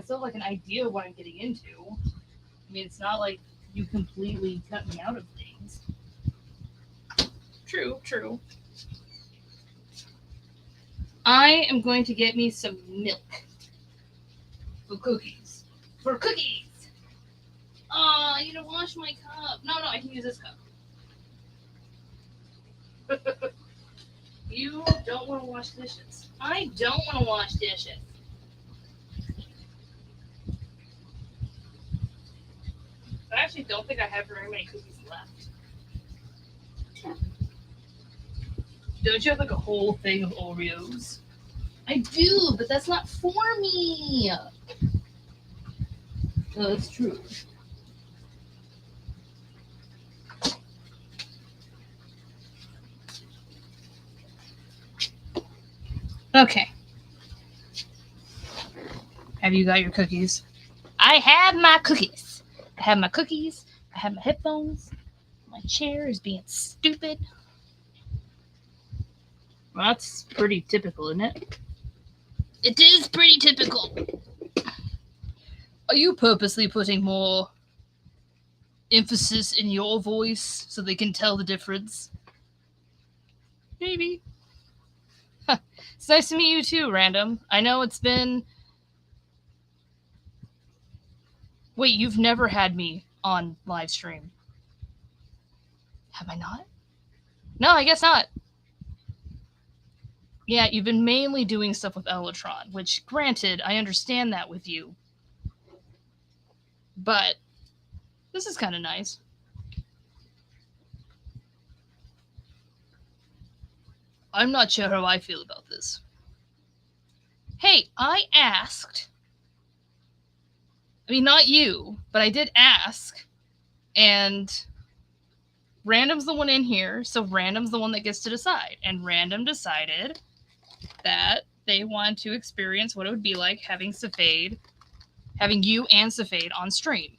still have like an idea of what I'm getting into. I mean, it's not like you completely cut me out of things. True, true. I am going to get me some milk for cookies. For cookies! I need to wash my cup. No, I can use this cup. You don't want to wash dishes. I don't want to wash dishes. I actually don't think I have very many cookies left. Don't you have like a whole thing of Oreos? I do, but that's not for me. No, that's true. Okay. Have you got your cookies? I have my cookies. I have my cookies. I have my headphones. My chair is being stupid. Well, that's pretty typical, isn't it? It is pretty typical. Are you purposely putting more emphasis in your voice so they can tell the difference? Maybe. Huh. It's nice to meet you too, Random. I know it's been. Wait, you've never had me on live stream. Have I not? No, I guess not. Yeah, you've been mainly doing stuff with Elotron, which, granted, I understand that with you. But this is kind of nice. I'm not sure how I feel about this. Hey, I asked. I mean, not you, but I did ask. And Random's the one in here, so Random's the one that gets to decide. And Random decided that they want to experience what it would be like having Safade, having you and Safade on stream.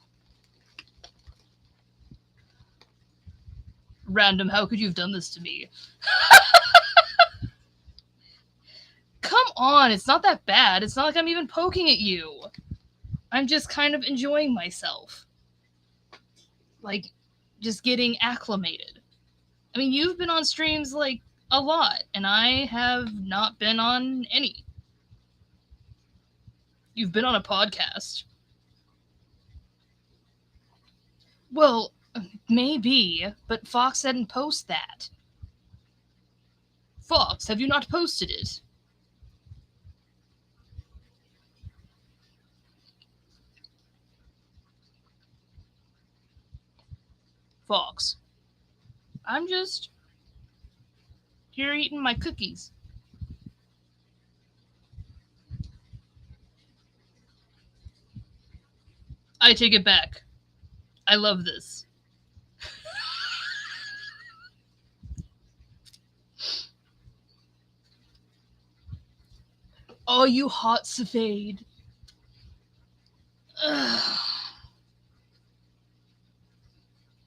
Random, how could you have done this to me? Come on, it's not that bad. It's not like I'm even poking at you. I'm just kind of enjoying myself. Like, just getting acclimated. I mean, you've been on streams, like, a lot, and I have not been on any. You've been on a podcast. Well, maybe, but Fox didn't post that. Fox, have you not posted it? Fox. I'm just here eating my cookies. I take it back. I love this. Oh, you hot Safade.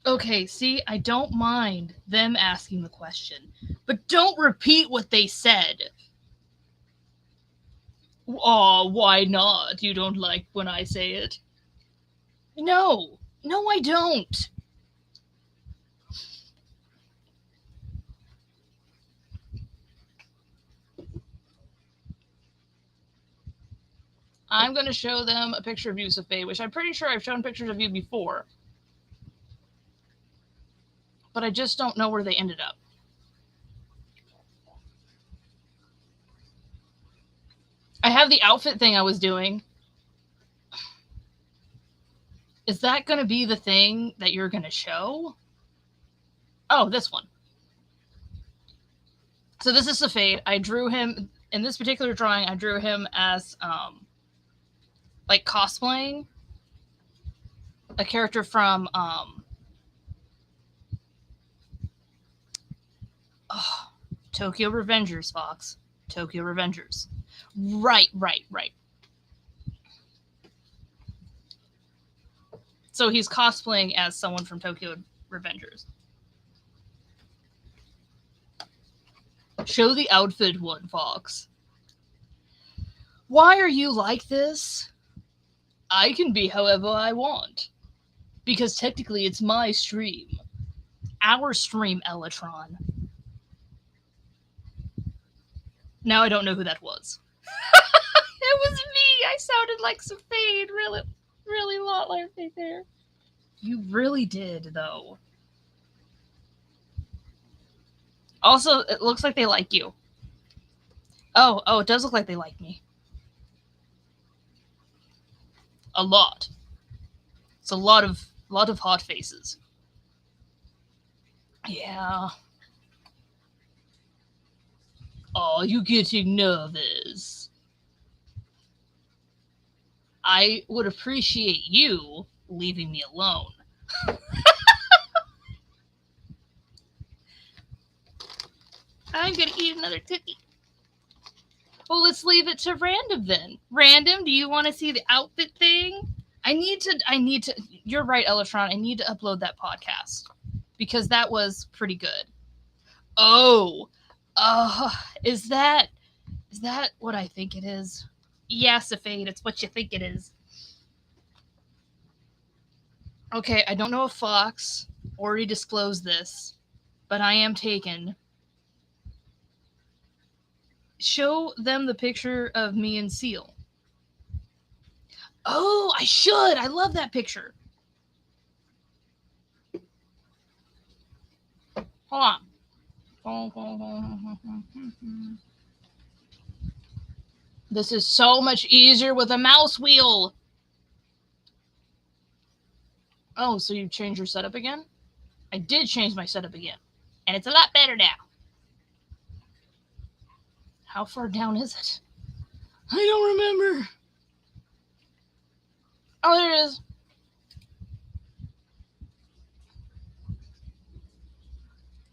Okay, see, I don't mind them asking the question, but don't repeat what they said. Aw, why not? You don't like when I say it? No, I don't. I'm going to show them a picture of you, Sophie, which I'm pretty sure I've shown pictures of you before. But I just don't know where they ended up. I have the outfit thing I was doing. Is that going to be the thing that you're going to show? Oh, this one. So this is Safade. I drew him, in this particular drawing, I drew him as, like, cosplaying a character from, Tokyo Revengers, Fox. Tokyo Revengers. Right. So he's cosplaying as someone from Tokyo Revengers. Show the outfit one, Fox. Why are you like this? I can be however I want. Because technically it's my stream. Our stream, Elatron. Now I don't know who that was. It was me! I sounded like Safade. Really a lot like me there. You really did, though. Also, it looks like they like you. Oh, it does look like they like me. A lot. It's a lot of hot faces. Yeah. Oh, you getting nervous. I would appreciate you leaving me alone. I'm gonna eat another cookie. Well, let's leave it to Random then. Random, do you want to see the outfit thing? I need to. You're right, Elatron. I need to upload that podcast because that was pretty good. Oh, is that what I think it is? Yeah, Safade, it's what you think it is. Okay, I don't know if Fox already disclosed this, but I am taken. Show them the picture of me and Seal. Oh, I should. I love that picture. Hold on. This is so much easier with a mouse wheel. Oh, so you changed your setup again? I did change my setup again. And it's a lot better now. How far down is it? I don't remember. Oh, there it is.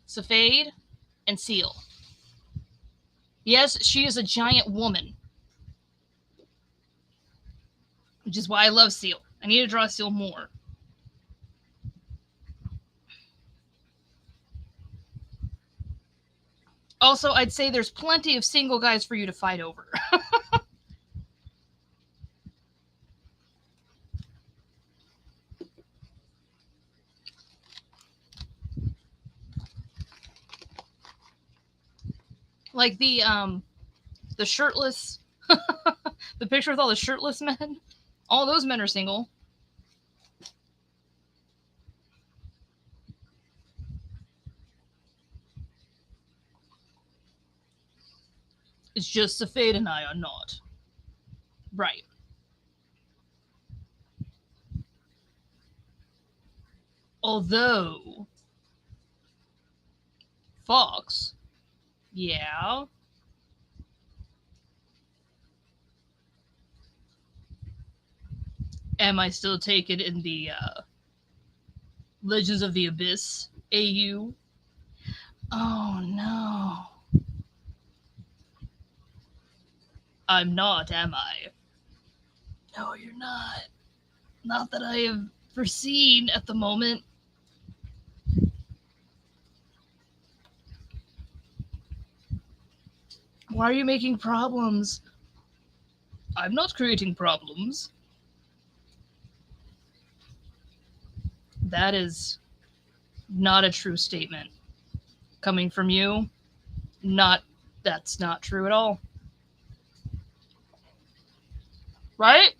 Safade and Seal. Yes, she is a giant woman. Which is why I love Seal. I need to draw Seal more. Also, I'd say there's plenty of single guys for you to fight over. Like the shirtless, the picture with all the shirtless men. All those men are single. It's just Safade and I are not. Right. Although, Fox, yeah. Am I still taken in the Legends of the Abyss AU? Oh no. I'm not, am I? No, you're not. Not that I have foreseen at the moment. Why are you making problems? I'm not creating problems. That is not a true statement. Coming from you, that's not true at all. Right?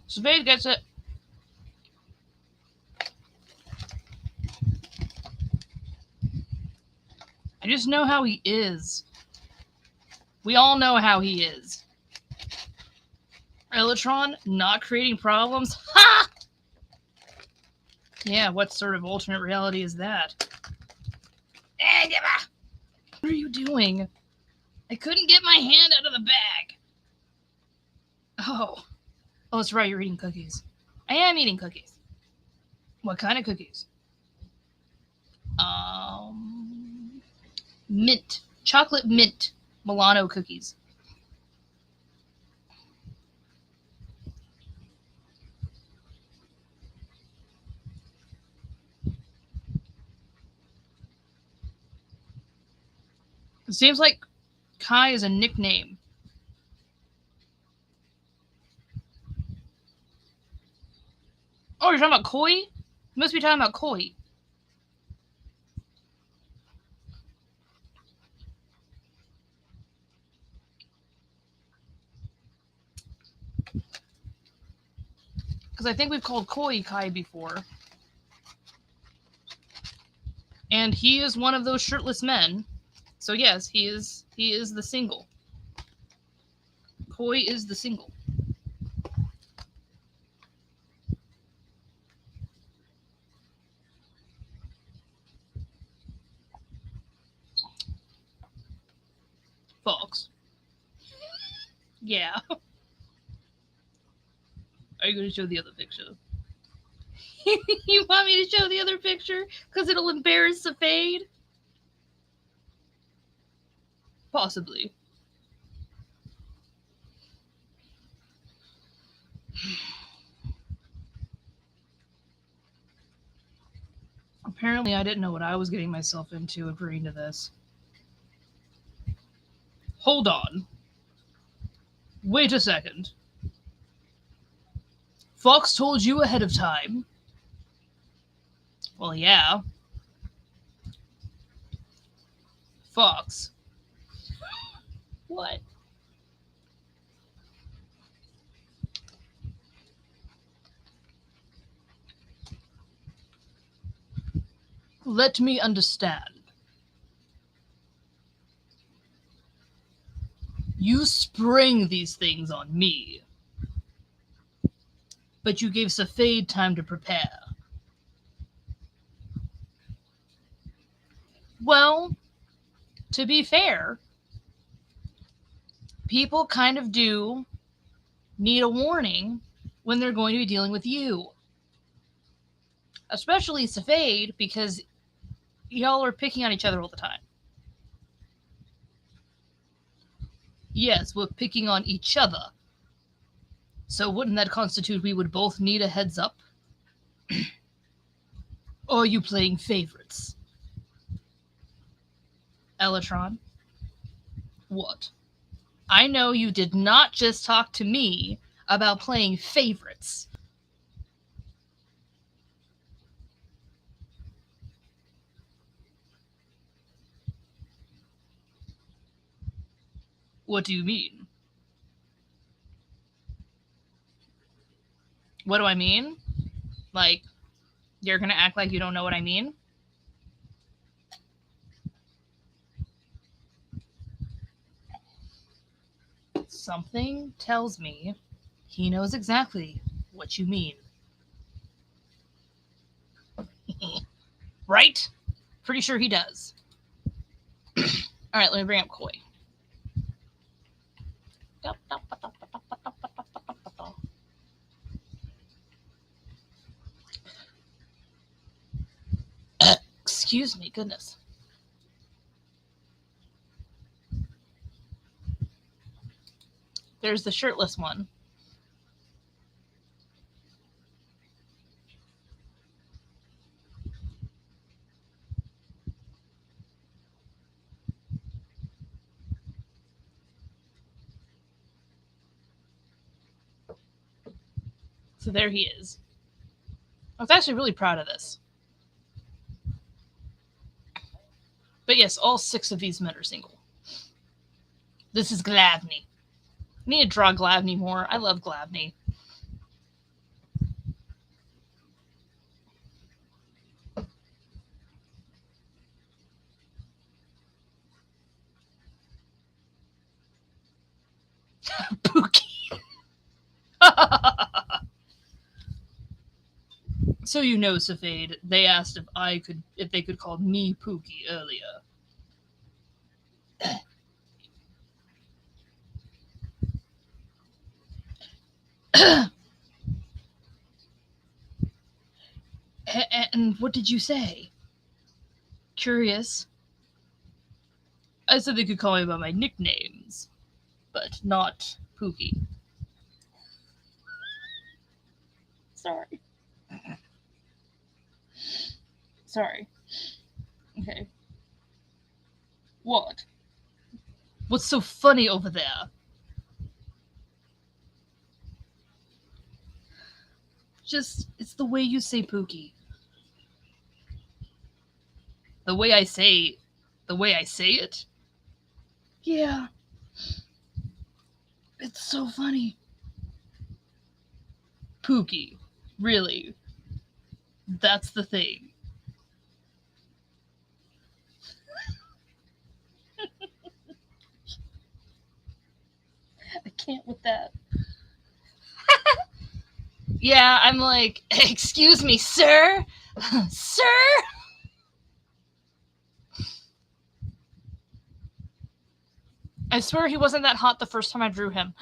Spade gets it. I just know how he is. We all know how he is. Elytron not creating problems? Ha! Yeah, what sort of alternate reality is that? What are you doing? I couldn't get my hand out of the bag. Oh, that's right, you're eating cookies. I am eating cookies. What kind of cookies? Mint. Chocolate mint Milano cookies. It seems like Kai is a nickname. Oh, you're talking about Koi? You must be talking about Koi. Because I think we've called Koi Kai before. And he is one of those shirtless men. So yes, he is the single. Koi is the single. Fox. Yeah. Are you going to show the other picture? You want me to show the other picture? Because it'll embarrass Safade? Possibly. Apparently, I didn't know what I was getting myself into agreeing to this. Hold on. Wait a second. Fox told you ahead of time. Well, yeah. Fox. What? Let me understand. You sprang these things on me, but you gave Safade time to prepare. Well, to be fair, people kind of do need a warning when they're going to be dealing with you. Especially Safade, because y'all are picking on each other all the time. Yes, we're picking on each other. So wouldn't that constitute we would both need a heads up? Or are you playing favorites? Elytron? What? I know you did not just talk to me about playing favorites. What do you mean? What do I mean? Like, you're gonna act like you don't know what I mean? Something tells me he knows exactly what you mean. Right? Pretty sure he does. Alright, let me bring up Koi. Excuse me, goodness. There's the shirtless one. So there he is. I was actually really proud of this. But yes, all 6 of these men are single. This is Glavny. I need to draw Glavny more. I love Glavny. Pookie. So you know, Safade, they asked if they could call me Pookie earlier. And what did you say? Curious. I said they could call me by my nicknames, but not Pookie. Sorry. Sorry. Okay. What? What's so funny over there? Just, it's the way you say Pookie. The way I say it? Yeah. It's so funny. Pookie. Really? That's the thing. I can't with that. Yeah, I'm like, excuse me, sir? Sir? I swear he wasn't that hot the first time I drew him.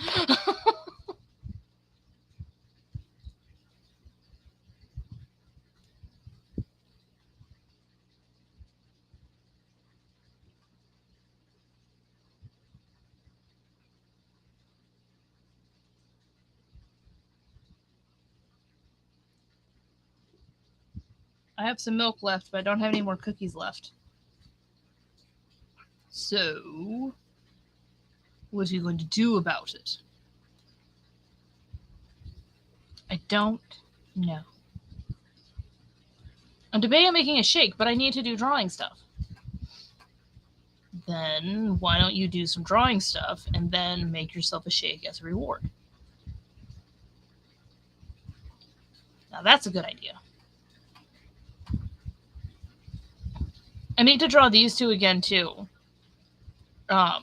I have some milk left, but I don't have any more cookies left. So, what are you going to do about it? I don't know. I'm debating on making a shake, but I need to do drawing stuff. Then why don't you do some drawing stuff and then make yourself a shake as a reward? Now that's a good idea. I need to draw these 2 again too. Klain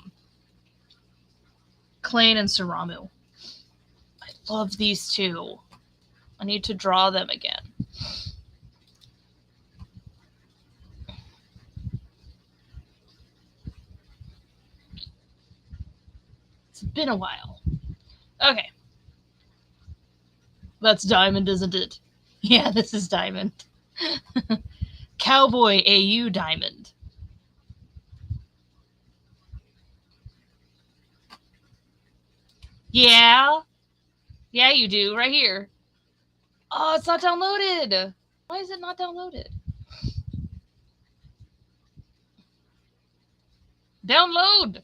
and Saramu. I love these 2. I need to draw them again. It's been a while. Okay. That's Diamond, isn't it? Yeah, this is Diamond. Cowboy AU Diamond. Yeah. Yeah, you do. Right here. Oh, it's not downloaded. Why is it not downloaded? Download.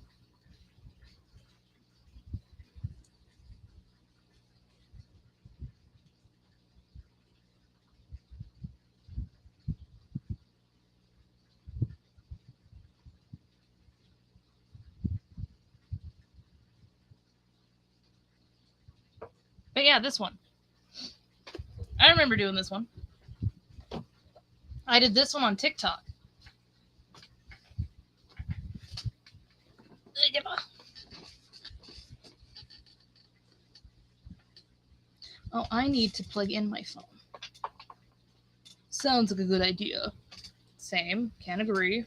But yeah, this one. I remember doing this one. I did this one on TikTok. Oh, I need to plug in my phone. Sounds like a good idea. Same, can't agree.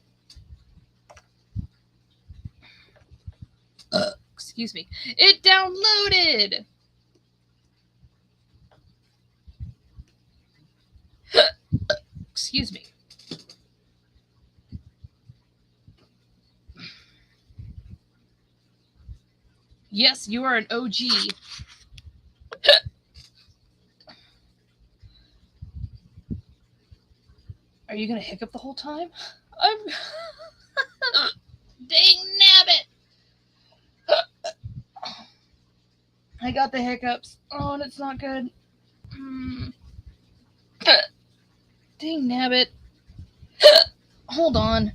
Excuse me. It downloaded! Excuse me. Yes, you are an OG. Are you gonna hiccup the whole time? I'm... Dang nabbit! I got the hiccups. Oh, and it's not good. Dang nabbit. Hold on.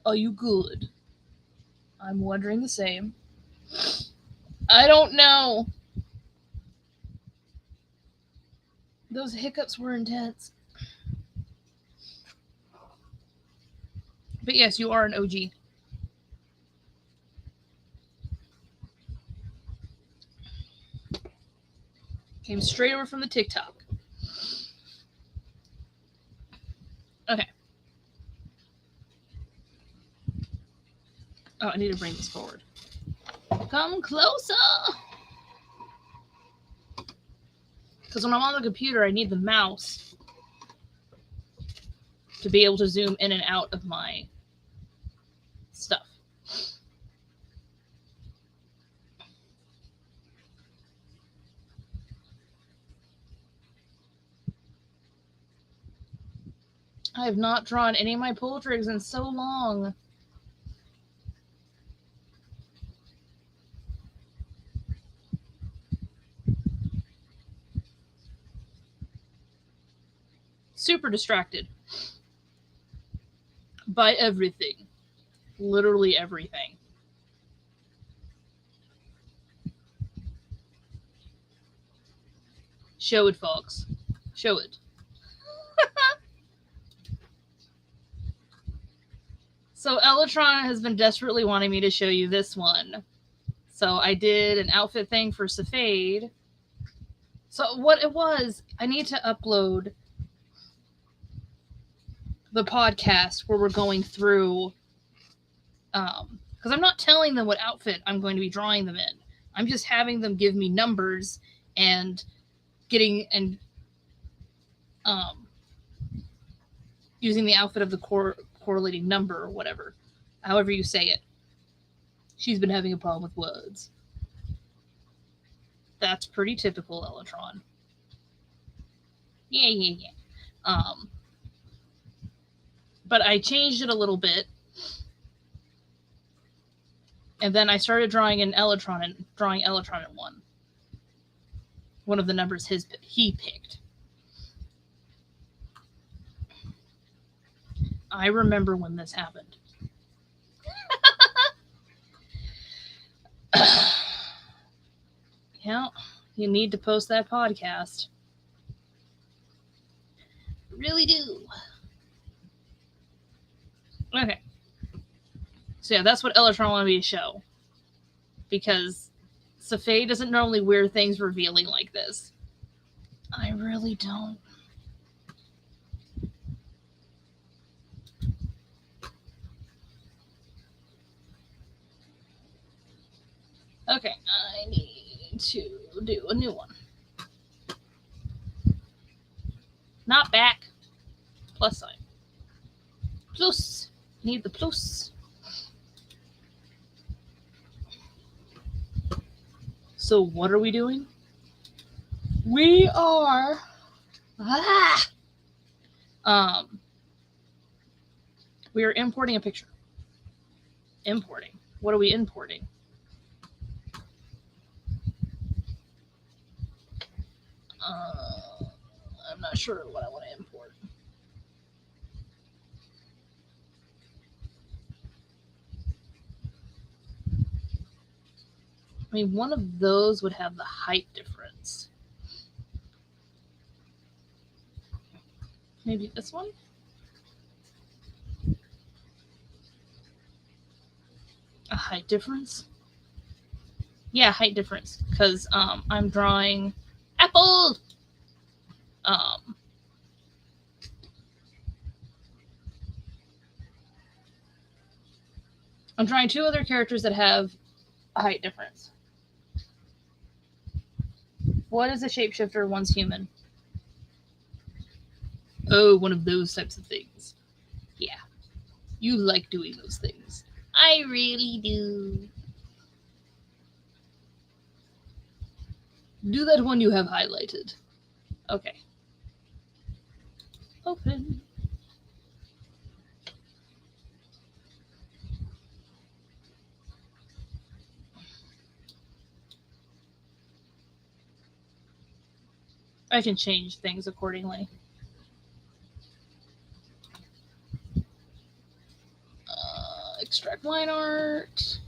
Are you good? I'm wondering the same. I don't know. Those hiccups were intense. But yes, you are an OG. Came straight over from the TikTok. Okay. Oh, I need to bring this forward. Come closer! Because when I'm on the computer, I need the mouse to be able to zoom in and out of my stuff. I have not drawn any of my poultries in so long. Super distracted by everything. Literally everything. Show it, folks. Show it. So Elytron has been desperately wanting me to show you this one. So I did an outfit thing for Safade. So what it was, I need to upload the podcast where we're going through, because I'm not telling them what outfit I'm going to be drawing them in. I'm just having them give me numbers and using the outfit of the correlating number or whatever, however you say it. She's been having a problem with words. That's pretty typical Elytron. Yeah. But I changed it a little bit. And then I started drawing Elytron in one. One of the numbers he picked. I remember when this happened. Yeah, you need to post that podcast. Really do. Okay. So yeah, that's what Elytron wanted me to show. Because Safade doesn't normally wear things revealing like this. I really don't. Okay, I need to do a new one. Not back. Plus sign. Plus. Need the plus. So what are we doing? We are we are importing a picture. Importing. What are we importing? I'm not sure what I want to import. I mean, one of those would have the height difference. Maybe this one? A height difference? Yeah, height difference. Because I'm drawing Apple! I'm drawing two other characters that have a height difference. One is a shapeshifter, one's human. Oh, one of those types of things. Yeah. You like doing those things. I really do. Do that one you have highlighted. Okay. Open. I can change things accordingly. Extract line art.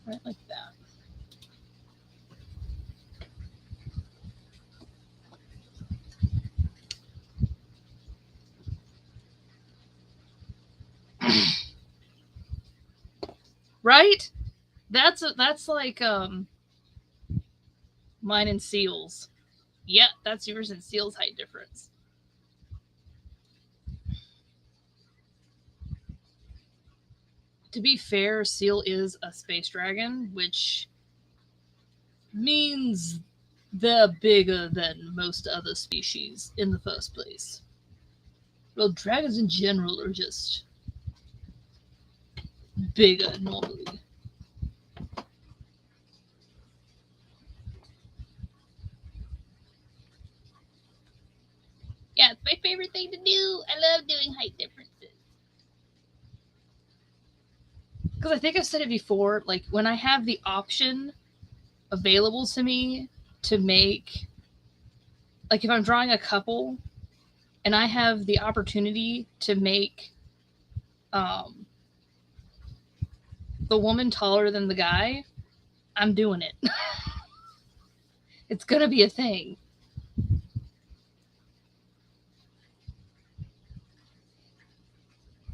Right, like that. Right? That's like mine and Seal's. Yeah, that's yours and Seal's height difference. To be fair, Seal is a space dragon, which means they're bigger than most other species in the first place. Well, dragons in general are just bigger normally. Yeah, it's my favorite thing to do. I love doing height differences. Because I think I've said it before, like when I have the option available to me to make, like if I'm drawing a couple and I have the opportunity to make the woman taller than the guy, I'm doing it. It's going to be a thing.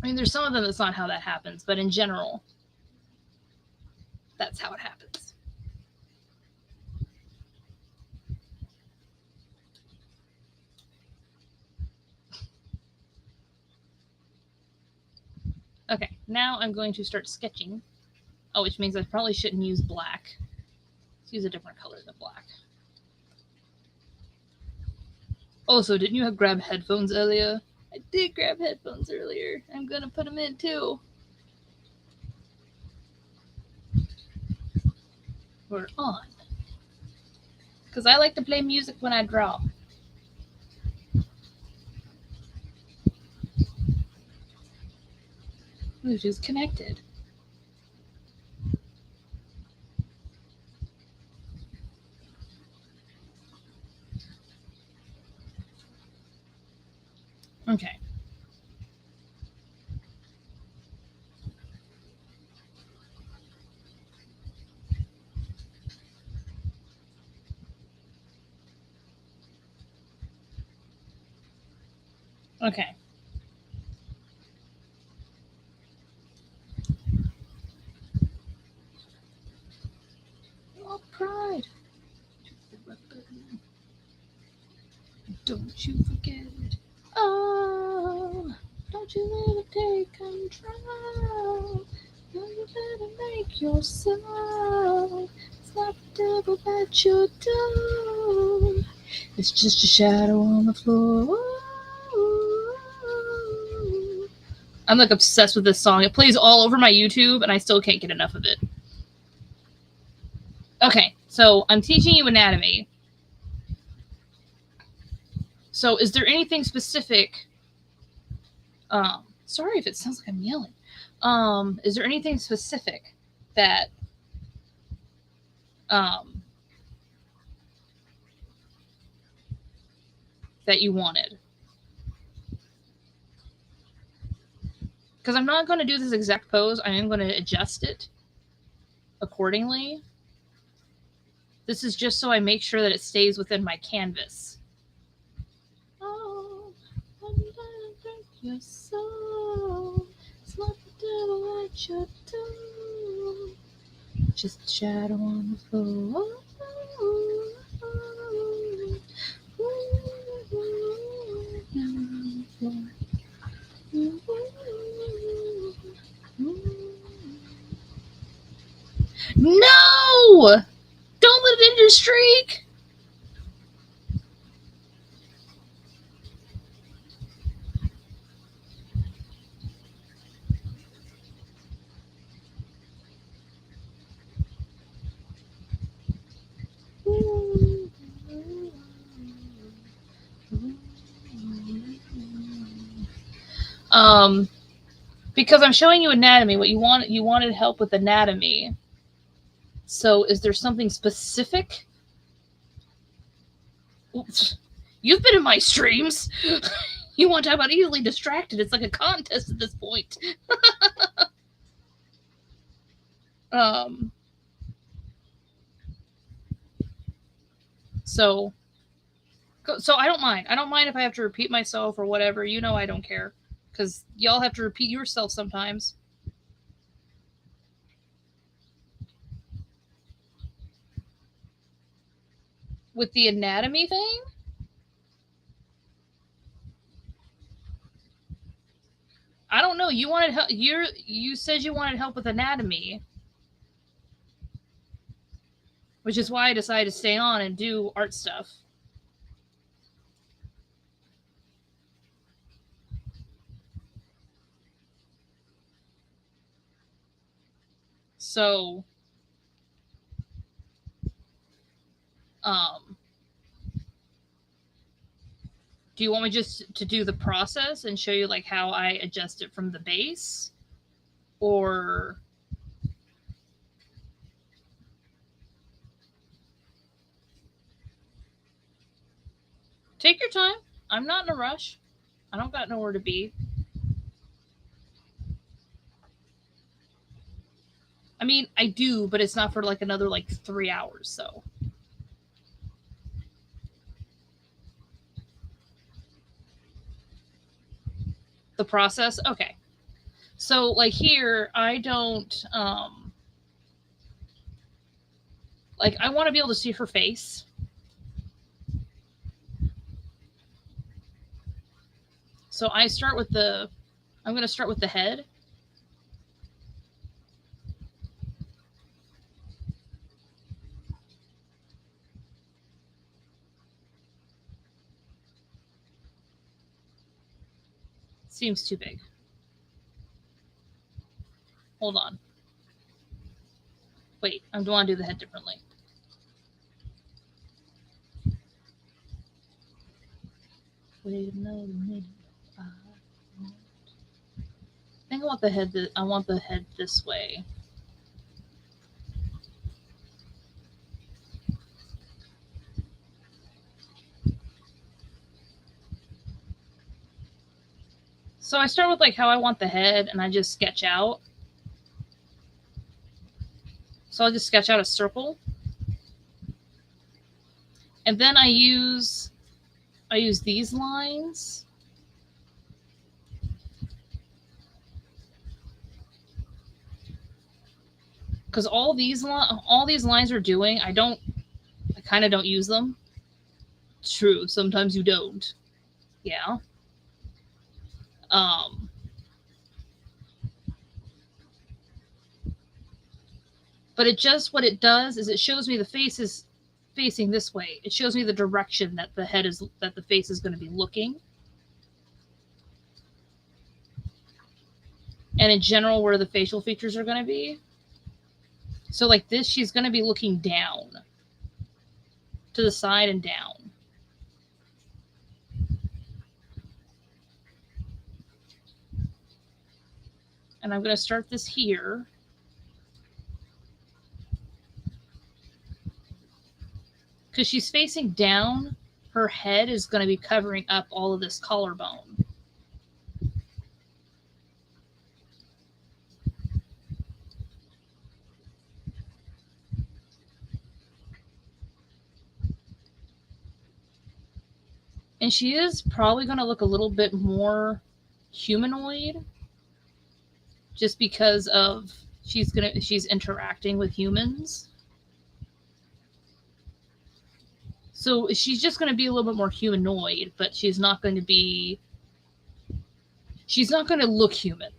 I mean, there's some of them that's not how that happens, but in general, that's how it happens. Okay, now I'm going to start sketching. Oh, which means I probably shouldn't use black. Let's use a different color than black. Also, didn't you grab headphones earlier? I did grab headphones earlier. I'm gonna put them in too. We're on. Because I like to play music when I draw. Bluetooth connected. Okay. Okay. Your pride. Don't you forget it. Oh, don't you ever take control. No, you better make yourself. It's not the devil at your door. It's just a shadow on the floor. I'm like obsessed with this song. It plays all over my YouTube and I still can't get enough of it. Okay, so I'm teaching you anatomy. So is there anything specific? Sorry if it sounds like I'm yelling. Is there anything specific that that you wanted? Because I'm not going to do this exact pose. I am going to adjust it accordingly. This is just so I make sure that it stays within my canvas. Oh, I'm gonna break your soul. It's not the devil at your door. Just a shadow on the floor. No! Don't let it end your streak! Because I'm showing you anatomy. What you wanted help with anatomy. So is there something specific? Oops. You've been in my streams. You want to talk about easily distracted? It's like a contest at this point. So I don't mind. I don't mind if I have to repeat myself or whatever. You know I don't care. Because y'all have to repeat yourself sometimes. With the anatomy thing? I don't know. You wanted help. You said you wanted help with anatomy, which is why I decided to stay on and do art stuff. So, do you want me just to do the process and show you like how I adjust it from the base, or? Take your time. I'm not in a rush. I don't got nowhere to be. I mean, I do, but it's not for like another like 3 hours, so. The process? Okay. So like here, I don't like I want to be able to see her face. So I start with I'm going to start with the head. Seems too big. Hold on. Wait, I want to do the head differently. Wait another minute. I think I want the head. I want the head this way. So I start with like how I want the head, and I just sketch out. So I'll just sketch out a circle, and then I use these lines. Because all these lines are doing, I kind of don't use them. True, sometimes you don't. Yeah. But what it does is it shows me the face is facing this way. It shows me the direction that the face is going to be looking. And in general, where the facial features are going to be. So like this, she's going to be looking down. To the side and down. And I'm going to start this here. Because she's facing down, her head is going to be covering up all of this collarbone. And she is probably going to look a little bit more humanoid just because of she's interacting with humans. So she's just going to be a little bit more humanoid, but she's not going to look human.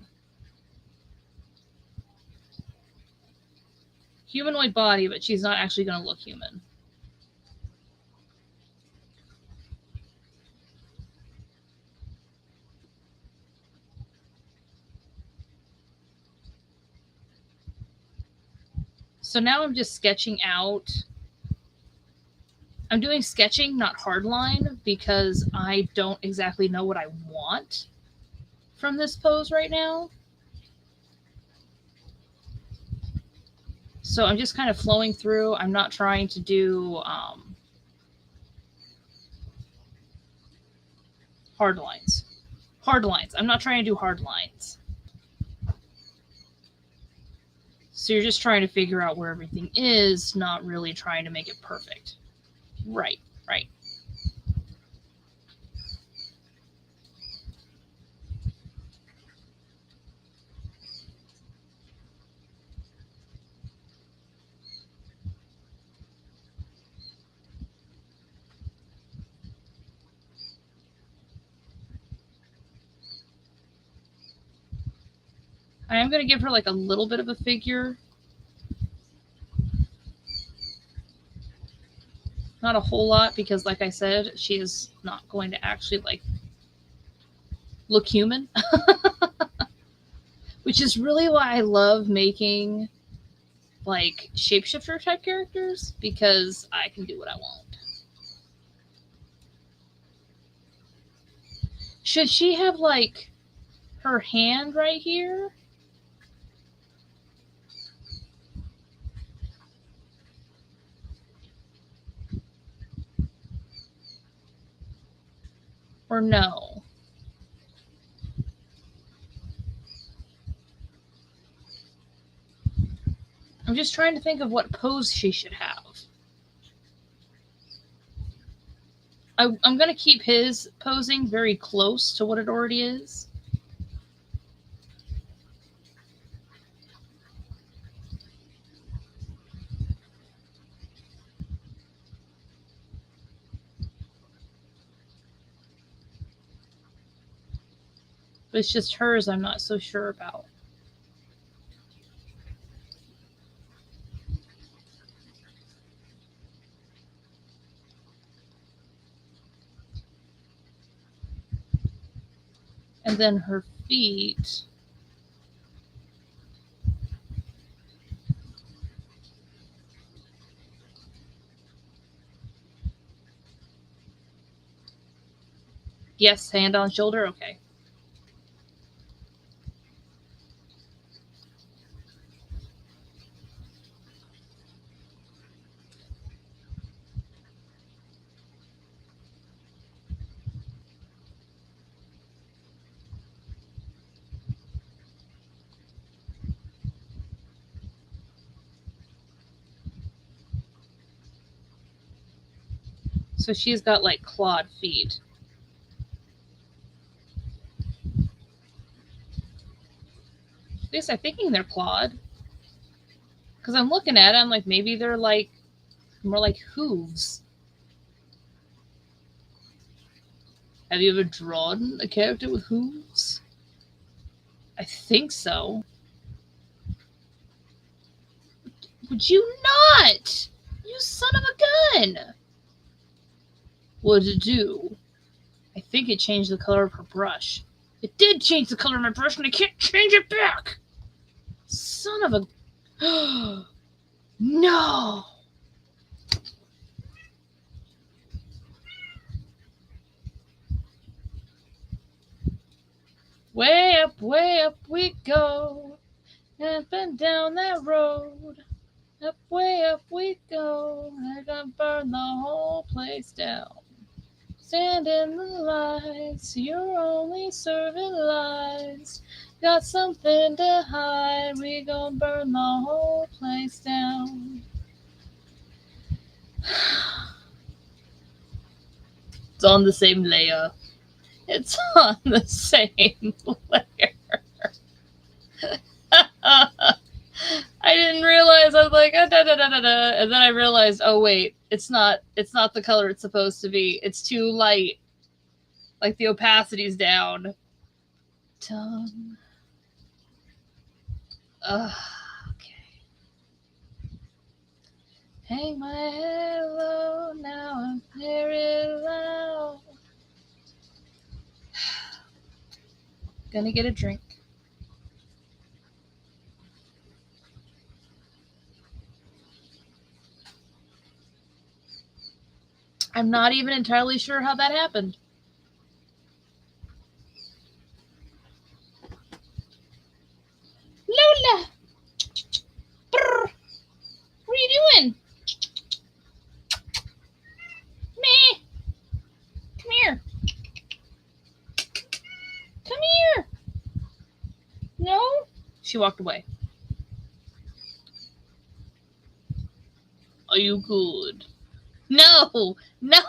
Humanoid body, but she's not actually going to look human. So now I'm just sketching out. I'm doing sketching, not hardline, because I don't exactly know what I want. from this pose right now. So I'm just kind of flowing through. I'm not trying to do hard lines. Hard lines. I'm not trying to do hard lines. So you're just trying to figure out where everything is, not really trying to make it perfect. Right, right. I am going to give her like a little bit of a figure. Not a whole lot, because like I said, she is not going to actually like look human. Which is really why I love making like shapeshifter type characters, because I can do what I want. Should she have like her hand right here? Or no? I'm just trying to think of what pose she should have. I'm going to keep his posing very close to what it already is. But it's just hers I'm not so sure about. And then her feet. Yes, hand on shoulder, okay. So she's got like clawed feet. At least I'm thinking they're clawed. Because I'm looking at it, I'm like, maybe they're like more like hooves. Have you ever drawn a character with hooves? I think so. Would you not? You son of a gun! What did it do? I think it changed the color of her brush. It did change the color of my brush, and I can't change it back! Son of a... No! Way up we go. Up and down that road. Way up we go. They're gonna burn the whole place down. Stand in the lights, you're only serving lies. Got something to hide, we gonna burn the whole place down. It's on the same layer. It's on the same layer. I didn't realize. I was like, da, da, da, da, da. And then I realized, oh wait, it's not the color it's supposed to be. It's too light. Like the opacity's down. Tongue. Okay. Hang my head low, now I'm very loud. Gonna get a drink. I'm not even entirely sure how that happened. She walked away. Are you good? No,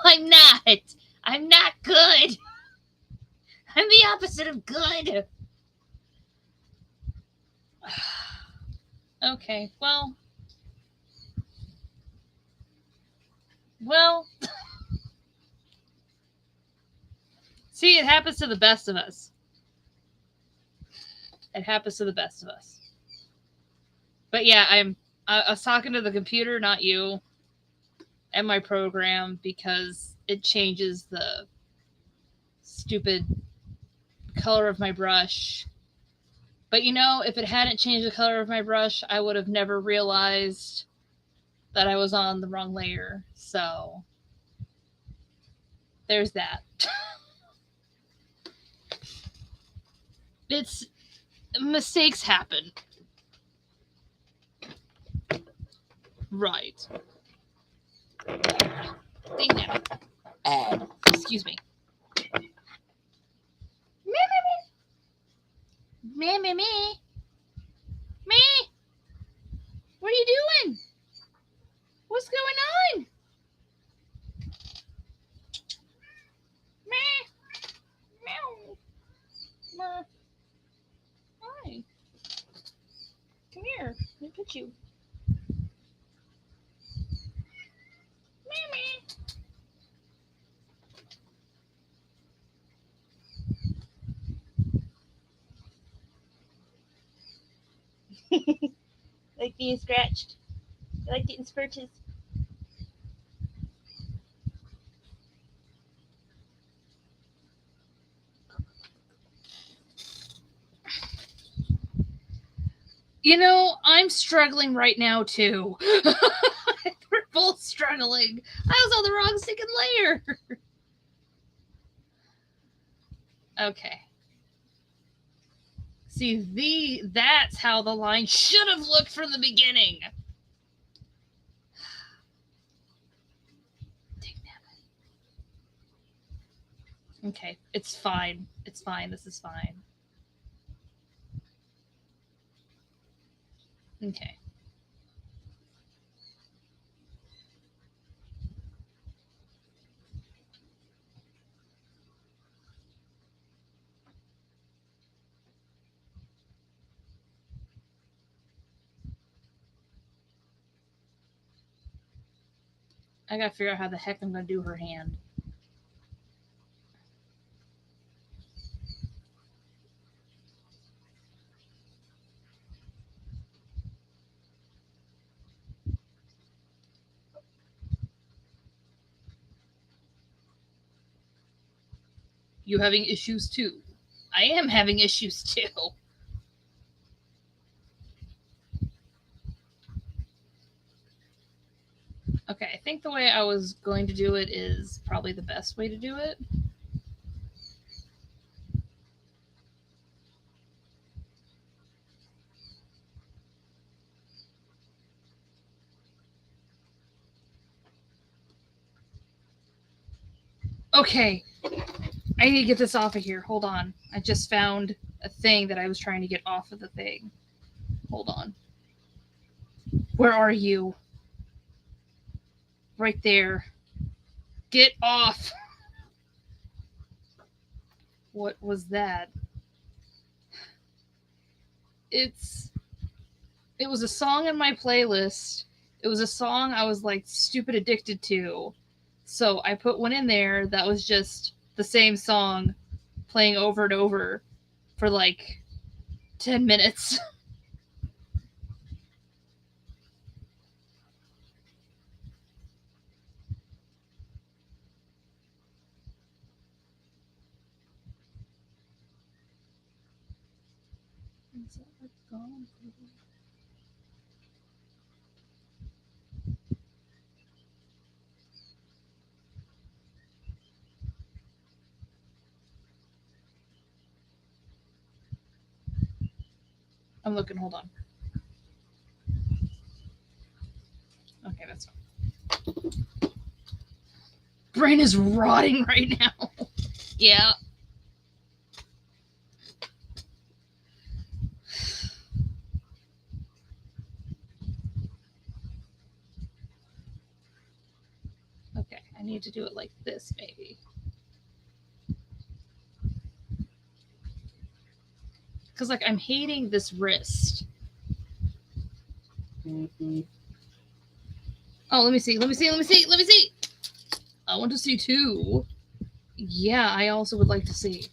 I'm not. I'm not good. I'm the opposite of good. Okay, well. See, it happens to the best of us. It happens to the best of us. But yeah, I was talking to the computer, not you, and my program, because it changes the stupid color of my brush. But if it hadn't changed the color of my brush, I would have never realized that I was on the wrong layer. So there's that. Mistakes happen. Right. Dang it. Excuse me. Me. What are you doing? What's going on? Meow. Hi. Come here. Let me pet you. Like being scratched. I like getting scratches. I'm struggling right now too. We're both struggling. I was on the wrong second layer. Okay. See, that's how the line should have looked from the beginning. Okay, it's fine. It's fine. This is fine. Okay. I gotta figure out how the heck I'm gonna do her hand. You having issues too? I am having issues too. Okay, I think the way I was going to do it is probably the best way to do it. Okay, I need to get this off of here. Hold on. I just found a thing that I was trying to get off of the thing. Hold on. Where are you? Right there. Get off. What was that? It was a song in my playlist. It was a song I was like stupid addicted to. So I put one in there that was just the same song playing over and over for like 10 minutes. I'm looking, hold on. Okay, that's fine. Brain is rotting right now. Yeah. Okay, I need to do it like this, maybe. Because, like, I'm hating this wrist. Oh, let me see. I want to see too. Yeah, I also would like to see.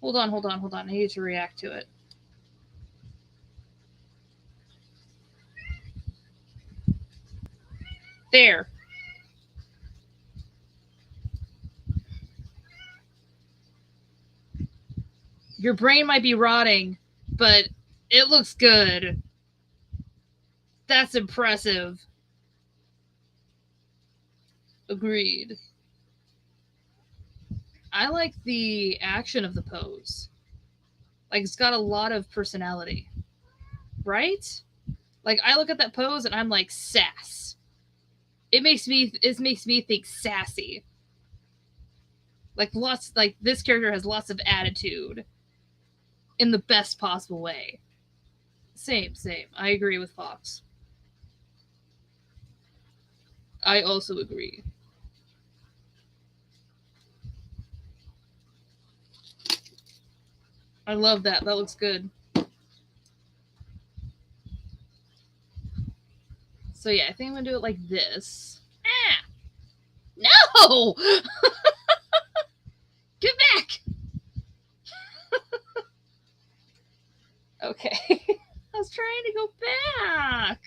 Hold on. I need to react to it. There. Your brain might be rotting, but it looks good. That's impressive. Agreed. I like the action of the pose. Like, it's got a lot of personality. Right? Like, I look at that pose and I'm like, sass. It makes me think sassy. Like this character has lots of attitude in the best possible way. Same. I agree with Fox. I also agree. I love that. That looks good. So yeah, I think I'm gonna do it like this. Ah! No! Get back! Okay. I was trying to go back.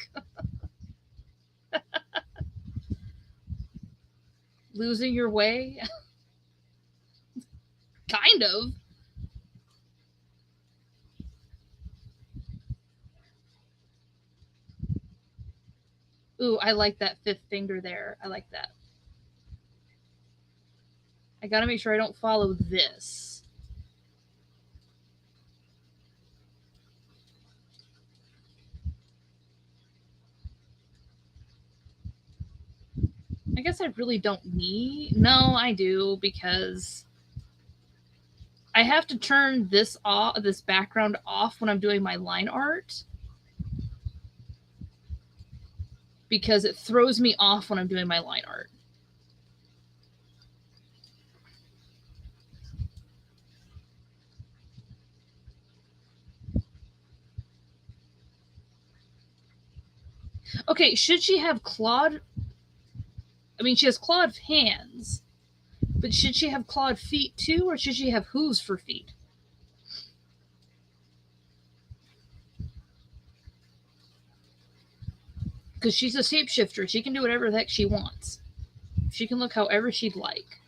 Losing your way? Kind of. Ooh, I like that fifth finger there. I like that. I gotta make sure I don't follow this. I guess I really don't need. No, I do, because I have to turn this off, this background off when I'm doing my line art, because it throws me off when I'm doing my line art. Okay, should she have clawed? I mean, she has clawed hands, but should she have clawed feet too, or should she have hooves for feet? Because she's a shapeshifter. She can do whatever the heck she wants. She can look however she'd like.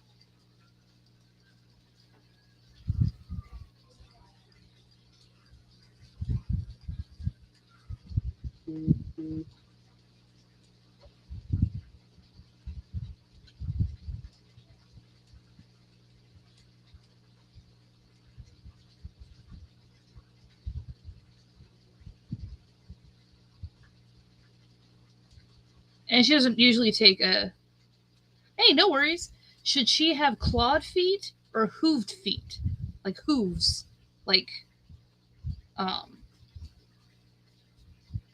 And she doesn't usually take a. Hey, no worries. Should she have clawed feet or hooved feet? Like hooves. Like um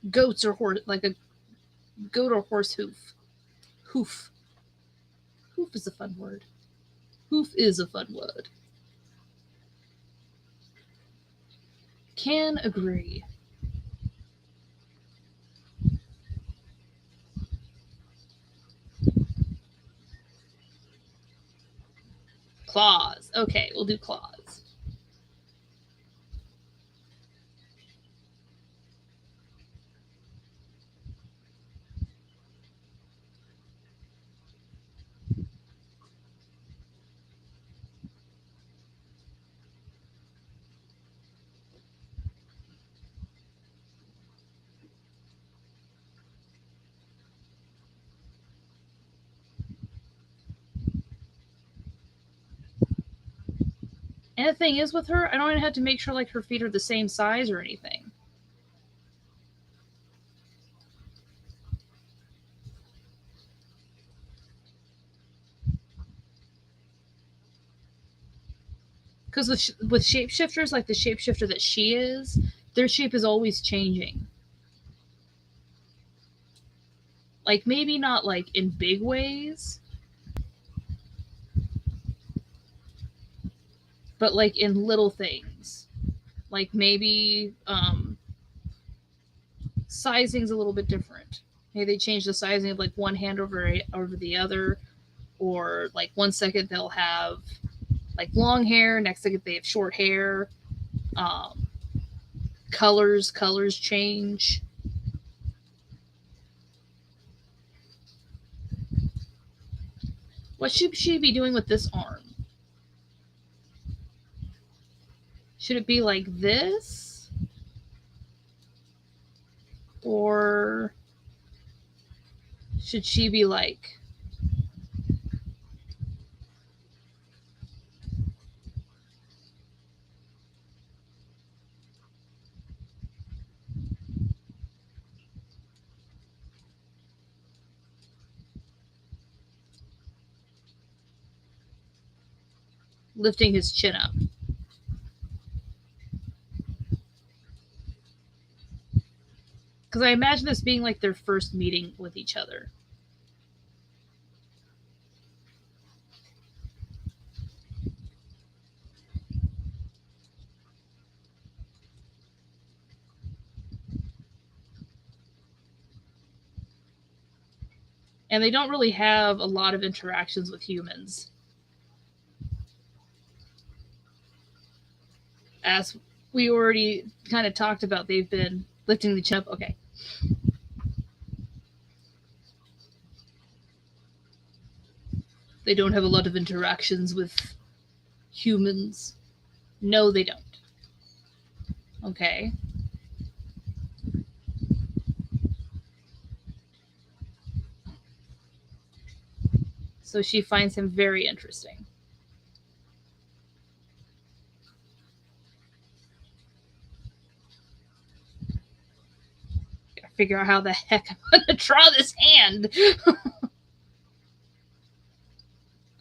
goats or horse, like a goat or horse hoof. Hoof. Hoof is a fun word. Hoof is a fun word. Can agree. Claws. Okay, we'll do claws. And the thing is with her, I don't even have to make sure like her feet are the same size or anything. Because with shapeshifters, like the shapeshifter that she is, their shape is always changing. Like, maybe not like in big ways, but like in little things. Like maybe sizing's a little bit different. Maybe they change the sizing of like one hand over the other, or like 1 second they'll have like long hair, next second they have short hair. Um, colors change. What should she be doing with this arm? Should it be like this? Or should she be like lifting his chin up? Because I imagine this being like their first meeting with each other. And they don't really have a lot of interactions with humans. As we already kind of talked about, they've been lifting the chin up. Okay. They don't have a lot of interactions with humans. No, they don't. Okay. So she finds him very interesting. Gotta figure out how the heck I'm gonna draw this hand.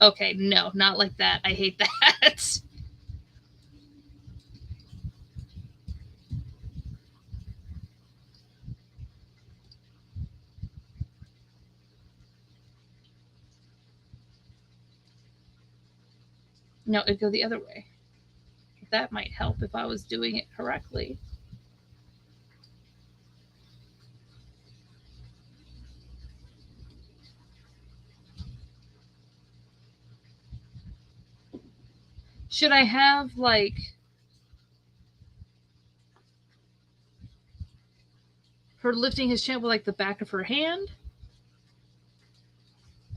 Okay, no, not like that. I hate that. No, it'd go the other way. That might help if I was doing it correctly. Should I have like her lifting his chin with like the back of her hand?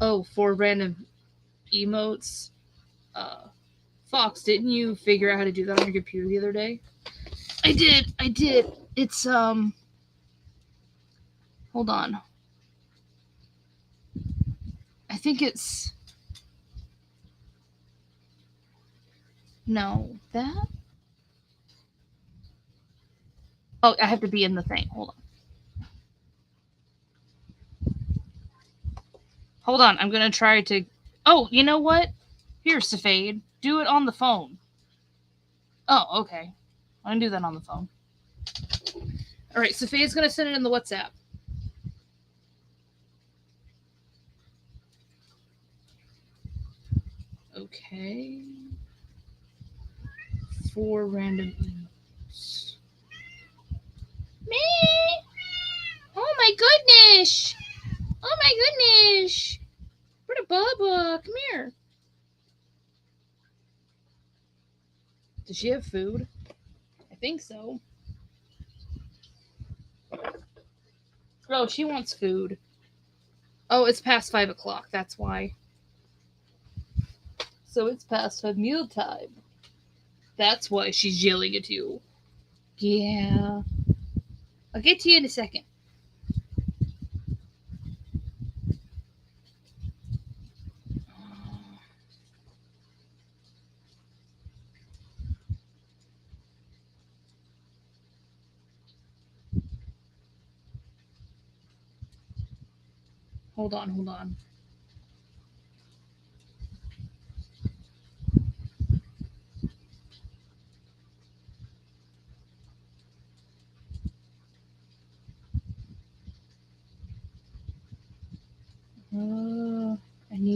Oh, 4 random emotes. Fox, didn't you figure out how to do that on your computer the other day? I did. It's hold on. I think it's no, that. Oh, I have to be in the thing. Hold on. Hold on. I'm gonna try to. Oh, you know what? Here, Safade. Do it on the phone. Oh, okay. I'm gonna do that on the phone. All right, Safade's gonna send it in the WhatsApp. Okay. 4 random emotes. Me? Oh my goodness! Oh my goodness! What a Bubba! Come here. Does she have food? I think so. Oh, she wants food. Oh, it's past 5 o'clock. That's why. So it's past her meal time. That's why she's yelling at you. Yeah. I'll get to you in a second. Hold on.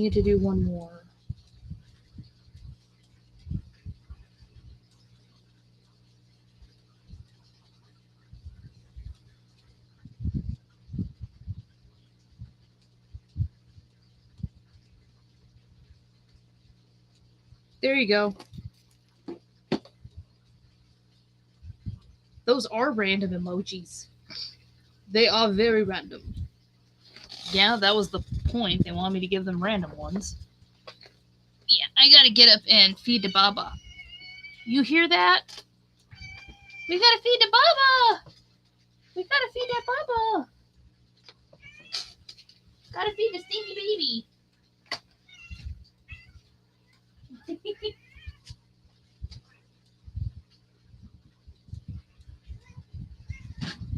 need to do one more. There you go. Those are random emojis. They are very random. Yeah, that was the point. They want me to give them random ones. Yeah, I gotta get up and feed the Baba. You hear that? We gotta feed the Baba! We gotta feed that Baba! Gotta feed the stinky baby!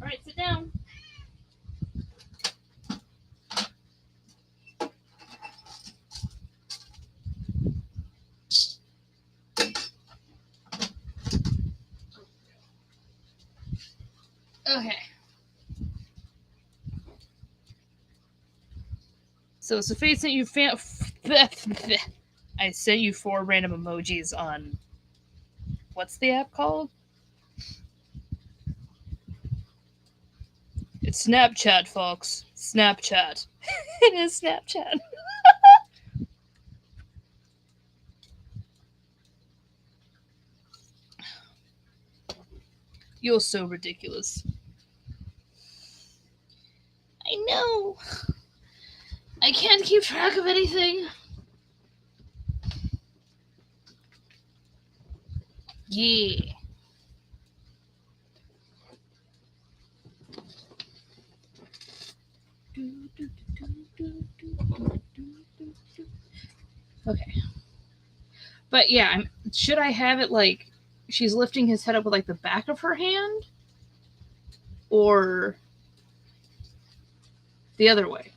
Alright, sit down. Okay. So Sophie sent you I sent you 4 random emojis on what's the app called? It's Snapchat, folks. Snapchat. It is Snapchat. You're so ridiculous. I know. I can't keep track of anything. Yeah. Okay. But yeah, should I have it like she's lifting his head up with like the back of her hand? Or the other way?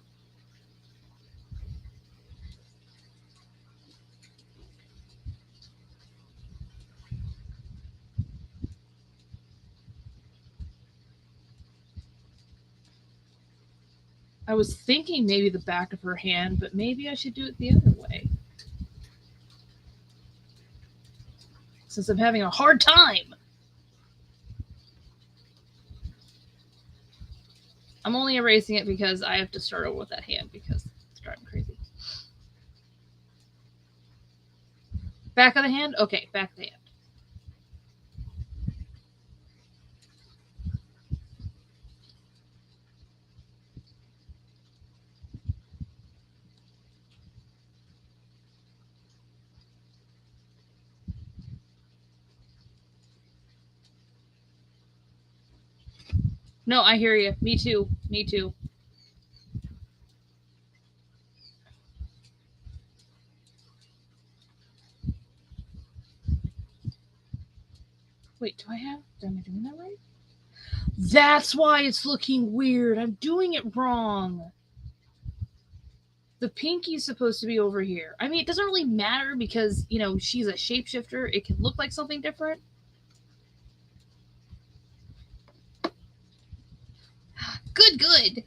I was thinking maybe the back of her hand, but maybe I should do it the other way. Since I'm having a hard time. I'm only erasing it because I have to start over with that hand because it's driving crazy. Back of the hand? Okay, back of the hand. No, I hear you. Me too. Me too. Wait, am I doing that right? That's why it's looking weird. I'm doing it wrong. The pinky's supposed to be over here. I mean, it doesn't really matter because, you know, she's a shapeshifter. It can look like something different. Good, good.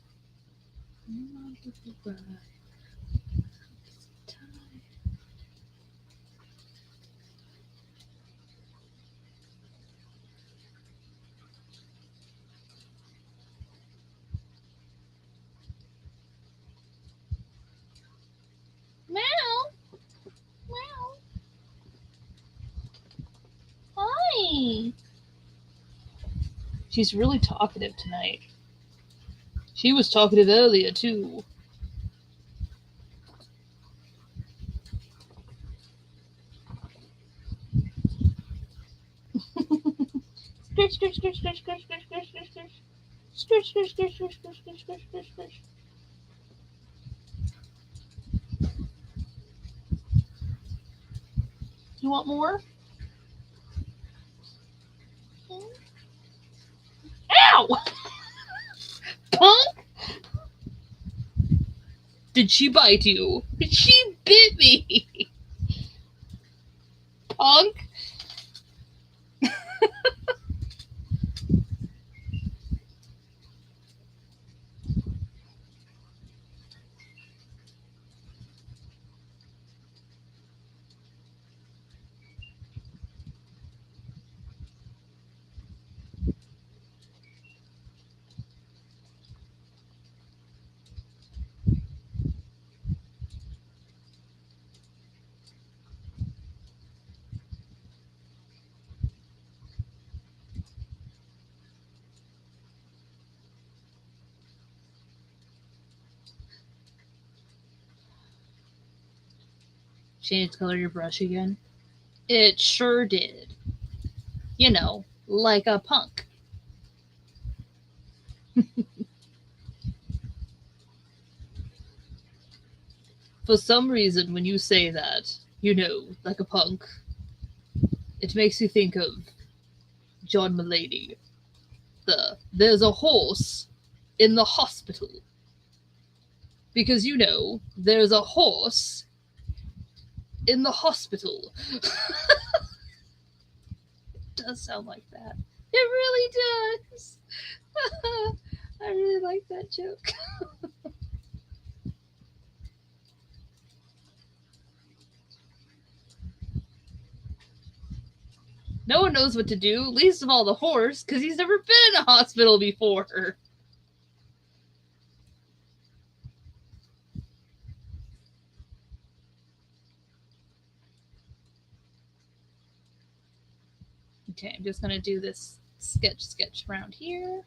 Meow. Meow. Hi. She's really talkative tonight. She was talkative earlier, too. Scratch, scratch, scratch, scratch, scratch, scratch, scratch, scratch, scratch. Scratch, scratch, scratch, scratch, scratch, scratch, scratch, scratch, scratch. You want more? Ow! Punk! Did she bite you? She bit me! Punk! Changed the color of your brush again? It sure did. You know, like a punk. For some reason, when you say that, you know, like a punk, it makes you think of John Mulaney. There's a horse in the hospital. Because, you know, there's a horse in the hospital. It does sound like that. It really does. I really like that joke. No one knows what to do, least of all the horse, because he's never been in a hospital before. Okay, I'm just going to do this sketch around here.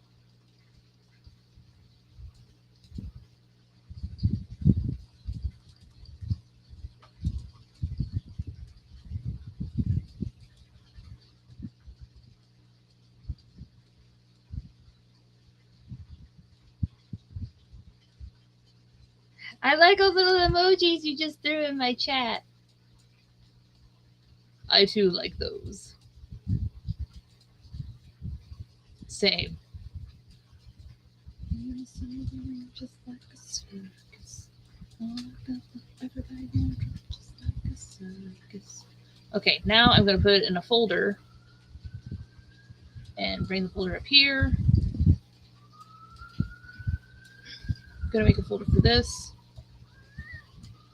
I like those little emojis you just threw in my chat. I too like those. Same. Just like a circus. Everybody just like a circus. Okay, now I'm going to put it in a folder and bring the folder up here. I'm going to make a folder for this.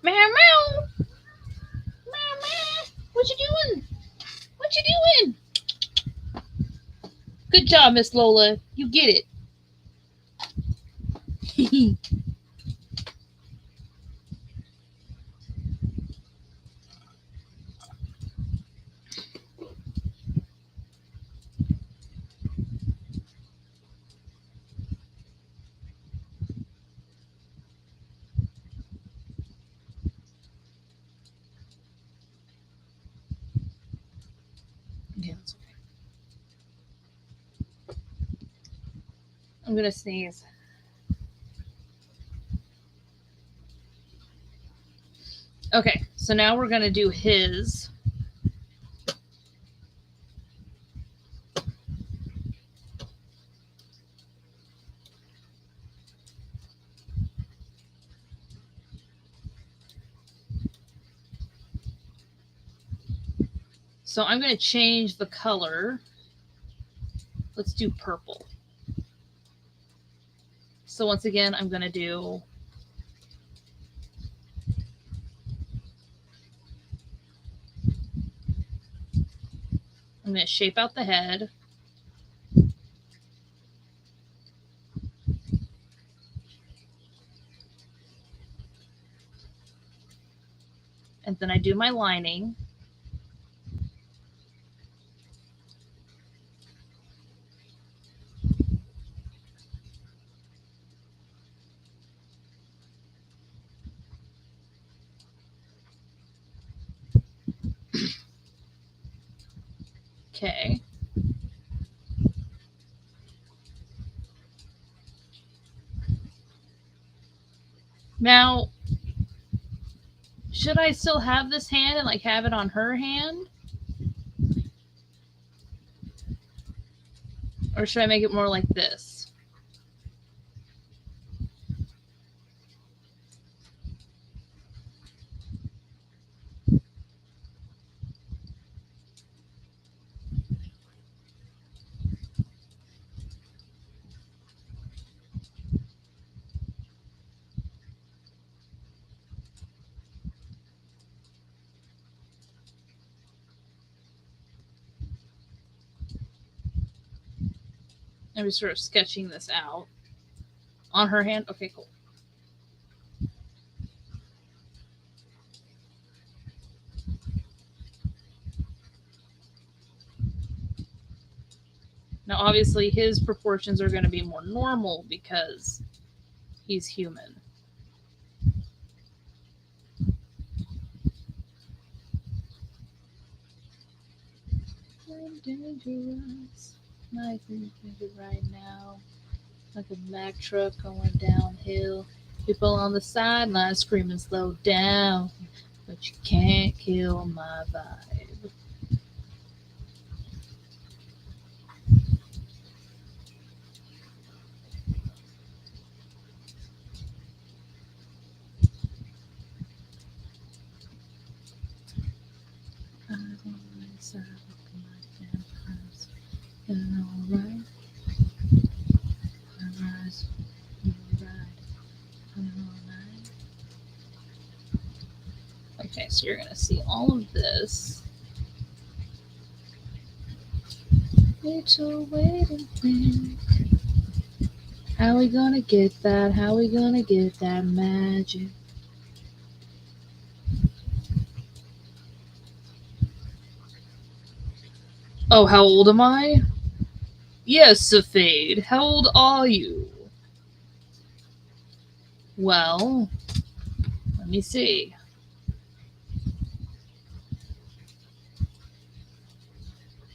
Meow meow. Meow meow. What you doing? What you doing? Good job, Miss Lola. You get it. Yeah, that's okay. I'm gonna sneeze. Okay, so now we're gonna do his. So I'm gonna change the color. Let's do purple. So once again, I'm gonna do I'm going to shape out the head. And then I do my lining. Okay. Now, should I still have this hand and like have it on her hand? Or should I make it more like this? I'm just sort of sketching this out. On her hand? Okay, cool. Now, obviously, his proportions are going to be more normal because he's human. dangerous. Life is dangerous right now. Like a Mack truck going downhill. People on the sideline screaming, slow down. But you can't kill my vibe. Eyes on my side, looking like vampires. Feeling alright. My eyes, you ride. Feeling alright. Okay, so you're gonna see all of this. Little wait and think. How we gonna get that? How we gonna get that magic? Oh, how old am I? Yes, Safade. How old are you? Well, let me see.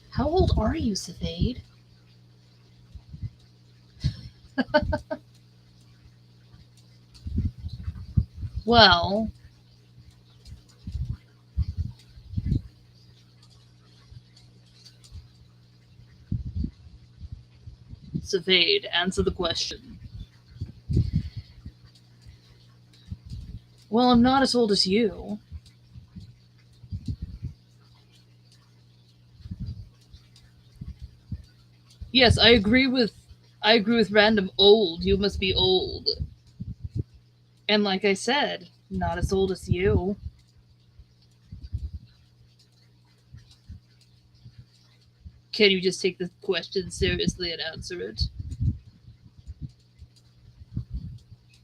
How old are you, Safade? Well, Safade, answer the question. Well, I'm not as old as you. Yes, I agree with random old. You must be old. And like I said, not as old as you. Can you just take the question seriously and answer it?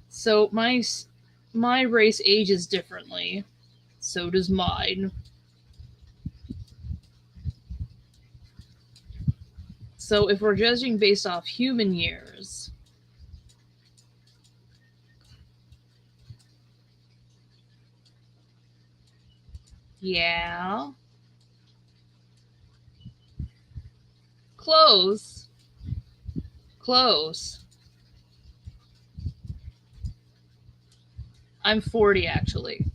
So my race ages differently. So does mine. So if we're judging based off human years, yeah, close, close. I'm 40 actually.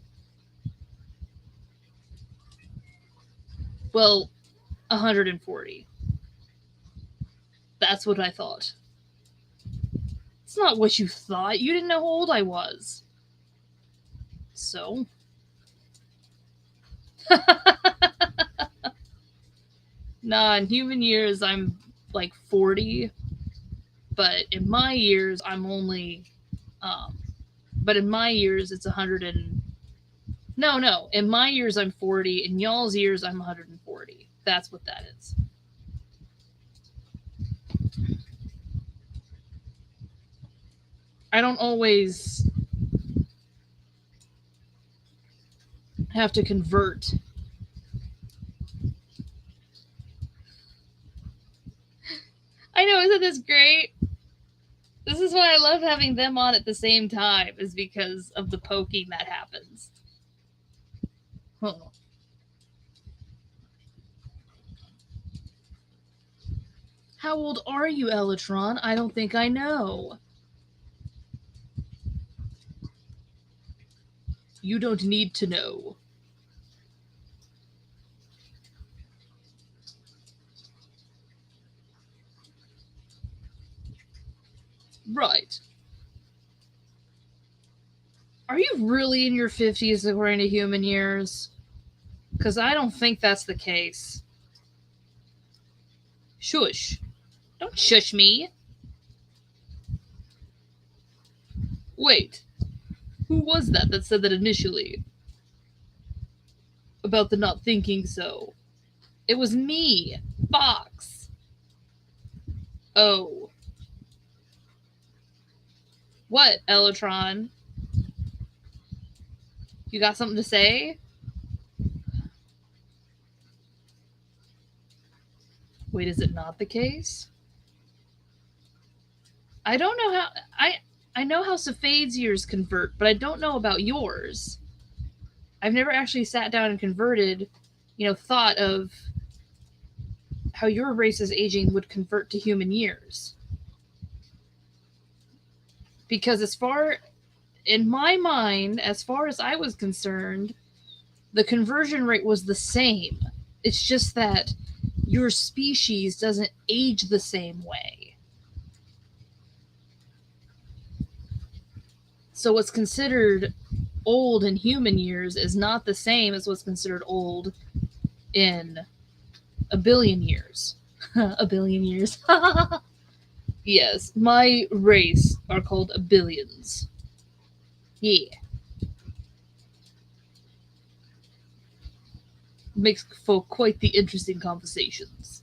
Well, 140. That's what I thought. It's not what you thought. You didn't know how old I was. So? Nah, in human years, I'm like 40. But in my years, I'm only. But in my years, it's 100 and. No. In my years, I'm 40. In y'all's years, I'm 140. That's what that is. I don't always have to convert. I know, isn't this great? This is why I love having them on at the same time, is because of the poking that happens. Huh. How old are you, Elytron? I don't think I know. You don't need to know. Right. Are you really in your 50s according to human years? Because I don't think that's the case. Shush. Don't shush me. Wait. Who was that said that initially? About the not thinking so. It was me, Fox. Oh. What, Elytron? You got something to say? Wait, is it not the case? I don't know how I know how Safade's years convert, but I don't know about yours. I've never actually sat down and converted, thought of how your race's aging would convert to human years. Because in my mind, as far as I was concerned, the conversion rate was the same. It's just that your species doesn't age the same way. So what's considered old in human years is not the same as what's considered old in a billion years. A billion years. Yes, my race are called billions. Yeah. Makes for quite the interesting conversations.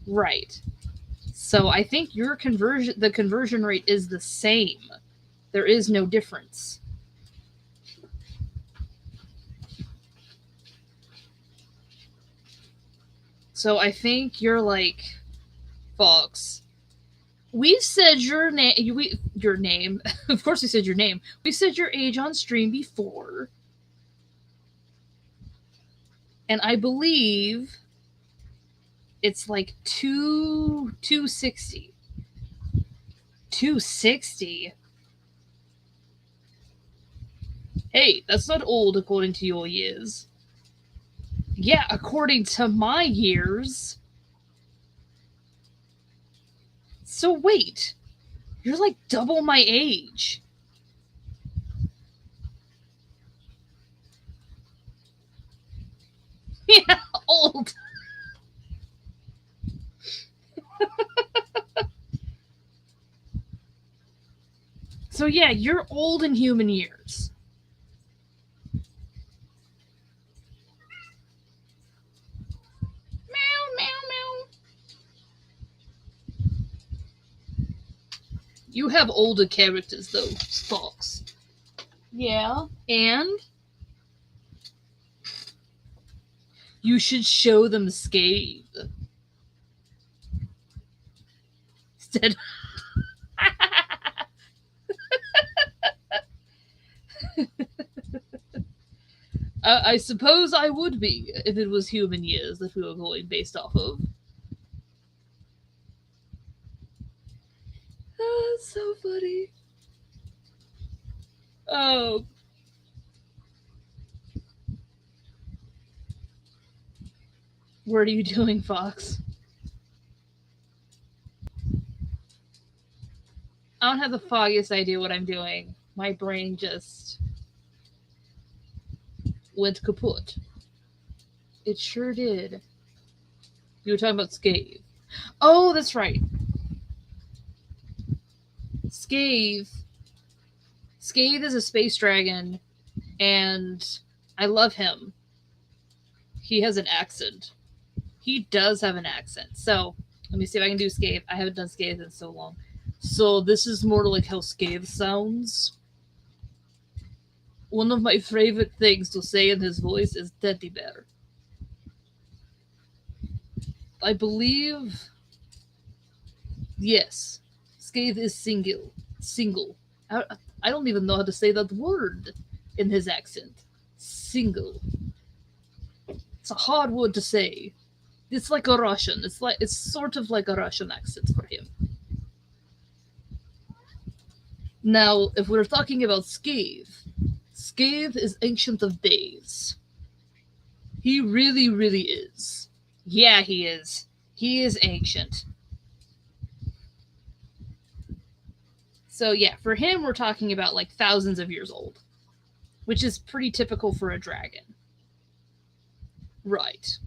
Right. So I think the conversion rate is the same. There is no difference. So I think you're like, Fox, we've said your name. Your name. Of course, we said your name. We said your age on stream before, and I believe it's like 260. 260. Hey, that's not old according to your years. Yeah, according to my years. So wait, you're like double my age. Yeah, old. So yeah, you're old in human years. Meow, meow, meow. You have older characters though, Fox. Yeah, and you should show them Scathe. Instead. I suppose I would be if it was human years that we were going based off of. Oh, that's so funny. Oh. What are you doing, Fox? I don't have the foggiest idea what I'm doing. My brain just went kaput. It sure did. You were talking about Scathe. Oh, that's right. Scathe. Scathe is a space dragon, and I love him. He has an accent. He does have an accent. So, let me see if I can do Scathe. I haven't done Scathe in so long. So, this is more like how Scathe sounds. One of my favorite things to say in his voice is teddy bear. I believe. Yes. Scathe is single. Single. I don't even know how to say that word in his accent. Single. It's a hard word to say. It's like a Russian. It's sort of like a Russian accent for him. Now, if we're talking about Scathe, Scathe is Ancient of Days. He really, really is. Yeah, he is. He is ancient. So yeah, for him, we're talking about like thousands of years old, which is pretty typical for a dragon. Right.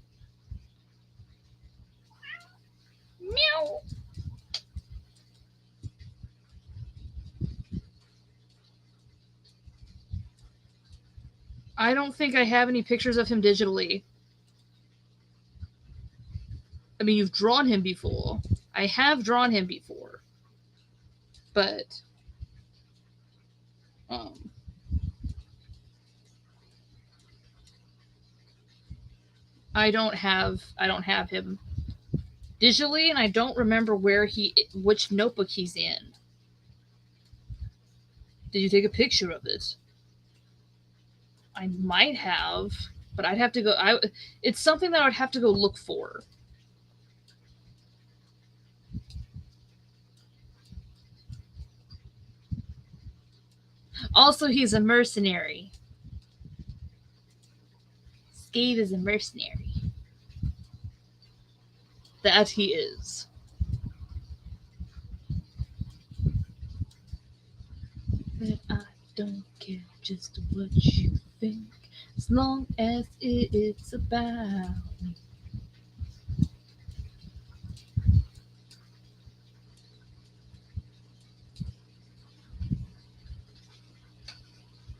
Meow. I don't think I have any pictures of him digitally. I mean, you've drawn him before. I have drawn him before. But um I don't have him digitally, and I don't remember which notebook he's in. Did you take a picture of it? I might have, but I'd have to go. It's something that I would have to go look for. Also, he's a mercenary. Skade is a mercenary. That he is. But I don't care just what you think, as long as it's about me.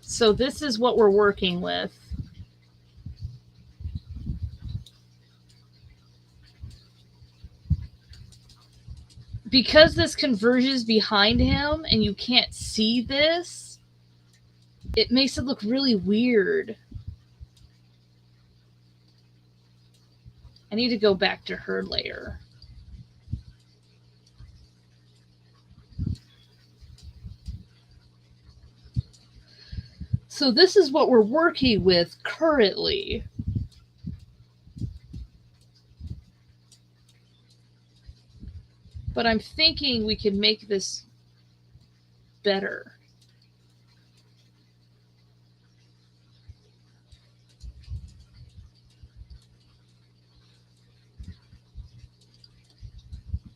So this is what we're working with. Because this converges behind him and you can't see this, it makes it look really weird. I need to go back to her layer. So this is what we're working with currently. But I'm thinking we can make this better.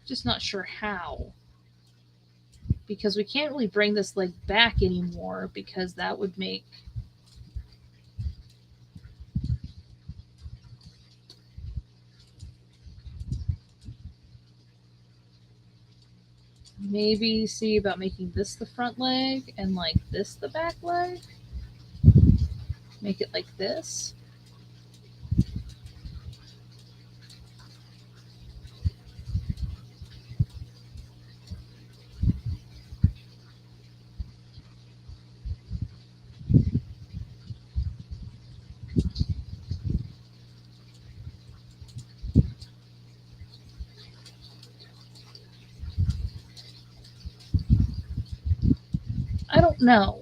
Just not sure how. Because we can't really bring this leg back anymore, because that would make... Maybe see about making this the front leg and like this the back leg. Make it like this. I don't know.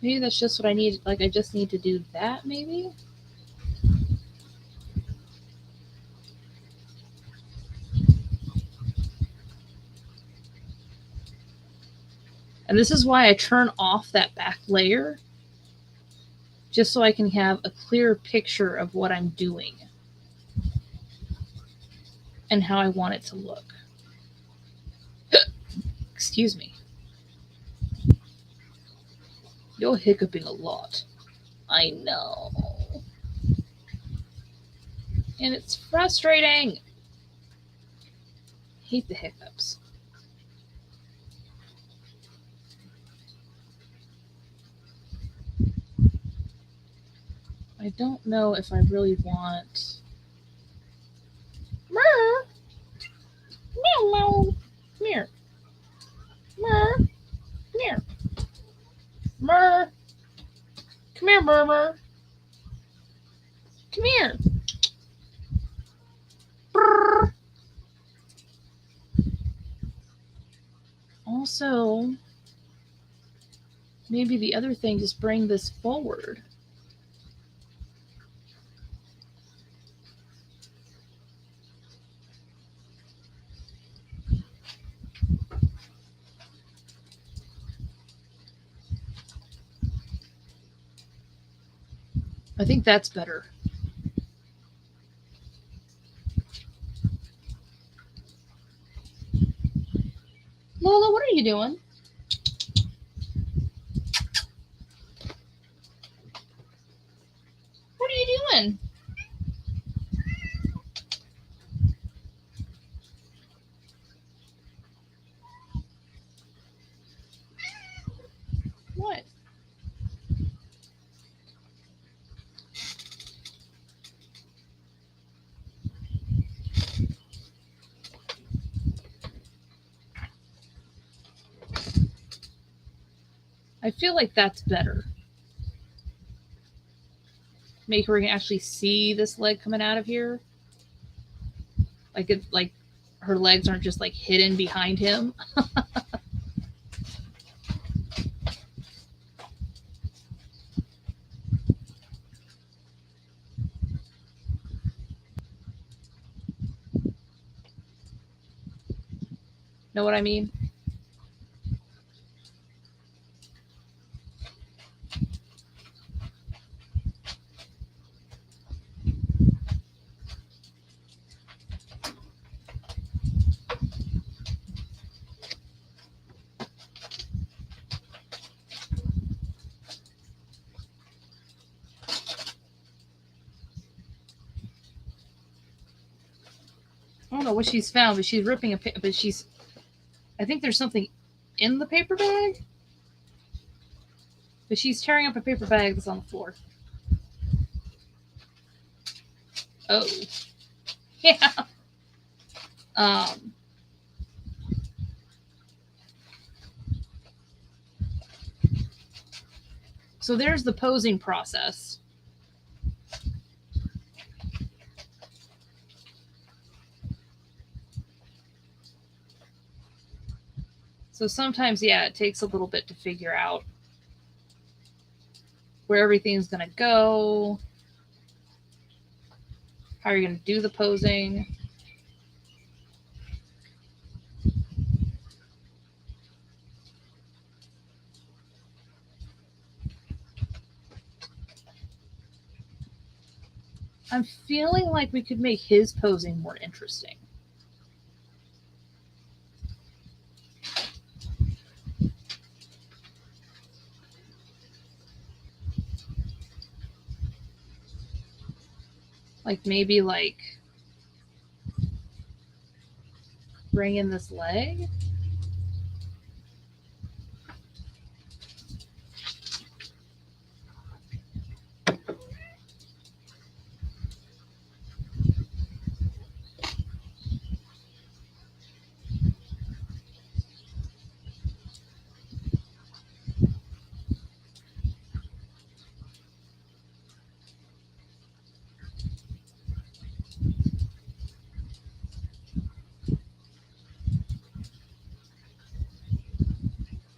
Maybe that's just what I need. Like, I just need to do that, maybe? And this is why I turn off that back layer, just so I can have a clear picture of what I'm doing and how I want it to look. Excuse me. You're hiccuping a lot. I know. And it's frustrating. I hate the hiccups. I don't know if I really want... Mer! Meow meow! Come here. Mer! Come here. Mer! Come here, Murmur. Come here. Brrr. Also, maybe the other thing, just bring this forward. I think that's better. Lola, what are you doing? What are you doing? What? I feel like that's better. make her actually see this leg coming out of here. Like her legs aren't just like hidden behind him. Know what I mean? I don't know what she's found, but she's ripping but she's. I think there's something in the paper bag, but she's tearing up a paper bag that's on the floor. Oh, yeah. So there's the posing process. So sometimes, yeah, it takes a little bit to figure out where everything's going to go, how you're going to do the posing. I'm feeling like we could make his posing more interesting. Like maybe like bring in this leg.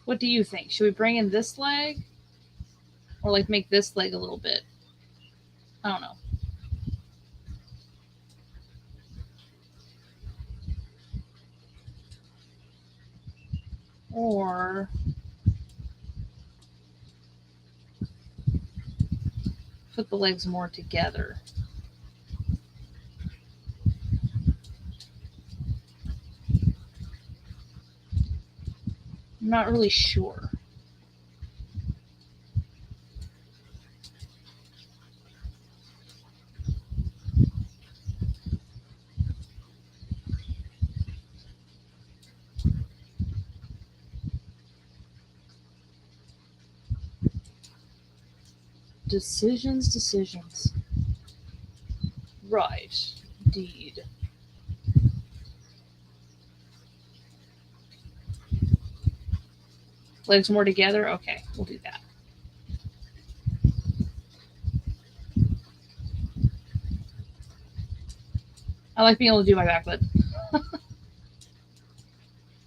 What do you think? Should we bring in this leg? Or like make this leg a little bit? I don't know. Or put the legs more together. I'm not really sure. Decisions. Right. Indeed. Legs more together? Okay, we'll do that. I like being able to do my back button.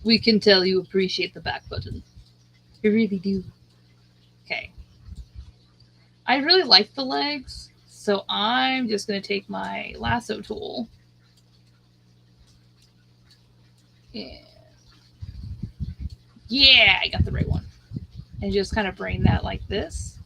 We can tell you appreciate the back button. You really do. Okay. I really like the legs, so I'm just going to take my lasso tool. Yeah, I got the right one. And just kind of bring that like this.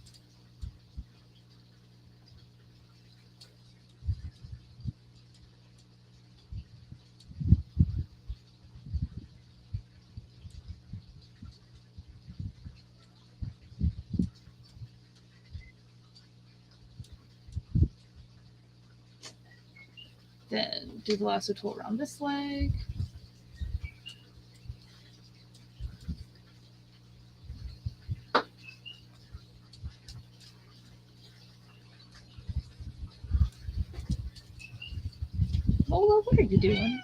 Then do the lasso tool around this leg. Lola, what are you doing?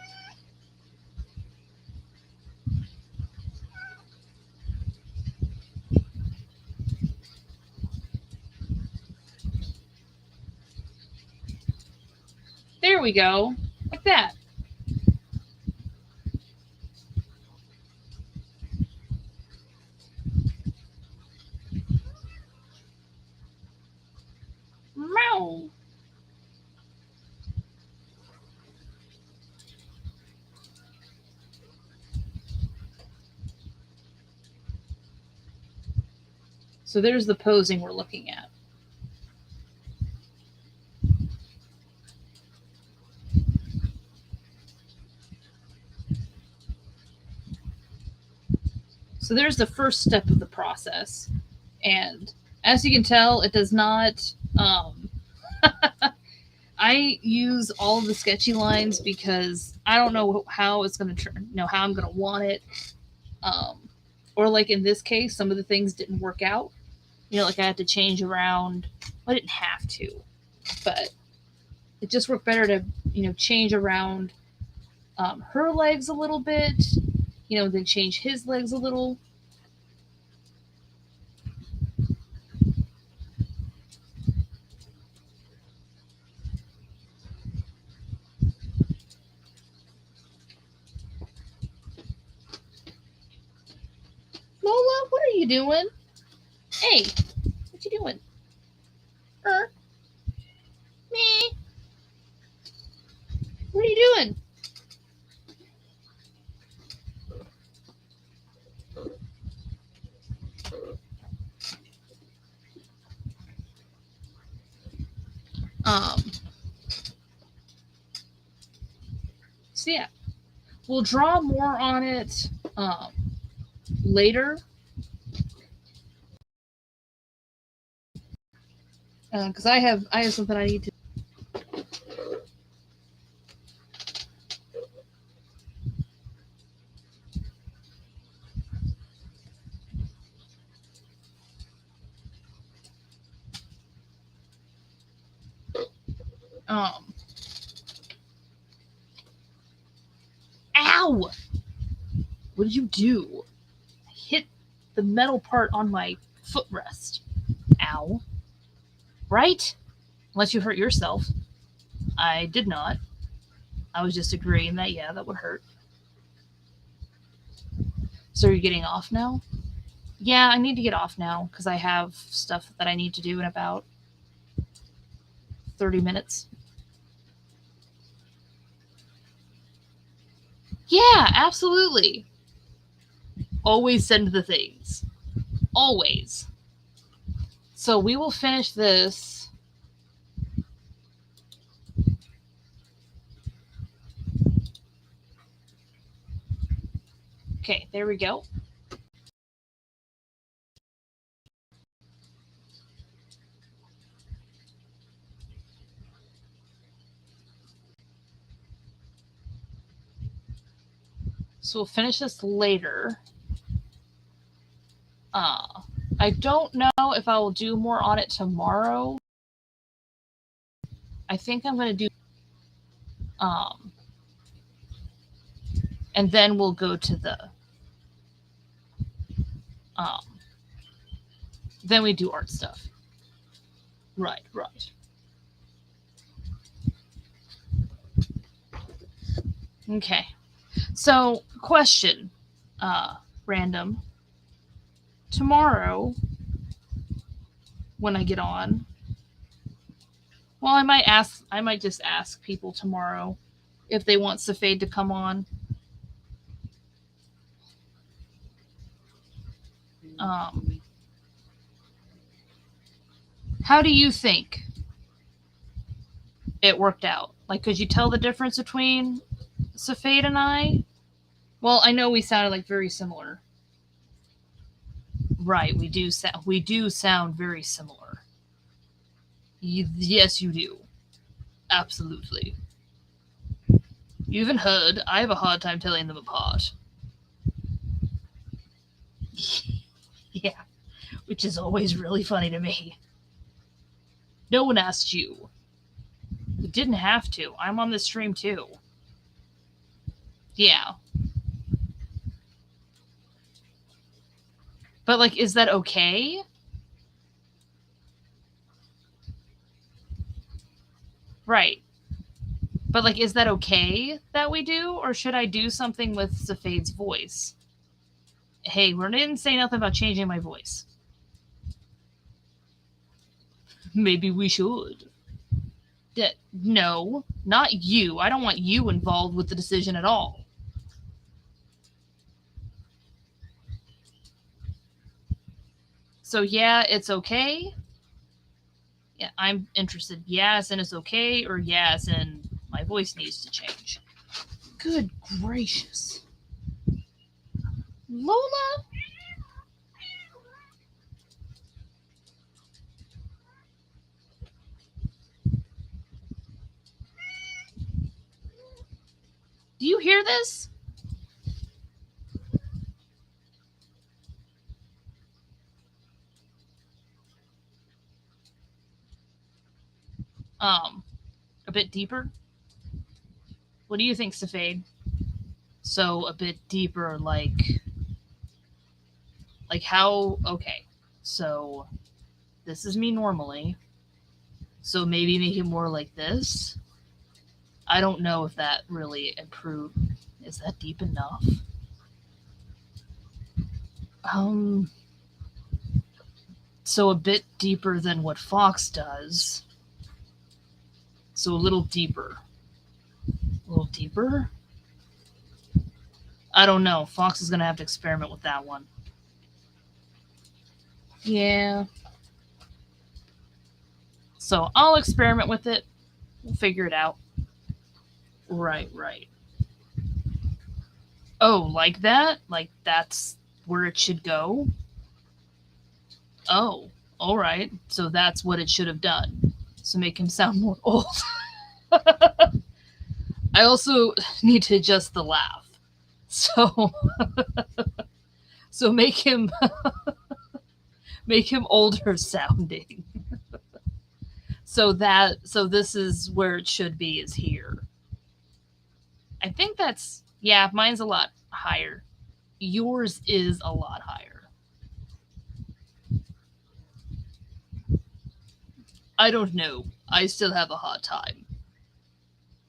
we go. Like that. Meow. So there's the posing we're looking at. So there's the first step of the process. And as you can tell, it does not... I use all of the sketchy lines because I don't know how it's going to turn, how I'm going to want it. Or like in this case, some of the things didn't work out. Like I had to change around. I didn't have to, but it just worked better to, change around her legs a little bit, then change his legs a little. Lola, what are you doing? Hey, what you doing? Me? What are you doing? So yeah, we'll draw more on it later. Because I have something I need to. Ow! What did you do? I hit the metal part on my footrest. Ow. Right? Unless you hurt yourself. I did not. I was just agreeing that, yeah, that would hurt. So you're getting off now? Yeah, I need to get off now because I have stuff that I need to do in about 30 minutes. Yeah, absolutely. Always send the things. Always. So we will finish this. Okay, there we go. So we'll finish this later. I don't know if I will do more on it tomorrow. I think I'm going to do and then we'll go to the then we do art stuff. Right. Okay. So, question, random. Tomorrow, when I get on, well, I might just ask people tomorrow if they want Safade to come on. How do you think it worked out? Like, could you tell the difference between Safade and I? Well, I know we sounded like very similar. Right, we do sound very similar. Yes, you do. Absolutely. You even heard, I have a hard time telling them apart. Yeah, which is always really funny to me. No one asked you. You didn't have to. I'm on the stream too. Yeah. But, like, is that okay? Right. But, like, is that okay that we do? Or should I do something with Safade's voice? Hey, we didn't say nothing about changing my voice. Maybe we should. No, not you. I don't want you involved with the decision at all. So, yeah, it's okay. Yeah, I'm interested. Yes, and it's okay, or yes, and my voice needs to change. Good gracious. Lola? Do you hear this? A bit deeper? What do you think, Safade? So, a bit deeper, like how? Okay, so this is me normally. So maybe make it more like this. I don't know if that really improved. Is that deep enough? So a bit deeper than what Fox does. So a little deeper. A little deeper? I don't know. Fox is going to have to experiment with that one. Yeah. So I'll experiment with it. We'll figure it out. Right. Oh, like that? Like that's where it should go? Oh, all right. So that's what it should have done. So make him sound more old. I also need to adjust the laugh. So so make him older sounding. So this is where it should be, is here. I think that's, yeah, mine's a lot higher. Yours is a lot higher. I don't know. I still have a hard time.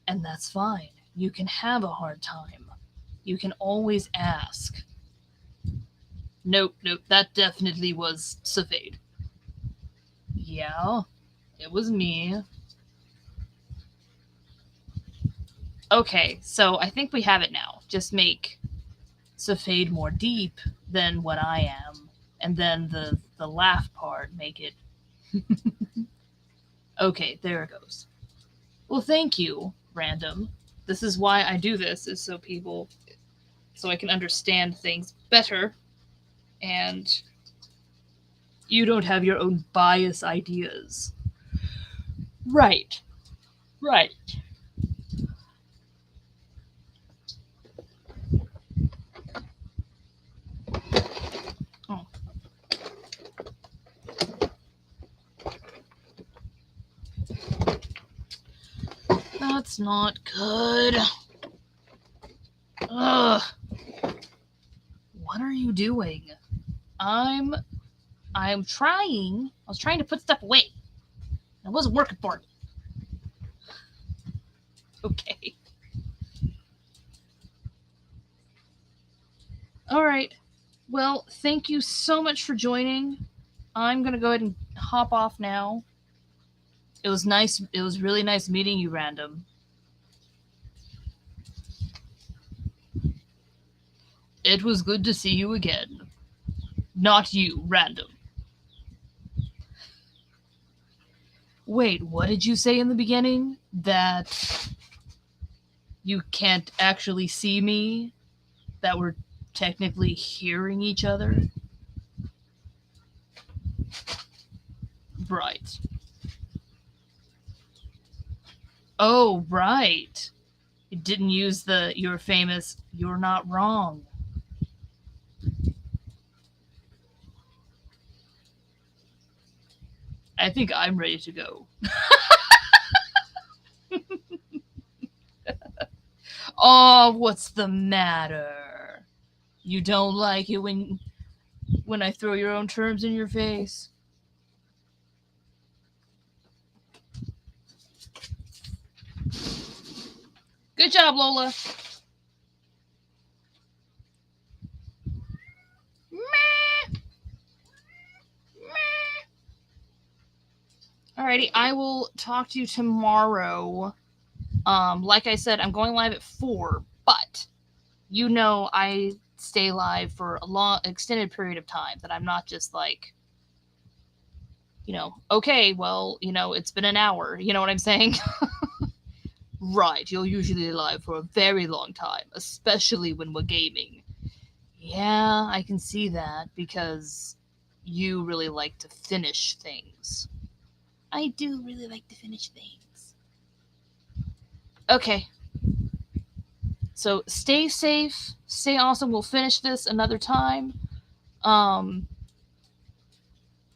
And that's fine. You can have a hard time. You can always ask. Nope, that definitely was Safade. Yeah, it was me. Okay, so I think we have it now. Just make Safade more deep than what I am, and then the laugh part, make it... Okay, there it goes. Well, thank you, Random. This is why I do this, is so I can understand things better, and you don't have your own bias ideas. Right. Oh. That's not good. Ugh. What are you doing? I'm trying. I was trying to put stuff away. It wasn't working for me. Okay. All right. Well, thank you so much for joining. I'm going to go ahead and hop off now. It was nice. It was really nice meeting you, Random. It was good to see you again. Not you, Random. Wait, what did you say in the beginning? That you can't actually see me? That we're technically hearing each other? Right. Oh, right. You didn't use your famous "you're not wrong." I think I'm ready to go. Oh, what's the matter? You don't like it when I throw your own terms in your face? Good job, Lola. Alrighty, I will talk to you tomorrow. Like I said, I'm going live at 4, but you know I stay live for a long, extended period of time, that I'm not just like, okay, well, it's been an hour. You know what I'm saying? Right, you're usually live for a very long time, especially when we're gaming. Yeah, I can see that, because you really like to finish things. I do really like to finish things. Okay. So stay safe, stay awesome. We'll finish this another time. And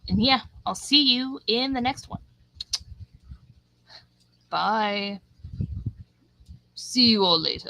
yeah, I'll see you in the next one. Bye. See you all later.